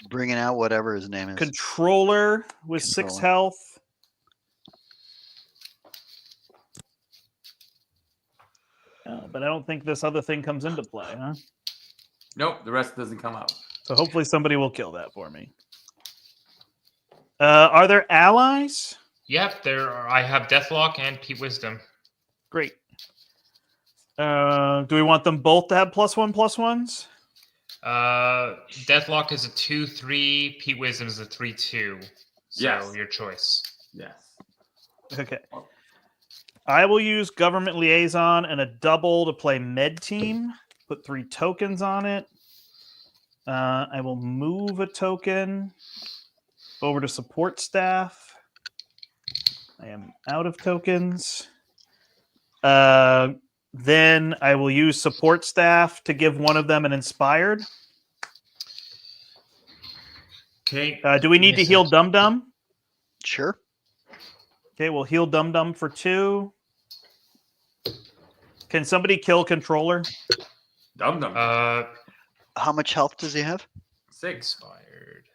Speaker 4: Bringing out whatever his name is.
Speaker 2: Controller with 6
Speaker 4: Controller.
Speaker 2: health. But I don't think this other thing comes into play, huh?
Speaker 1: Nope, the rest doesn't come out.
Speaker 2: So hopefully somebody will kill that for me. Are there allies?
Speaker 3: Yep, I have Deathlock and Pete Wisdom.
Speaker 2: Great. Do we want them both to have +1/+1s?
Speaker 3: Deathlock is a 2/3. Pete Wisdom is a 3/2. So
Speaker 1: Yes.
Speaker 3: your choice.
Speaker 1: Yes.
Speaker 2: Okay. I will use Government Liaison and a double to play Med Team. Put 3 tokens on it. I will move a token over to Support Staff. I am out of tokens. Then I will use Support Staff to give one of them an Inspired.
Speaker 3: Okay.
Speaker 2: Do we need to heal Dum Dum?
Speaker 4: Sure.
Speaker 2: Okay, we'll heal Dum Dum for 2. Can somebody kill Controller?
Speaker 1: Dum Dum.
Speaker 4: How much health does he have?
Speaker 1: 6.
Speaker 3: Expired.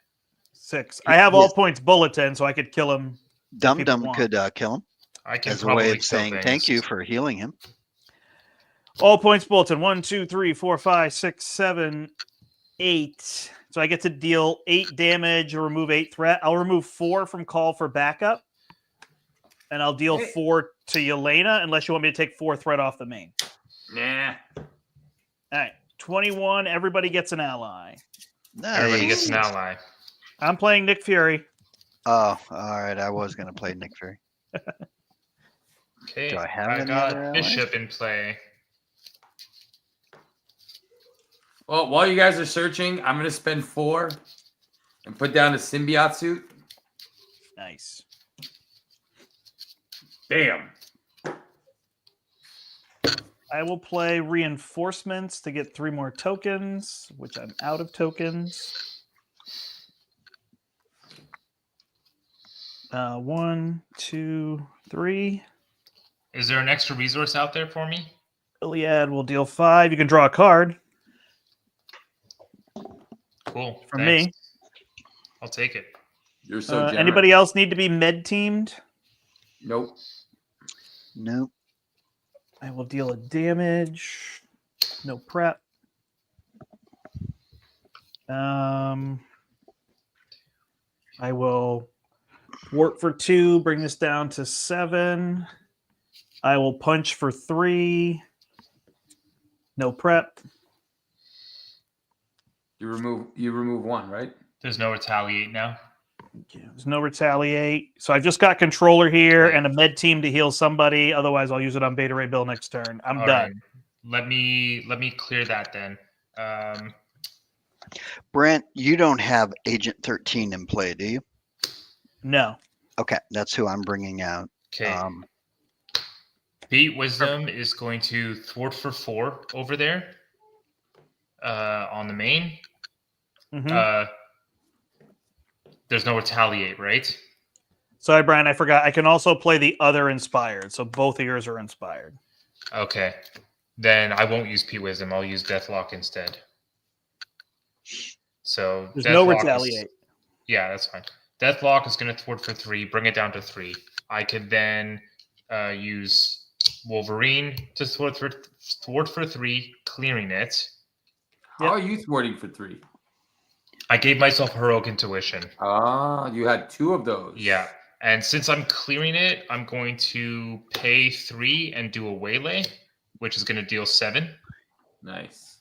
Speaker 2: 6. I have all points bulletin, so I could kill him.
Speaker 4: Dum
Speaker 2: people
Speaker 4: Dum
Speaker 2: want.
Speaker 4: could kill him
Speaker 3: I can
Speaker 4: as a
Speaker 3: probably
Speaker 4: way of
Speaker 3: kill
Speaker 4: saying
Speaker 3: things.
Speaker 4: thank you for healing him.
Speaker 2: All points bulletin. 1, 2, 3, 4, 5, 6, 7, 8. So I get to deal 8 damage or remove 8 threat. I'll remove 4 from call for backup. And I'll deal 4 to Yelena unless you want me to take 4 threat off the main.
Speaker 1: Nah.
Speaker 2: All right. 21. Everybody gets an ally.
Speaker 4: Nice.
Speaker 3: Everybody gets an ally.
Speaker 2: I'm playing Nick Fury.
Speaker 4: Oh, all right. I was going to play Nick Fury.
Speaker 3: Okay.
Speaker 4: Do I have
Speaker 3: I
Speaker 4: any
Speaker 3: got
Speaker 4: other allies?
Speaker 3: Bishop in play.
Speaker 1: Well, while you guys are searching, I'm going to spend 4 and put down a symbiote suit.
Speaker 2: Nice.
Speaker 1: Bam.
Speaker 2: I will play Reinforcements to get 3 more tokens, which I'm out of tokens. 1, 2, 3.
Speaker 3: Is there an extra resource out there for me?
Speaker 2: Iliad will deal 5. You can draw a card
Speaker 3: Cool.
Speaker 2: from
Speaker 3: Thanks.
Speaker 2: me.
Speaker 3: I'll take it.
Speaker 1: You're so generous.
Speaker 2: Anybody else need to be med teamed?
Speaker 1: Nope.
Speaker 4: Nope.
Speaker 2: I will deal a damage. No prep. I will work for 2, bring this down to 7. I will punch for 3. No prep.
Speaker 1: You remove 1, right?
Speaker 3: There's no retaliate now.
Speaker 2: Okay, there's no retaliate. So I've just got controller here and a med team to heal somebody. Otherwise, I'll use it on Beta Ray Bill next turn. I'm
Speaker 3: All
Speaker 2: done.
Speaker 3: right. Let me clear that then.
Speaker 4: Brent, you don't have Agent 13 in play, do you?
Speaker 2: No.
Speaker 4: Okay, that's who I'm bringing out.
Speaker 3: Okay. Pete Wisdom is going to thwart for 4 over there on the main.
Speaker 2: Mhm.
Speaker 3: There's no retaliate, right?
Speaker 2: Sorry, Brian, I forgot. I can also play the other inspired. So both of yours are inspired.
Speaker 3: Okay. Then I won't use Pete Wisdom. I'll use Deathlock instead. So
Speaker 2: There's no
Speaker 3: Deathlock
Speaker 2: retaliate.
Speaker 3: Yeah, that's fine. Deathlock is going to thwart for 3, bring it down to 3. I could then use Wolverine to thwart for 3, clearing it.
Speaker 1: How are you thwarting for 3?
Speaker 3: I gave myself Heroic Intuition.
Speaker 1: Ah, you had 2 of those.
Speaker 3: Yeah. And since I'm clearing it, I'm going to pay 3 and do a waylay, which is going to deal 7.
Speaker 1: Nice.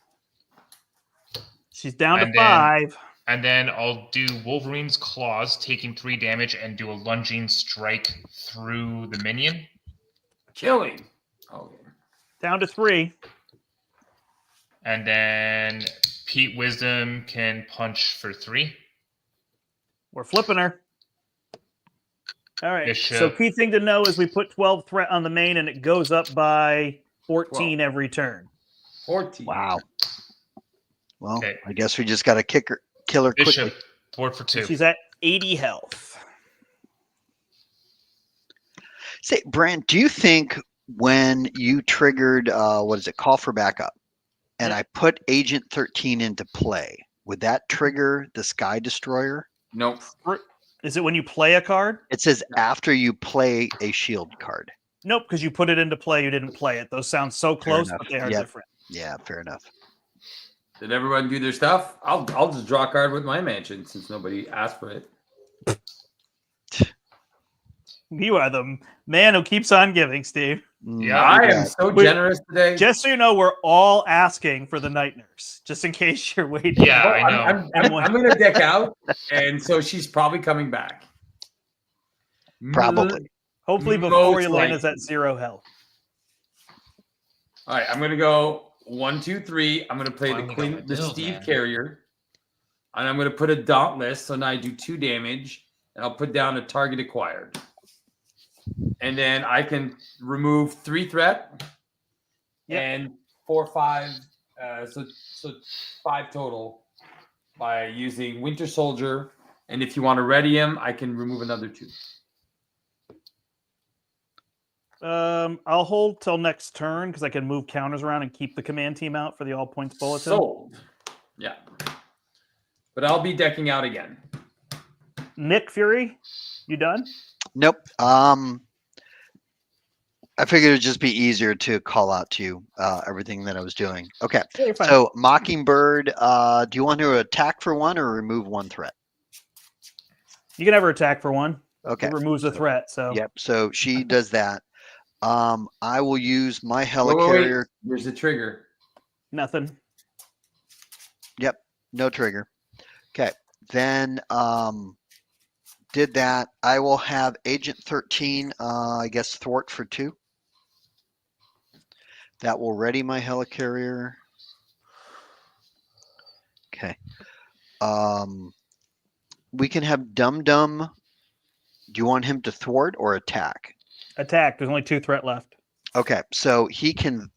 Speaker 2: She's down to
Speaker 3: And then-
Speaker 2: 5.
Speaker 3: And then I'll do Wolverine's Claws, taking 3 damage, and do a lunging strike through the minion.
Speaker 1: Killing. Okay.
Speaker 2: Down to 3.
Speaker 3: And then Pete Wisdom can punch for 3.
Speaker 2: We're flipping her. All right. So
Speaker 3: Bishop.
Speaker 2: key thing to know is we put 12 threat on the main, and it goes up by 14 every turn.
Speaker 1: 14.
Speaker 4: Wow. Well,
Speaker 3: Okay.
Speaker 4: I guess we just got to kill her quickly.
Speaker 3: Bishop, board for 2.
Speaker 2: She's at 80 health.
Speaker 4: Say, Brent, do you think when you triggered, call for backup, and
Speaker 2: Yeah.
Speaker 4: I put Agent 13 into play, would that trigger the Sky Destroyer?
Speaker 1: Nope.
Speaker 2: Is it when you play a card?
Speaker 4: It says after you play a shield card.
Speaker 2: Nope, because you put it into play, you didn't play it. Those sound so close,
Speaker 4: enough.
Speaker 2: but they are
Speaker 4: Yep.
Speaker 2: different.
Speaker 4: Yeah, fair enough.
Speaker 1: Did everyone do their stuff? I'll just draw a card with my mansion since nobody asked for it.
Speaker 2: You are the man who keeps on giving, Steve.
Speaker 3: Yeah,
Speaker 1: I am so generous today.
Speaker 2: Just so you know, we're all asking for the Night Nurse, just in case you're waiting.
Speaker 3: Yeah, I know.
Speaker 1: I'm going to deck out, and so she's probably coming back.
Speaker 4: Probably.
Speaker 2: Hopefully before
Speaker 1: Most
Speaker 2: Elena's
Speaker 1: likely.
Speaker 2: at 0 health.
Speaker 1: All right, I'm going to go 1, 2, 3. I'm going to play
Speaker 3: Finally got my
Speaker 1: the
Speaker 3: build,
Speaker 1: Steve
Speaker 3: man.
Speaker 1: Carrier, and I'm going to put a Dauntless, so now I do 2 damage, and I'll put down a target acquired. And then I can remove 3 threat and 4, 5. So 5 total by using Winter Soldier. And if you want to ready him, I can remove another 2.
Speaker 2: I'll hold till next turn because I can move counters around and keep the command team out for the all points bulletin.
Speaker 1: Sold. Yeah. But I'll be decking out again.
Speaker 2: Nick Fury, you done?
Speaker 4: Nope. I figured it'd just be easier to call out to you everything that I was doing. Okay.
Speaker 2: Yeah, you're fine.
Speaker 4: So Mockingbird, do you want to attack for 1 or remove 1 threat?
Speaker 2: You can never attack for 1.
Speaker 4: Okay.
Speaker 2: It removes a threat. So
Speaker 4: Yep. So she does that. I will use my
Speaker 1: Wait.
Speaker 4: helicarrier.
Speaker 1: There's the trigger.
Speaker 2: nothing.
Speaker 4: Yep. No trigger. Okay. Then did that. I will have Agent 13, I guess, thwart for 2. That will ready my helicarrier. Okay. We can have Dum Dum. Do you want him to thwart or attack?
Speaker 2: Attack. There's only 2 threat left.
Speaker 4: Okay, so he can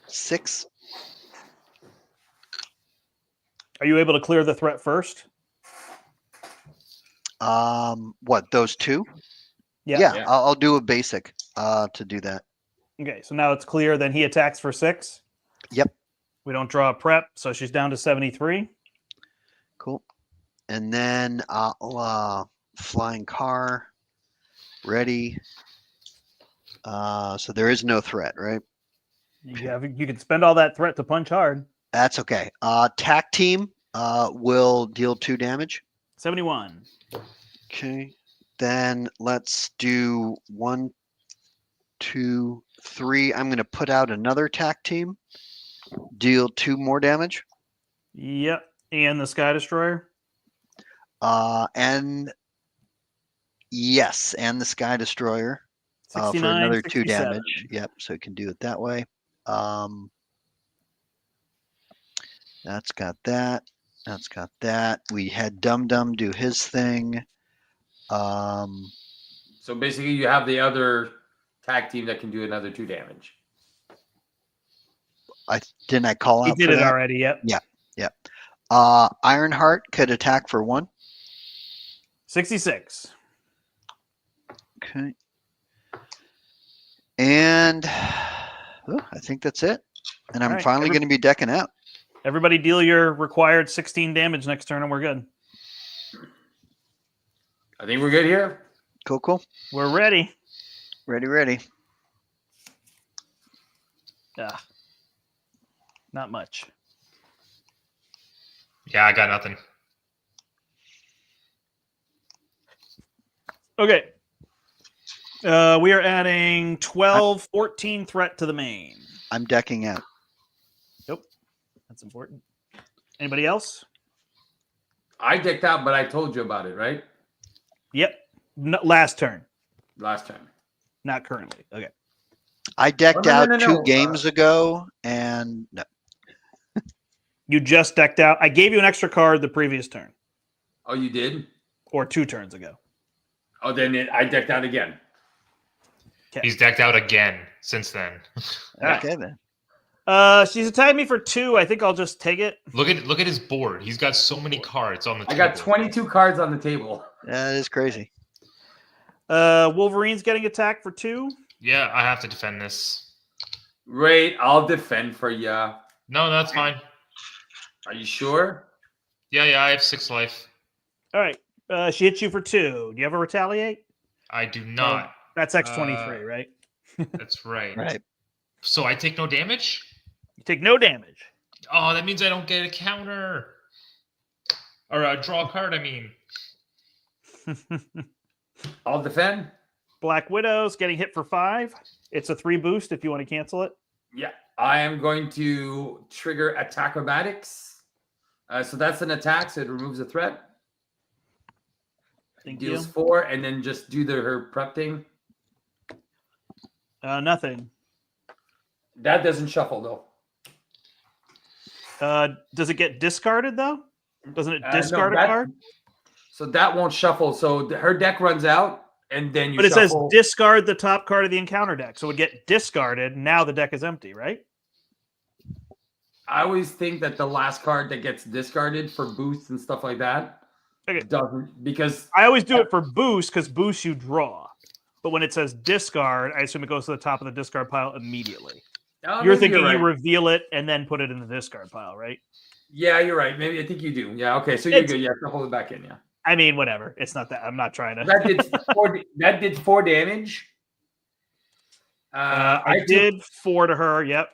Speaker 4: 6.
Speaker 2: Are you able to clear the threat first?
Speaker 4: What, those 2?
Speaker 2: Yeah.
Speaker 1: Yeah.
Speaker 4: I'll do a basic to do that.
Speaker 2: Okay, so now it's clear. Then he attacks for 6.
Speaker 4: Yep.
Speaker 2: We don't draw a prep, so she's down to 73.
Speaker 4: Cool. And then flying car ready. So there is no threat, right?
Speaker 2: You can spend all that threat to punch hard.
Speaker 4: That's okay. Tac team will deal 2 damage.
Speaker 2: 71.
Speaker 4: Okay. Then let's do 1, 2, 3. I'm going to put out another tac team. Deal 2 more damage.
Speaker 2: Yep. And the Sky Destroyer.
Speaker 4: And yes, and the Sky Destroyer for
Speaker 2: 69,
Speaker 4: another 2
Speaker 2: 67.
Speaker 4: damage. Yep. So it can do it that way. That's got that. That's got that. We had Dum Dum do his thing.
Speaker 1: So basically, you have the other tag team that can do another 2 damage.
Speaker 4: Didn't I call
Speaker 2: He
Speaker 4: out
Speaker 2: did
Speaker 4: for
Speaker 2: it
Speaker 4: that?
Speaker 2: already. Yep.
Speaker 4: Yep. Ironheart could attack for 1.
Speaker 2: 66.
Speaker 4: Okay. And I think that's it. And I'm
Speaker 2: All right,
Speaker 4: finally going to be decking out.
Speaker 2: Everybody deal your required 16 damage next turn, and we're good.
Speaker 1: I think we're good here.
Speaker 4: Cool.
Speaker 2: We're ready.
Speaker 4: Ready.
Speaker 2: Not much.
Speaker 3: Yeah, I got nothing.
Speaker 2: Okay. We are adding 12, 14 threat to the main.
Speaker 4: I'm decking out.
Speaker 2: Nope. That's important. Anybody else?
Speaker 1: I decked out, but I told you about it, right?
Speaker 2: Yep. Last turn.
Speaker 1: Last time.
Speaker 2: Not currently. Okay.
Speaker 4: I decked
Speaker 1: no,
Speaker 4: out
Speaker 1: no,
Speaker 4: 2
Speaker 1: no.
Speaker 4: games ago, and no.
Speaker 2: You just decked out. I gave you an extra card the previous turn,
Speaker 1: Oh, you did?
Speaker 2: or 2 turns ago.
Speaker 1: Oh, then I decked out again.
Speaker 3: He's decked out again since then.
Speaker 1: Yeah.
Speaker 4: Okay then.
Speaker 2: She's attacked me for 2. I think I'll just take it.
Speaker 3: Look at his board. He's got so many cards on the
Speaker 1: I
Speaker 3: table.
Speaker 1: got 22 cards on the table.
Speaker 4: That is crazy.
Speaker 2: Wolverine's getting attacked for 2.
Speaker 3: Yeah, I have to defend this.
Speaker 1: Right, I'll defend for you.
Speaker 3: No, that's fine.
Speaker 1: Are you sure?
Speaker 3: Yeah, I have 6 life.
Speaker 2: All right. She hits you for 2. Do you ever retaliate?
Speaker 3: I do not.
Speaker 2: That's X23, right?
Speaker 3: That's right.
Speaker 4: Right.
Speaker 3: So I take no damage?
Speaker 2: You take no damage.
Speaker 3: Oh, that means I don't get a counter. Or a draw card, I mean.
Speaker 1: I'll defend.
Speaker 2: Black Widow's getting hit for 5. It's a 3 boost if you want to cancel it.
Speaker 1: Yeah, I am going to trigger acrobatics. So that's an attack, so it removes a threat.
Speaker 2: Thank
Speaker 1: Deals
Speaker 2: you.
Speaker 1: 4, and then just do her prep thing.
Speaker 2: Nothing.
Speaker 1: That doesn't shuffle though.
Speaker 2: Does it get discarded though? Doesn't it
Speaker 1: No,
Speaker 2: discard a
Speaker 1: that-
Speaker 2: card?
Speaker 1: So that won't shuffle. So her deck runs out, and then you.
Speaker 2: But it says
Speaker 1: shuffle.
Speaker 2: discard the top card of the encounter deck, so it would get discarded. Now the deck is empty, right?
Speaker 1: I always think that the last card that gets discarded for boosts and stuff like that
Speaker 2: Okay.
Speaker 1: doesn't, because
Speaker 2: I always do it for boost because boost you draw. But when it says discard, I assume it goes to the top of the discard pile immediately.
Speaker 1: Oh,
Speaker 2: You're
Speaker 1: maybe
Speaker 2: thinking
Speaker 1: right.
Speaker 2: you reveal it and then put it in the discard pile, right?
Speaker 1: Yeah, you're right. Maybe I think you do. Yeah. Okay. So you're
Speaker 2: It's-
Speaker 1: good. Yeah. Hold it back in. Yeah.
Speaker 2: I mean, whatever. It's not that I'm not trying to.
Speaker 1: That did that did 4 damage.
Speaker 2: I
Speaker 1: took-
Speaker 2: did 4 to her. Yep.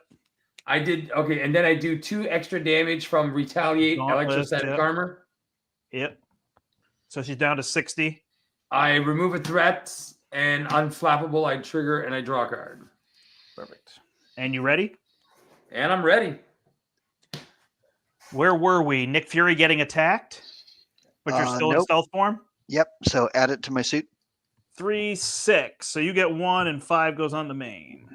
Speaker 1: I did. Okay, and then I do 2 extra damage from retaliate,
Speaker 2: Dauntless,
Speaker 1: electrostatic
Speaker 2: yep.
Speaker 1: armor.
Speaker 2: Yep. So she's down to 60.
Speaker 1: I remove a threat, and unflappable. I trigger and I draw a card.
Speaker 2: Perfect. And you ready?
Speaker 1: And I'm ready.
Speaker 2: Where were we? Nick Fury getting attacked, but you're still in
Speaker 4: Nope.
Speaker 2: stealth form.
Speaker 4: Yep. So add it to my suit.
Speaker 2: 3, 6. So you get 1, and 5 goes on the main.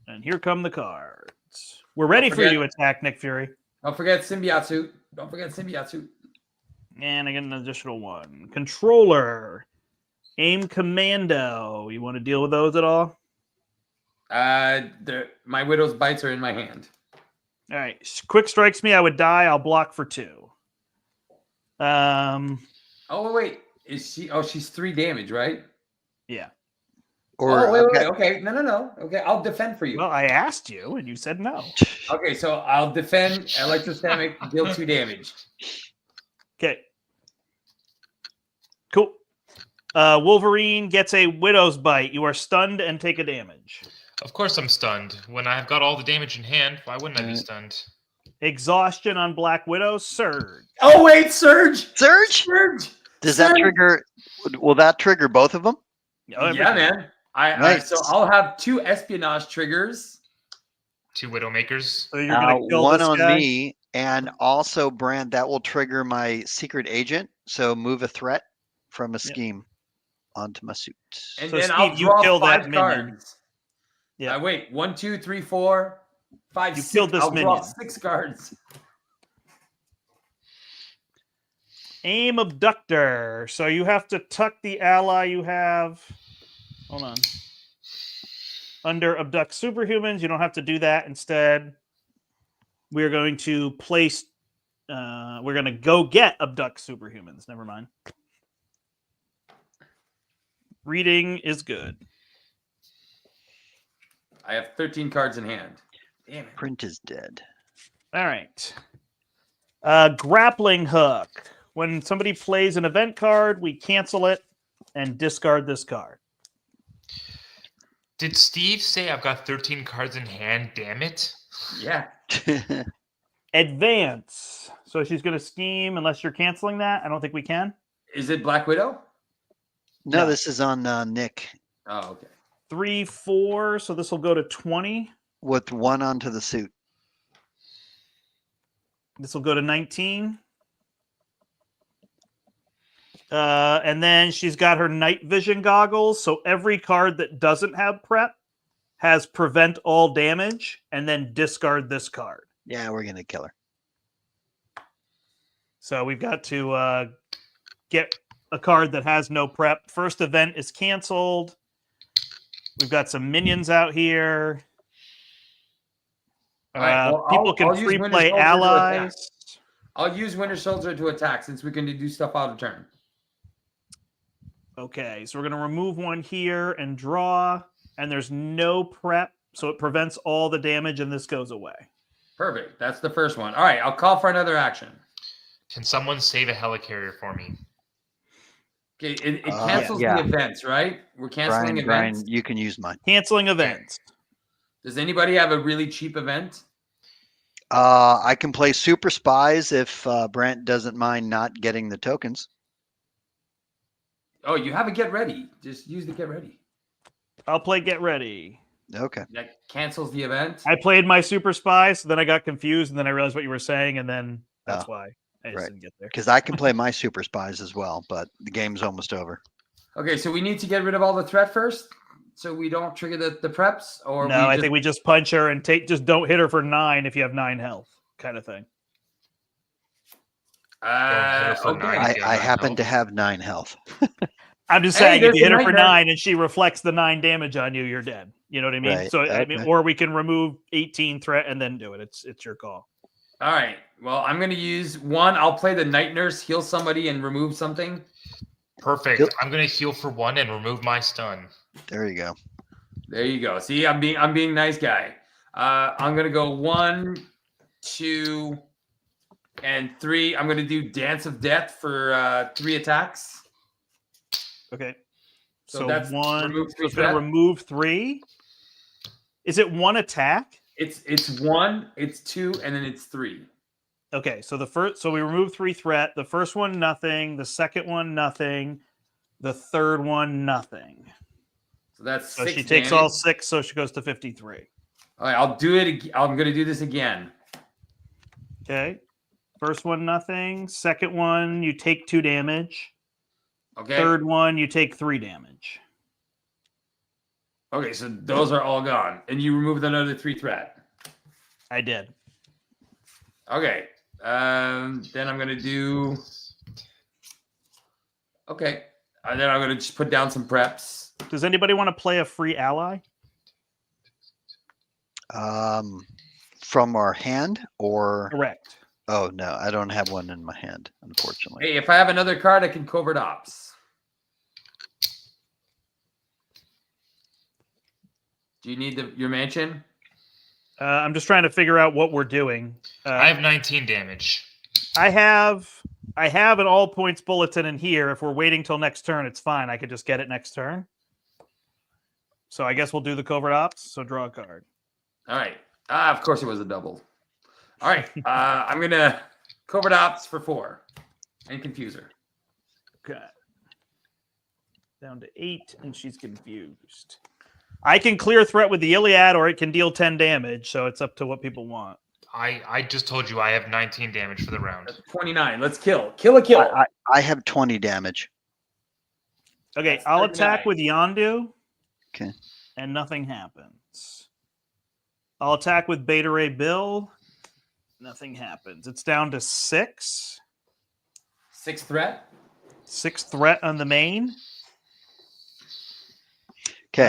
Speaker 2: And here come the cards. We're ready for you to attack, Nick Fury.
Speaker 1: Don't forget symbiote suit. Don't forget symbiote suit.
Speaker 2: And I get an additional 1. Controller. Aim Commando. You want to deal with those at all?
Speaker 1: My widow's bites are in my hand.
Speaker 2: All right. Quick strikes me. I would die. I'll block for 2.
Speaker 1: Oh wait, is she? Oh, she's 3 damage, right?
Speaker 2: Yeah.
Speaker 4: Or
Speaker 1: oh wait,
Speaker 4: I've
Speaker 1: wait,
Speaker 4: got-
Speaker 1: okay, no. Okay, I'll defend for you.
Speaker 2: Well, I asked you, and you said no.
Speaker 1: Okay, so I'll defend electrostatic, deal 2 damage.
Speaker 2: Okay. Cool. Wolverine gets a Widow's Bite. You are stunned and take a damage.
Speaker 3: Of course I'm stunned. When I've got all the damage in hand, why wouldn't I be stunned?
Speaker 2: Exhaustion on Black Widow. Surge.
Speaker 1: Oh wait, surge,
Speaker 4: Surge?
Speaker 1: surge.
Speaker 4: Does that
Speaker 1: Surge.
Speaker 4: trigger? Will that trigger both of them?
Speaker 2: Oh,
Speaker 1: Yeah, man.
Speaker 4: Nice.
Speaker 1: So I'll have 2 espionage triggers.
Speaker 3: 2 Widowmakers.
Speaker 2: So you're gonna kill
Speaker 4: One
Speaker 2: this
Speaker 4: on
Speaker 2: guy?
Speaker 4: me, and also Brand. That will trigger my secret agent. So move a threat from a scheme onto my suit.
Speaker 1: And
Speaker 2: So,
Speaker 1: then
Speaker 2: Steve,
Speaker 1: I'll
Speaker 2: you
Speaker 1: draw
Speaker 2: kill that
Speaker 1: 5
Speaker 2: minion.
Speaker 1: cards.
Speaker 2: Yeah.
Speaker 1: Wait, 1, 2, 3, 4, 5,
Speaker 2: You
Speaker 1: 6.
Speaker 2: killed this
Speaker 1: I'll draw
Speaker 2: minion.
Speaker 1: 6 cards.
Speaker 2: Aim Abductor. So you have to tuck the ally you have. Hold on. Under Abduct Superhumans, you don't have to do that. Instead, we're going to place. We're going to go get Abduct Superhumans. Never mind. Reading is good.
Speaker 1: I have 13 cards in hand. Damn it.
Speaker 4: Print is dead.
Speaker 2: All right. Grappling Hook. When somebody plays an event card, we cancel it and discard this card.
Speaker 3: Did Steve say I've got 13 cards in hand? Damn it.
Speaker 1: Yeah.
Speaker 2: Advance. So she's going to scheme unless you're canceling that. I don't think we can.
Speaker 1: Is it Black Widow?
Speaker 4: No,
Speaker 2: No.
Speaker 4: this is on Nick
Speaker 1: 'Oh, okay.
Speaker 2: 3, 4. So this will go to 20.
Speaker 4: with 1 onto the suit.
Speaker 2: This will go to 19. And then she's got her night vision goggles. So every card that doesn't have prep has prevent all damage and then discard this card.
Speaker 4: Yeah, we're gonna kill her.
Speaker 2: So we've got to get a card that has no prep. First event is canceled. We've got some minions out here.
Speaker 1: All right, well,
Speaker 2: People can
Speaker 1: I'll use
Speaker 2: free
Speaker 1: Winter
Speaker 2: play
Speaker 1: Soldier to attack.
Speaker 2: allies.
Speaker 1: I'll use Winter Soldier to attack since we can do stuff out of turn.
Speaker 2: Okay, so we're going to remove one here and draw, and there's no prep, so it prevents all the damage, and this goes away.
Speaker 1: Perfect. That's the first one. All right, I'll call for another action.
Speaker 3: Can someone save a helicarrier for me?
Speaker 1: Okay, it cancels the events, right? We're canceling events.
Speaker 4: Brian, you can use mine.
Speaker 2: Canceling events.
Speaker 1: Does anybody have a really cheap event?
Speaker 4: I can play Super Spies if Brent doesn't mind not getting the tokens.
Speaker 1: Oh, you have a Get Ready. Just use the Get Ready.
Speaker 2: I'll play Get Ready.
Speaker 4: Okay.
Speaker 1: That cancels the event.
Speaker 2: I played my Super Spy, so then I got confused, and then I realized what you were saying, and then that's why I just didn't get there.
Speaker 4: Because I can play my Super Spies as well, but the game's almost over.
Speaker 1: Okay, so we need to get rid of all the threat first, so we don't trigger the preps, or
Speaker 2: no, I think we just punch her and just don't hit her for 9 if you have 9 health, kind of thing.
Speaker 1: Okay.
Speaker 4: I happen to have 9 health.
Speaker 2: I'm just saying, if you hit her for 9 and she reflects the 9 damage on you, you're dead. You know what I mean?
Speaker 4: Right.
Speaker 2: So I mean, or we can remove 18 threat and then do it. It's your call.
Speaker 1: All right. Well, I'm going to use one. I'll play the Night Nurse, heal somebody, and remove something.
Speaker 3: Perfect.
Speaker 4: Yep.
Speaker 3: I'm going to heal for 1 and remove my stun.
Speaker 4: There you go.
Speaker 1: There you go. See, I'm being nice guy. I'm going to go 1, 2, and 3. I'm going to do Dance of Death for 3 attacks.
Speaker 2: Okay.
Speaker 1: So
Speaker 2: So
Speaker 1: that's
Speaker 2: one.
Speaker 1: remove
Speaker 2: So
Speaker 1: 3
Speaker 2: it's going to
Speaker 1: threat.
Speaker 2: remove 3. Is it 1 attack?
Speaker 1: It's 1, it's 2, and then it's 3.
Speaker 2: Okay. So the first. So we remove 3 threat. The first one, nothing. The second one, nothing. The third one, nothing.
Speaker 1: So that's
Speaker 2: So
Speaker 1: 6
Speaker 2: she takes
Speaker 1: damage.
Speaker 2: all 6. So she goes to 53.
Speaker 1: All right, I'll do it. I'm going to do this again.
Speaker 2: Okay. First one, nothing. Second one, you take 2 damage.
Speaker 1: Okay.
Speaker 2: Third one, you take 3 damage.
Speaker 1: Okay, so those are all gone, and you removed another 3 threat.
Speaker 2: I did.
Speaker 1: Okay. Then I'm gonna do. Okay. And then I'm gonna just put down some preps.
Speaker 2: Does anybody want to play a free ally?
Speaker 4: From our hand or?
Speaker 2: Correct.
Speaker 4: Oh, no, I don't have one in my hand, unfortunately.
Speaker 1: Hey, if I have another card, I can covert ops. Do you need your mansion?
Speaker 2: I'm just trying to figure out what we're doing.
Speaker 3: I have 19 damage.
Speaker 2: I have an all points bulletin in here. If we're waiting till next turn, it's fine. I could just get it next turn. So I guess we'll do the covert ops. So draw a card.
Speaker 1: All right. Of course it was a double. All right. I'm gonna covert ops for 4 and confuse her.
Speaker 2: Okay. Down to 8, and she's confused. I can clear threat with the Iliad, or it can deal 10 damage. So it's up to what people want.
Speaker 3: I just told you I have 19 damage for the round.
Speaker 1: That's 29. Let's kill. Kill a kill.
Speaker 4: I have 20 damage.
Speaker 2: Okay,
Speaker 1: That's
Speaker 2: I'll
Speaker 1: 39.
Speaker 2: attack with Yondu.
Speaker 4: Okay.
Speaker 2: And nothing happens. I'll attack with Beta Ray Bill. Nothing happens. It's down to 6.
Speaker 1: 6 threat.
Speaker 2: 6 threat on the main.
Speaker 4: Okay.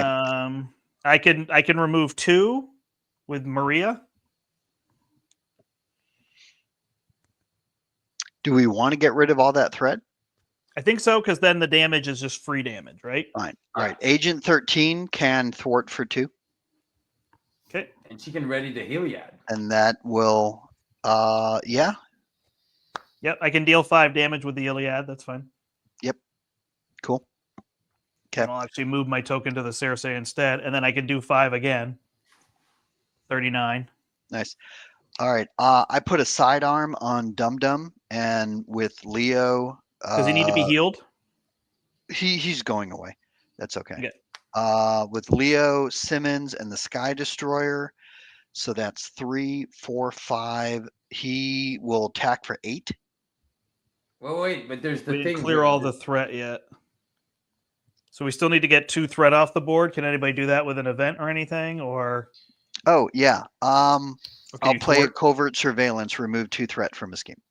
Speaker 2: I can remove 2 with Maria.
Speaker 4: Do we want to get rid of all that threat?
Speaker 2: I think so, because then the damage is just free damage, right?
Speaker 4: Fine. All right. Agent 13 can thwart for 2.
Speaker 2: Okay.
Speaker 1: And she can ready the Heliad.
Speaker 4: And that will, yeah.
Speaker 2: Yep, I can deal 5 damage with the Iliad. That's fine.
Speaker 4: Cool. Okay.
Speaker 2: And I'll actually move my token to the Cersei instead, and then I can do 5 again. 39.
Speaker 4: Nice. All right. I put a sidearm on Dum Dum, and with Leo.
Speaker 2: Does he need to be healed?
Speaker 4: He's going away. That's okay.
Speaker 2: Okay.
Speaker 4: With Leo, Simmons, and the Sky Destroyer. So that's 3, 4, 5. He will attack for 8.
Speaker 1: Well, wait, but there's the
Speaker 2: We
Speaker 1: thing.
Speaker 2: didn't clear all the threat yet. So we still need to get 2 threat off the board. Can anybody do that with an event or anything? Or
Speaker 4: Oh, yeah.
Speaker 2: Okay,
Speaker 4: I'll
Speaker 2: you
Speaker 4: play a
Speaker 2: thwart-
Speaker 4: covert surveillance, remove 2 threat from his game.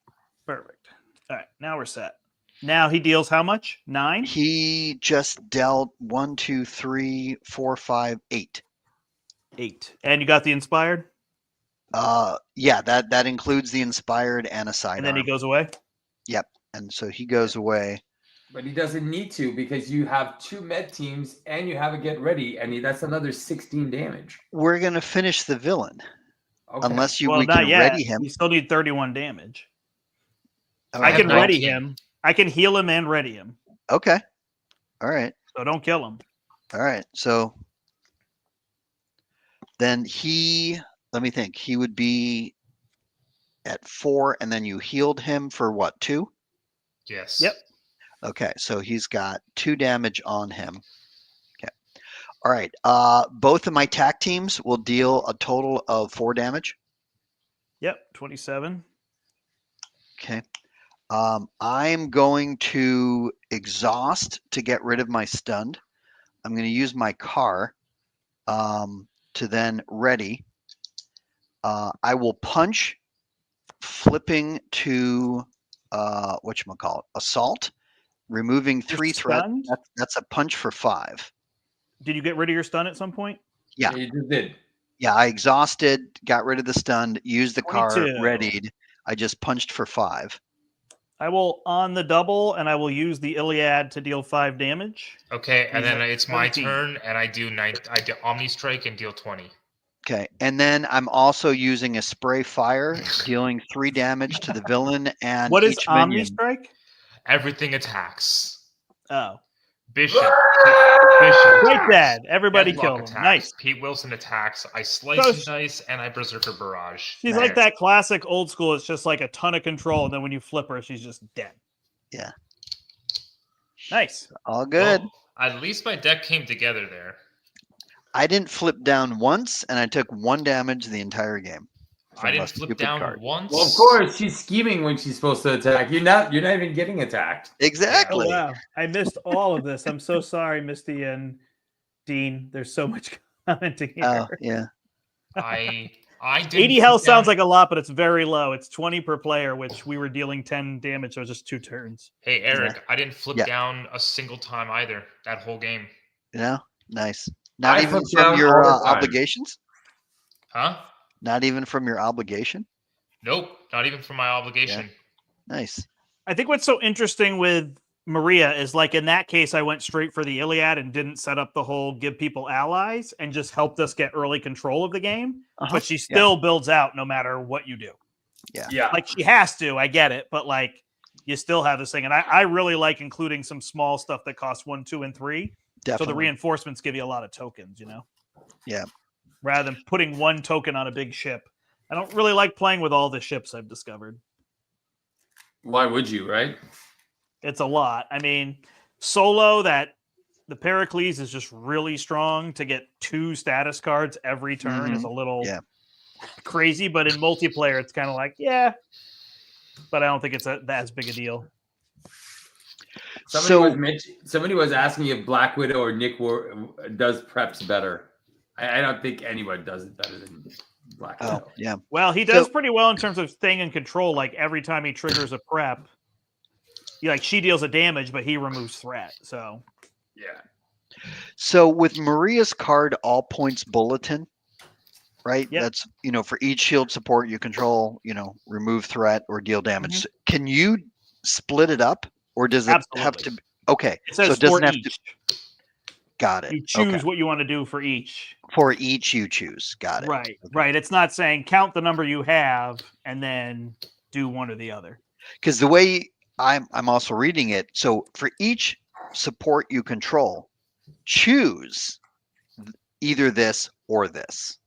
Speaker 2: Perfect. All right, now we're set. Now he deals how much? 9?
Speaker 4: He just dealt 1, 2, 3, 4, 5, 8.
Speaker 2: 8. And you got the inspired?
Speaker 4: Yeah, that includes the inspired and a
Speaker 2: And
Speaker 4: sidearm.
Speaker 2: then he goes away?
Speaker 4: Yep. And so he goes away.
Speaker 1: But he doesn't need to because you have 2 med teams and you have a get ready, and that's another 16 damage.
Speaker 4: We're gonna finish the villain
Speaker 1: Okay.
Speaker 4: unless
Speaker 2: Well,
Speaker 4: we
Speaker 2: not
Speaker 4: can
Speaker 2: yet.
Speaker 4: ready him.
Speaker 2: You still need 31 damage.
Speaker 4: Oh,
Speaker 2: I
Speaker 3: have
Speaker 2: can ready
Speaker 3: 19.
Speaker 2: him. I can heal him and ready him.
Speaker 4: Okay. All right.
Speaker 2: So don't kill him.
Speaker 4: All right. So then let me think. He would be at 4, and then you healed him for what, 2?
Speaker 3: Yes.
Speaker 2: Yep.
Speaker 4: Okay, so he's got 2 damage on him. Okay. All right. Both of my tack teams will deal a total of 4 damage.
Speaker 2: Yep. 27.
Speaker 4: Okay. I'm going to exhaust to get rid of my stunned. I'm going to use my car to then ready. I will punch, flipping to whatchamacallit, assault, removing
Speaker 2: You're
Speaker 4: 3 threat.
Speaker 2: stunned?
Speaker 4: That's a punch for 5.
Speaker 2: Did you get rid of your stun at some point?
Speaker 4: Yeah.
Speaker 1: You just did.
Speaker 4: Yeah, I exhausted, got rid of the stunned, used the car,
Speaker 2: 22.
Speaker 4: readied. I just punched for 5.
Speaker 2: I will on the double, and I will use the Iliad to deal 5 damage.
Speaker 3: Okay, and
Speaker 2: He's
Speaker 3: then
Speaker 2: at
Speaker 3: it's my
Speaker 2: 17.
Speaker 3: turn, and I do Omni Strike and deal 20.
Speaker 4: Okay, and then I'm also using a spray fire, dealing 3 damage to the villain and
Speaker 2: What is
Speaker 4: each
Speaker 2: Omni
Speaker 4: minion.
Speaker 2: Strike?
Speaker 3: Everything attacks.
Speaker 2: Oh.
Speaker 3: Bishop.
Speaker 2: Right,
Speaker 3: attacks.
Speaker 2: Dad. Everybody
Speaker 3: Deathlock
Speaker 2: killed him.
Speaker 3: attacks.
Speaker 2: Nice.
Speaker 3: Pete Wilson attacks. I slice
Speaker 2: So
Speaker 3: and dice, and I Berserker Barrage.
Speaker 2: She's
Speaker 4: Nice.
Speaker 2: like that classic old school. It's just like a ton of control, and then when you flip her, she's just dead.
Speaker 4: Yeah.
Speaker 2: Nice.
Speaker 4: All good.
Speaker 3: Well, at least my deck came together there.
Speaker 4: I didn't flip down once, and I took 1 damage the entire game.
Speaker 3: I
Speaker 4: from a
Speaker 3: didn't flip
Speaker 4: stupid
Speaker 3: down
Speaker 4: card.
Speaker 3: once.
Speaker 1: Well, of course, she's scheming when she's supposed to attack. You're not even getting attacked.
Speaker 4: Exactly.
Speaker 2: Oh, wow. I missed all of this. I'm so sorry, Misty and Dean. There's so much commenting here.
Speaker 4: Oh, yeah.
Speaker 3: I didn't
Speaker 2: 80
Speaker 3: flip
Speaker 2: health sounds
Speaker 3: down-
Speaker 2: like a lot, but it's very low. It's 20 per player, which we were dealing 10 damage, so it was just 2 turns.
Speaker 3: Hey, Eric, I didn't flip
Speaker 4: Yeah.
Speaker 3: down a single time either that whole game.
Speaker 4: You know? Nice. Not
Speaker 1: I
Speaker 4: even
Speaker 1: flip
Speaker 4: from
Speaker 1: down
Speaker 4: your
Speaker 1: all the time.
Speaker 4: obligations?
Speaker 3: Huh?
Speaker 4: Not even from your obligation?
Speaker 3: Nope, not even for my obligation.
Speaker 4: Nice.
Speaker 2: I think what's so interesting with Maria is like in that case, I went straight for the Iliad and didn't set up the whole give people allies and just helped us get early control of the game.
Speaker 4: Uh-huh.
Speaker 2: But she still builds out no matter what you do.
Speaker 1: Yeah.
Speaker 2: Like she has to, I get it, but like you still have this thing. And I really like including some small stuff that costs 1, 2, and 3.
Speaker 4: Definitely.
Speaker 2: So the reinforcements give you a lot of tokens, you know?
Speaker 4: Yeah.
Speaker 2: Rather than putting 1 token on a big ship. I don't really like playing with all the ships I've discovered.
Speaker 1: Why would you, right?
Speaker 2: It's a lot. I mean, solo, that the Pericles is just really strong. To get 2 status cards every turn is a little crazy, but in multiplayer, it's kind of like, yeah, but I don't think it's as big a deal.
Speaker 1: Somebody was asking if Black Widow or Nick does preps better. I don't think anyone does it better than Black Widow.
Speaker 4: Oh, yeah.
Speaker 2: Well, he does pretty well in terms of staying in control. Like every time he triggers a prep, she deals a damage, but he removes threat. So
Speaker 1: Yeah.
Speaker 4: So with Maria's card, all points bulletin, right?
Speaker 2: Yep.
Speaker 4: That's, for each shield support you control, remove threat or deal damage. Can you split it up, or does it have to? Okay.
Speaker 2: It says
Speaker 4: so it doesn't
Speaker 2: for
Speaker 4: have
Speaker 2: each.
Speaker 4: to. Got it.
Speaker 2: You choose
Speaker 4: Okay.
Speaker 2: what you want to do for each.
Speaker 4: For each you choose. Got it.
Speaker 2: Right, right. It's not saying count the number you have and then do one or the other.
Speaker 4: Because the way I'm also reading it, so for each support you control, choose either this or this.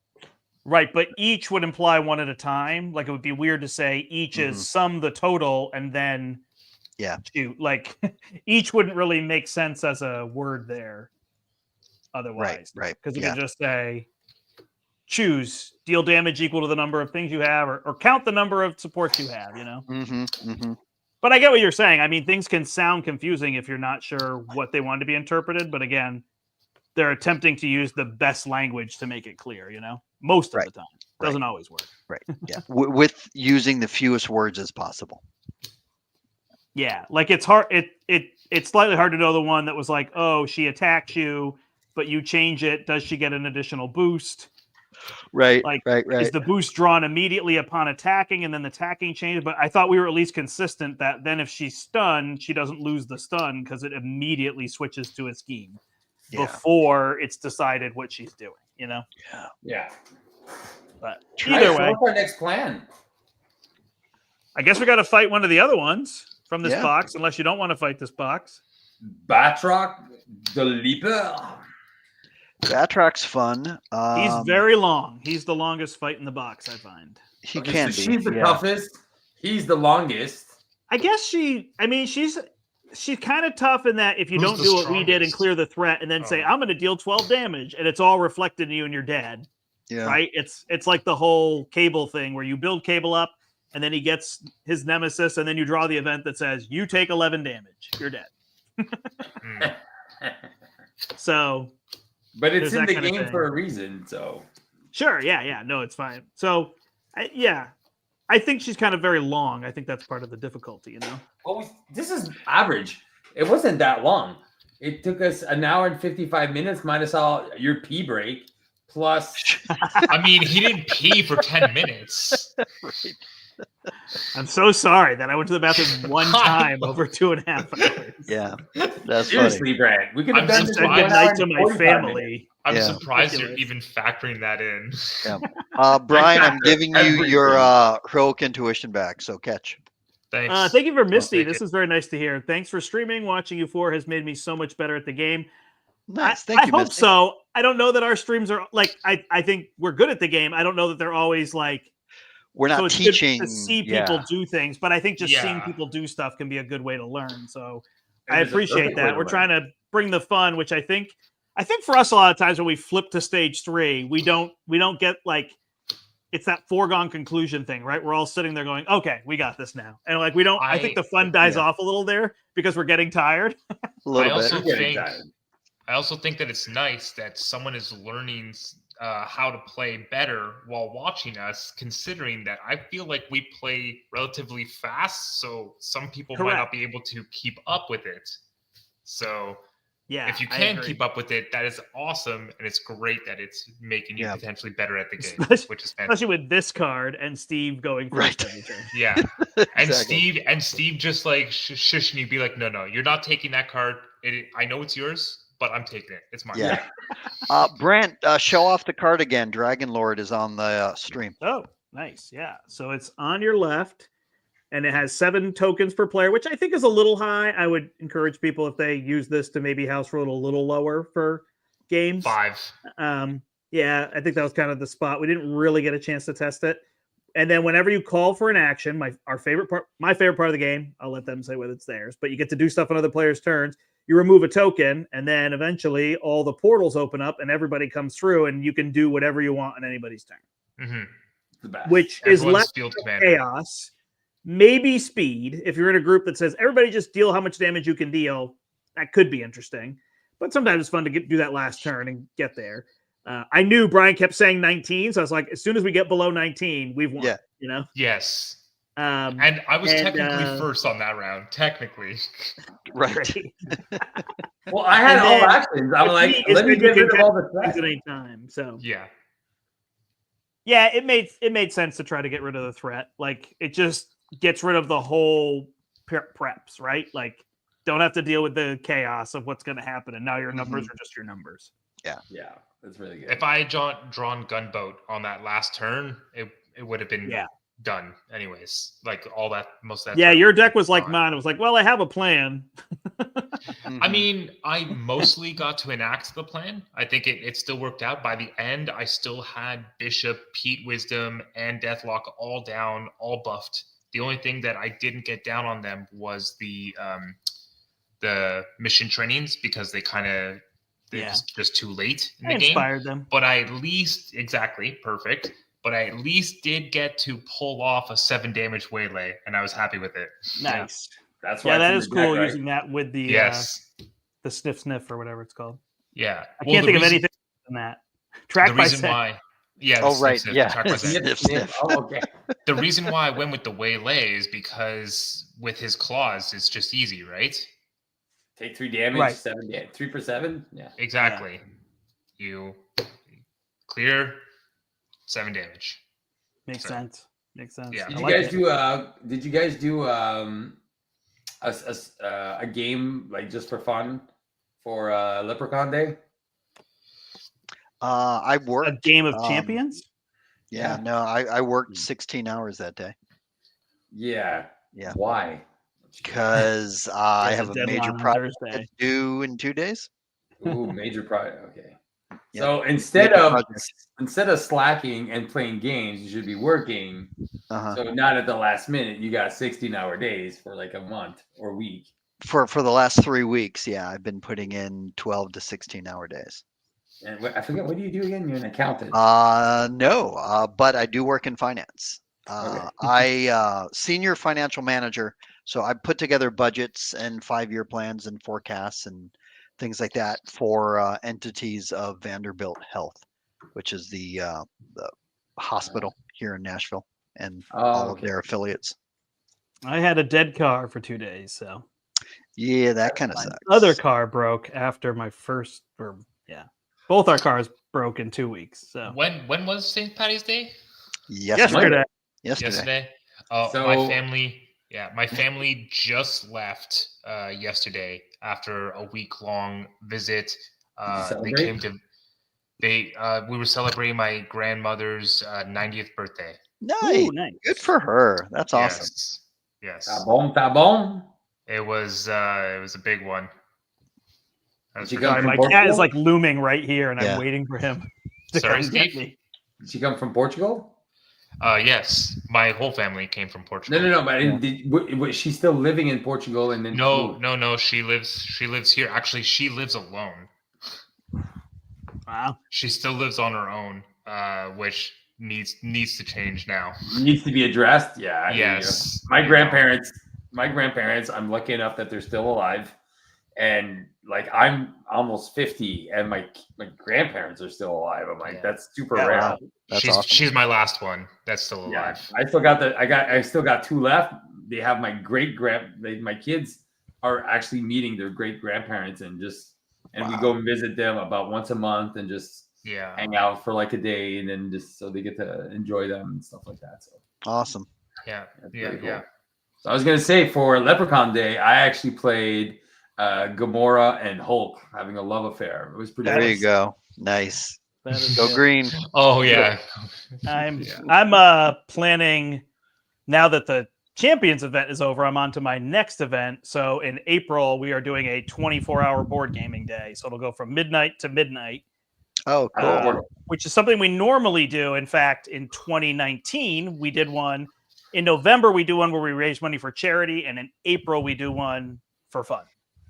Speaker 2: Right, but each would imply one at a time. Like it would be weird to say each is sum the total and then shoot. Like each wouldn't really make sense as a word there otherwise.
Speaker 4: Right.
Speaker 2: Because you could just say choose, deal damage equal to the number of things you have, or count the number of supports you have, But I get what you're saying. I mean, things can sound confusing if you're not sure what they want to be interpreted. But again, they're attempting to use the best language to make it clear, most of the time. Doesn't always work.
Speaker 4: Right. Yeah. With using the fewest words as possible.
Speaker 2: Yeah, like it's hard. It's slightly hard to know the one that was like, oh, she attacks you, but you change it. Does she get an additional boost?
Speaker 4: Right.
Speaker 2: Like,
Speaker 4: Right.
Speaker 2: is the boost drawn immediately upon attacking, and then the attacking changes? But I thought we were at least consistent that then if she's stunned, she doesn't lose the stun because it immediately switches to a scheme before it's decided what she's doing. You know?
Speaker 1: Yeah.
Speaker 2: But
Speaker 4: True.
Speaker 2: either
Speaker 1: All right, so
Speaker 2: way,
Speaker 1: what's our next plan?
Speaker 2: I guess we got to fight one of the other ones from this
Speaker 4: Yeah.
Speaker 2: box, unless you don't want to fight this box.
Speaker 1: Batroc, the Leaper.
Speaker 4: Batrock's fun.
Speaker 2: He's very long. He's the longest fight in the box, I find.
Speaker 4: He
Speaker 1: Okay,
Speaker 4: can
Speaker 1: so
Speaker 4: be.
Speaker 1: she's the
Speaker 4: yeah.
Speaker 1: toughest. He's the longest.
Speaker 2: I guess she's kind of tough in that if you
Speaker 3: Who's
Speaker 2: don't
Speaker 3: the
Speaker 2: do what we did and
Speaker 3: strongest?
Speaker 2: clear the threat and then say, I'm going to deal 12 damage, and it's all reflected in you and you're dead,
Speaker 4: Yeah.
Speaker 2: right? It's like the whole Cable thing where you build Cable up and then he gets his nemesis and then you draw the event that says, you take 11 damage. You're dead.
Speaker 3: Mm.
Speaker 2: So,
Speaker 1: But it's
Speaker 2: There's
Speaker 1: in
Speaker 2: that
Speaker 1: the
Speaker 2: kind of
Speaker 1: game
Speaker 2: thing.
Speaker 1: for a reason, so.
Speaker 2: sure. Yeah. No, it's fine. So, I think she's kind of very long. I think that's part of the difficulty, you know?
Speaker 1: Well, this is average. It wasn't that long. It took us an hour and 55 minutes minus all your pee break, plus
Speaker 3: I mean, he didn't pee for 10 minutes.
Speaker 4: Right.
Speaker 2: I'm so sorry that I went to the bathroom one time over 2.5 hours.
Speaker 4: Yeah. That's
Speaker 1: seriously, Brad. We could have
Speaker 3: I'm
Speaker 1: done
Speaker 2: I
Speaker 1: this
Speaker 2: said
Speaker 1: in
Speaker 3: surprised.
Speaker 2: good
Speaker 1: 1
Speaker 2: night
Speaker 1: hour
Speaker 2: to
Speaker 1: and
Speaker 2: my
Speaker 1: 45 minutes.
Speaker 2: family.
Speaker 3: I'm
Speaker 4: Yeah.
Speaker 3: surprised you're
Speaker 2: Ridiculous.
Speaker 3: even factoring that in.
Speaker 4: funny. Brian, I'm giving you
Speaker 1: Everything.
Speaker 4: your heroic intuition back. So catch.
Speaker 3: Thanks.
Speaker 2: Thank you for Misty.
Speaker 3: take
Speaker 2: This
Speaker 3: it.
Speaker 2: is very nice to hear. Thanks for streaming. Watching you four has made me so much better at the game.
Speaker 4: Nice.
Speaker 2: I
Speaker 4: Thank you,
Speaker 2: hope
Speaker 4: Misty.
Speaker 2: so. I don't know that our streams are like I think we're good at the game. I don't know that they're always like
Speaker 4: We're not
Speaker 2: so it's good
Speaker 4: teaching.
Speaker 2: to see
Speaker 4: yeah.
Speaker 2: people do things, but I think just seeing
Speaker 3: Yeah.
Speaker 2: people do stuff can be a good way to learn. So
Speaker 1: It
Speaker 2: I
Speaker 1: is a
Speaker 2: appreciate
Speaker 1: perfect way
Speaker 2: that.
Speaker 1: to
Speaker 2: We're
Speaker 1: learn.
Speaker 2: trying to bring the fun, which I think for us a lot of times when we flip to stage 3, we don't get like it's that foregone conclusion thing, right? We're all sitting there going, "Okay, we got this now," and like we don't. I think the fun dies
Speaker 4: yeah.
Speaker 2: off a little there because we're getting tired.
Speaker 4: A little
Speaker 3: I
Speaker 4: bit.
Speaker 3: also
Speaker 1: You're getting
Speaker 3: think-
Speaker 1: tired.
Speaker 3: I also think that it's nice that someone is learning how to play better while watching us, considering that I feel like we play relatively fast, so some people might not
Speaker 2: Correct.
Speaker 3: be able to keep up with it. So
Speaker 2: Yeah,
Speaker 3: if you
Speaker 2: I
Speaker 3: can
Speaker 2: agree.
Speaker 3: keep up with it, that is awesome, and it's great that it's making you
Speaker 4: Yeah.
Speaker 3: potentially better at the game,
Speaker 2: Especially-
Speaker 3: which is fantastic.
Speaker 2: especially with this card and Steve going first
Speaker 4: Right.
Speaker 2: every turn.
Speaker 3: Yeah, and
Speaker 4: Exactly.
Speaker 3: Steve just like shushing you, be like, no, you're not taking that card. I know it's yours, but I'm taking it. It's mine.
Speaker 4: Yeah. Brant, show off the card again. Dragon Lord is on the stream.
Speaker 2: Oh, nice. Yeah. So it's on your left and it has 7 tokens per player, which I think is a little high. I would encourage people if they use this to maybe house rule a little lower for games.
Speaker 3: 5.
Speaker 2: Yeah, I think that was kind of the spot. We didn't really get a chance to test it. And then whenever you call for an action, my favorite part of the game, I'll let them say whether it's theirs, but you get to do stuff on other players' turns. You remove a token, and then eventually all the portals open up and everybody comes through, and you can do whatever you want on anybody's turn,
Speaker 3: Mm-hmm.
Speaker 1: The best.
Speaker 2: which is
Speaker 3: Everyone's
Speaker 2: less
Speaker 3: field commander.
Speaker 2: chaos, maybe speed. If you're in a group that says everybody just deal how much damage you can deal, that could be interesting. But sometimes it's fun to do that last turn and get there. I knew Brian kept saying 19, so I was like, as soon as we get below 19, we've won.
Speaker 4: Yeah.
Speaker 2: You know.
Speaker 3: Yes.
Speaker 2: And
Speaker 3: And I was technically
Speaker 2: uh,
Speaker 3: first on that round. Technically.
Speaker 4: Right.
Speaker 2: great.
Speaker 1: Well, I had
Speaker 2: And
Speaker 1: all
Speaker 2: then
Speaker 1: actions. I'm
Speaker 2: the
Speaker 1: like,
Speaker 2: key is
Speaker 1: let me
Speaker 2: that you
Speaker 1: get
Speaker 2: can
Speaker 1: rid of all the
Speaker 2: Things
Speaker 1: threats.
Speaker 2: at any time. So
Speaker 3: Yeah.
Speaker 2: yeah, it made sense to try to get rid of the threat. Like it just gets rid of the whole preps, right? Like don't have to deal with the chaos of what's going to happen, and now your numbers are just your numbers.
Speaker 1: Yeah, that's really good.
Speaker 3: If I had drawn Gunboat on that last turn, it would have been done anyways. Like all that, most of that.
Speaker 2: Yeah,
Speaker 3: turn
Speaker 2: your
Speaker 3: would have
Speaker 2: deck was
Speaker 3: been
Speaker 2: like
Speaker 3: gone.
Speaker 2: mine. It was like, well, I have a plan.
Speaker 3: I mean, I mostly got to enact the plan. I think it still worked out. By the end, I still had Bishop, Pete Wisdom, and Deathlock all down, all buffed. The only thing that I didn't get down on them was the mission trainings because they kind of just too late in
Speaker 2: I
Speaker 3: the game.
Speaker 2: inspired them.
Speaker 3: But I at least perfect. But I at least did get to pull off a 7 damage waylay, and I was happy with it.
Speaker 2: Nice.
Speaker 1: That's why
Speaker 2: Yeah,
Speaker 1: it's
Speaker 2: that
Speaker 1: in
Speaker 2: is
Speaker 1: the deck,
Speaker 2: cool
Speaker 1: right?
Speaker 2: using that with the
Speaker 3: Yes.
Speaker 2: the sniff or whatever it's called.
Speaker 3: Yeah.
Speaker 2: I can't think of anything than that. Track
Speaker 3: The
Speaker 2: by
Speaker 3: reason
Speaker 2: set.
Speaker 3: why Yeah. The
Speaker 4: Oh,
Speaker 3: sniff,
Speaker 4: right.
Speaker 3: sniff,
Speaker 4: Yeah.
Speaker 3: track by Santa.
Speaker 1: Sniff,
Speaker 4: Sniff,
Speaker 1: sniff.
Speaker 4: sniff.
Speaker 1: Oh, okay.
Speaker 3: The reason why I went with the waylay is because with his claws, it's just easy, right?
Speaker 1: Take 3 damage,
Speaker 2: Right.
Speaker 1: 7 damage. 3 for 7? Yeah.
Speaker 3: Exactly. You clear 7 damage.
Speaker 2: Makes
Speaker 3: So,
Speaker 2: sense. Makes sense.
Speaker 3: yeah.
Speaker 2: I
Speaker 1: Did you
Speaker 2: like
Speaker 1: guys
Speaker 2: it.
Speaker 1: do did you guys do a game like just for fun for Leprechaun Day?
Speaker 4: I
Speaker 2: A
Speaker 4: worked.
Speaker 2: game of champions?
Speaker 4: Yeah,
Speaker 1: Yeah.
Speaker 4: no, I worked 16 hours that day
Speaker 1: Yeah.
Speaker 4: Yeah.
Speaker 1: Why?
Speaker 4: because I
Speaker 2: There's
Speaker 4: have
Speaker 2: a
Speaker 4: a
Speaker 2: deadline
Speaker 4: major
Speaker 2: on
Speaker 4: project
Speaker 2: Thursday.
Speaker 4: that's due in 2 days.
Speaker 1: Ooh, major project. Okay.
Speaker 4: Yep.
Speaker 1: So instead
Speaker 4: Major
Speaker 1: of
Speaker 4: project.
Speaker 1: slacking and playing games, you should be working.
Speaker 4: Uh-huh.
Speaker 1: So not at the last minute. You got 16-hour days for like a month or week.
Speaker 4: For the last 3 weeks, yeah, I've been putting in 12 to 16-hour days.
Speaker 1: And I forget, what do you do again? You're an accountant.
Speaker 4: No, but I do work in finance.
Speaker 1: Okay.
Speaker 4: I senior financial manager, so I put together budgets and 5-year plans and forecasts and things like that for entities of Vanderbilt Health, which is the hospital here in Nashville and all of
Speaker 1: Okay.
Speaker 4: their affiliates.
Speaker 2: I had a dead car for 2 days, so
Speaker 4: Yeah, that kind of
Speaker 2: my
Speaker 4: sucks.
Speaker 2: other car broke after my first, or yeah, both our cars broke in 2 weeks. So
Speaker 3: When was St. Patty's Day?
Speaker 2: yesterday,
Speaker 3: Yesterday. Oh,
Speaker 1: So-
Speaker 3: my family just left yesterday after a week-long visit. We were celebrating my grandmother's 90th birthday.
Speaker 4: Nice.
Speaker 2: Ooh, nice.
Speaker 4: Good for her. That's awesome.
Speaker 3: Yes.
Speaker 1: Ta bon, ta bon.
Speaker 3: It was a big one.
Speaker 1: Did you
Speaker 3: pretty
Speaker 1: come
Speaker 2: Sorry,
Speaker 1: from
Speaker 2: my
Speaker 1: Portugal?
Speaker 2: cat is like looming right here, and
Speaker 4: Yeah.
Speaker 2: I'm waiting for him to
Speaker 3: Sorry,
Speaker 2: come get
Speaker 3: Steve?
Speaker 2: me.
Speaker 1: Did she come from Portugal?
Speaker 3: Yes, my whole family came from Portugal.
Speaker 1: No. But was she still living in Portugal and then?
Speaker 3: No. She lives here. Actually, she lives alone.
Speaker 2: Wow.
Speaker 3: She still lives on her own, which needs to change now.
Speaker 1: Needs to be addressed. Yeah. I hear you.
Speaker 3: Yes.
Speaker 1: My grandparents. I'm lucky enough that they're still alive, and like I'm almost 50, and my grandparents are still alive. I'm like,
Speaker 3: Yeah.
Speaker 1: that's super
Speaker 2: Yeah,
Speaker 1: rare.
Speaker 4: wow. That's
Speaker 3: she's
Speaker 4: awesome.
Speaker 3: she's my last one that's still
Speaker 1: Yeah,
Speaker 3: alive.
Speaker 1: I still got 2 left. They have my my kids are actually meeting their great grandparents and we
Speaker 4: Wow.
Speaker 1: go and visit them about once a month and just
Speaker 3: Yeah.
Speaker 1: hang out for like a day and then just so they get to enjoy them and stuff like that. So
Speaker 4: Awesome.
Speaker 3: Yeah.
Speaker 1: that's
Speaker 3: Yeah.
Speaker 1: pretty cool.
Speaker 3: Yeah.
Speaker 1: So I was gonna say for Leprechaun Day, I actually played Gamora and Hulk having a love affair. It was pretty.
Speaker 4: There
Speaker 1: fun.
Speaker 4: you go. Nice.
Speaker 2: That is
Speaker 4: Go
Speaker 2: good.
Speaker 4: green.
Speaker 3: Oh yeah.
Speaker 2: I'm
Speaker 3: Yeah.
Speaker 2: planning now that the Champions event is over. I'm on to my next event. So in April, we are doing a 24-hour board gaming day. So it'll go from midnight to midnight,
Speaker 4: Oh, cool.
Speaker 2: which is something we normally do. In fact, in 2019, we did one. In November, we do one where we raise money for charity, and in April, we do one for fun,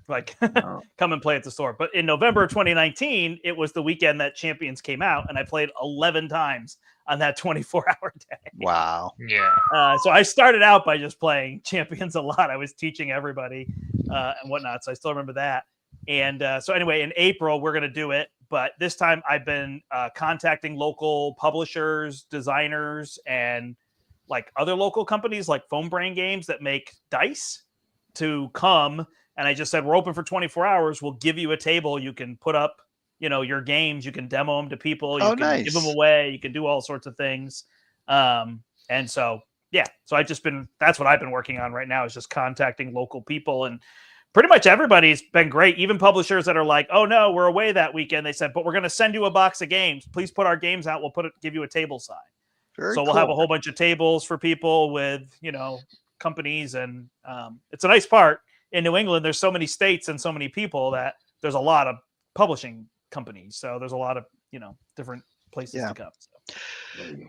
Speaker 2: like
Speaker 1: Wow.
Speaker 2: come and play at the store. But in November of 2019, it was the weekend that Champions came out, and I played 11 times on that 24-hour day.
Speaker 4: Wow.
Speaker 3: Yeah.
Speaker 2: So I started out by just playing Champions a lot. I was teaching everybody and whatnot. So I still remember that. And so anyway, in April, we're going to do it. But this time I've been contacting local publishers, designers, and like other local companies like Foam Brain Games that make dice to come. And I just said, we're open for 24 hours. We'll give you a table. You can put up, your games. You can demo them to people. You can give them
Speaker 4: nice.
Speaker 2: away. You can do all sorts of things. And so, yeah, so that's what I've been working on right now is just contacting local people, and pretty much everybody's been great. Even publishers that are like, oh no, we're away that weekend. They said, but we're going to send you a box of games. Please put our games out. We'll give you a table sign.
Speaker 4: Very
Speaker 2: So we'll have a
Speaker 4: cool.
Speaker 2: whole bunch of tables for people with, companies. And it's a nice part in New England. There's so many states and so many people that there's a lot of publishing companies. So there's a lot of, different places
Speaker 4: Yeah.
Speaker 2: to come. So.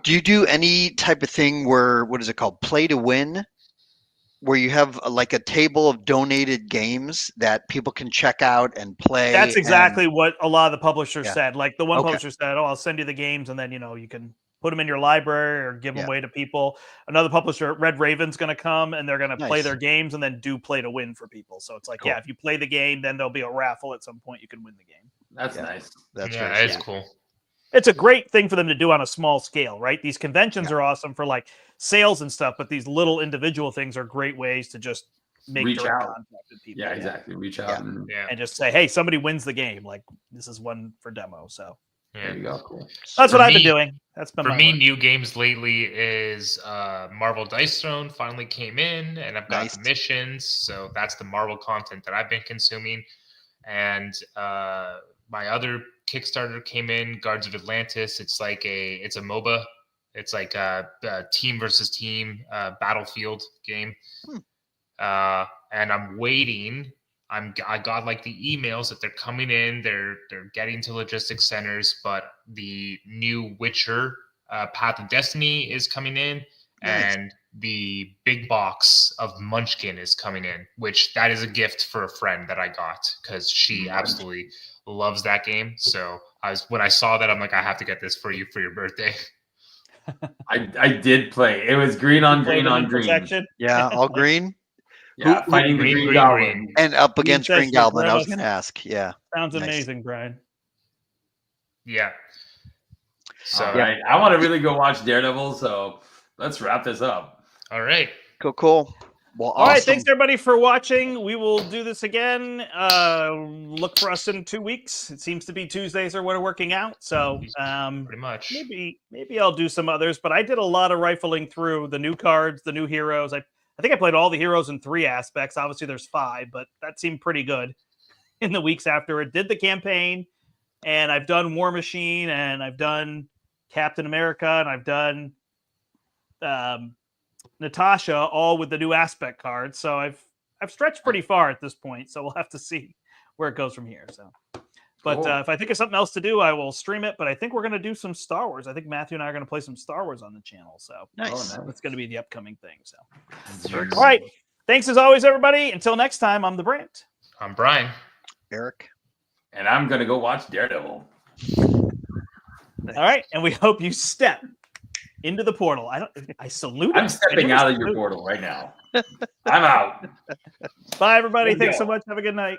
Speaker 4: Do you do any type of thing where, what is it called? Play to win? Where you have like a table of donated games that people can check out and play?
Speaker 2: That's exactly what a lot of the publishers
Speaker 4: Yeah.
Speaker 2: said. Like the one
Speaker 4: Okay.
Speaker 2: publisher said, oh, I'll send you the games. And then, you can put them in your library or give them
Speaker 4: Yeah.
Speaker 2: away to people. Another publisher, Red Raven's going to come and they're going to play
Speaker 4: Nice.
Speaker 2: their games and then do play to win for people. So it's like,
Speaker 4: Cool.
Speaker 2: yeah, if you play the game, then there'll be a raffle at some point. You can win the game.
Speaker 1: That's
Speaker 4: Yeah.
Speaker 1: nice.
Speaker 4: That's
Speaker 3: Yeah,
Speaker 4: very
Speaker 3: it's
Speaker 4: sweet.
Speaker 3: cool.
Speaker 2: it's a great thing for them to do on a small scale, right? These conventions are awesome for like sales and stuff, but these little individual things are great ways to just make
Speaker 1: Reach
Speaker 2: direct
Speaker 1: out.
Speaker 2: contact with people.
Speaker 1: Yeah, exactly. Reach out and
Speaker 3: Yeah.
Speaker 2: And just say, hey, somebody wins the game. Like this is one for demo. So
Speaker 3: Yeah.
Speaker 1: there you go. Cool.
Speaker 2: that's
Speaker 3: For
Speaker 2: what I've been
Speaker 3: me-
Speaker 2: doing. That's been
Speaker 3: For
Speaker 2: my
Speaker 3: me,
Speaker 2: work.
Speaker 3: new games lately is Marvel Dice Throne finally came in, and I've got
Speaker 4: Nice.
Speaker 3: the missions. So that's the Marvel content that I've been consuming. And my other Kickstarter came in, Guards of Atlantis. It's a MOBA. It's like a team versus team battlefield game. And I'm waiting. I got like the emails that they're coming in. They're getting to logistics centers, but the new Witcher Path of Destiny is coming in,
Speaker 4: Nice.
Speaker 3: and the big box of Munchkin is coming in, which that is a gift for a friend that I got because she absolutely loves that game. So when I saw that, I'm like, I have to get this for you for your birthday.
Speaker 1: I did play. It was green on
Speaker 2: Play
Speaker 1: green
Speaker 2: them
Speaker 1: on
Speaker 2: in
Speaker 1: green.
Speaker 2: protection.
Speaker 4: Yeah, all green
Speaker 1: Yeah,
Speaker 4: Who-
Speaker 1: fighting the
Speaker 3: Green,
Speaker 1: green
Speaker 3: green,
Speaker 1: goblin.
Speaker 3: green.
Speaker 4: and up against Green
Speaker 2: Ancestral
Speaker 4: Goblin. I was
Speaker 2: premise.
Speaker 4: going to ask. Yeah.
Speaker 2: Sounds
Speaker 4: Nice.
Speaker 2: amazing, Brian.
Speaker 3: Yeah. So
Speaker 1: All right, I want to really go watch Daredevil, so let's wrap this up.
Speaker 3: all right.
Speaker 4: Cool. Well,
Speaker 2: All right,
Speaker 4: awesome.
Speaker 2: thanks everybody for watching. We will do this again. Look for us in 2 weeks. It seems to be Tuesdays are what are working out. So
Speaker 3: Pretty much.
Speaker 2: maybe I'll do some others. But I did a lot of rifling through the new cards, the new heroes. I think I played all the heroes in 3 aspects. Obviously, there's 5, but that seemed pretty good in the weeks after it. Did the campaign, and I've done War Machine, and I've done Captain America, and I've done Natasha, all with the new aspect cards. So I've stretched pretty far at this point. So we'll have to see where it goes from here. So, but
Speaker 1: Cool.
Speaker 2: if I think of something else to do, I will stream it. But I think we're going to do some Star Wars. I think Matthew and I are going to play some Star Wars on the channel. So
Speaker 4: Nice.
Speaker 2: that's going to be the upcoming thing. So,
Speaker 1: Very
Speaker 2: all right. Thanks as always, everybody. Until next time, I'm the Brant.
Speaker 3: I'm Brian.
Speaker 4: Eric.
Speaker 1: And I'm gonna go watch Daredevil.
Speaker 2: All right, and we hope you step into the portal. I salute.
Speaker 1: I'm stepping out of your portal right now. I'm out.
Speaker 2: Bye, everybody.
Speaker 1: There you
Speaker 2: Thanks so
Speaker 1: go.
Speaker 2: much. Have a good night.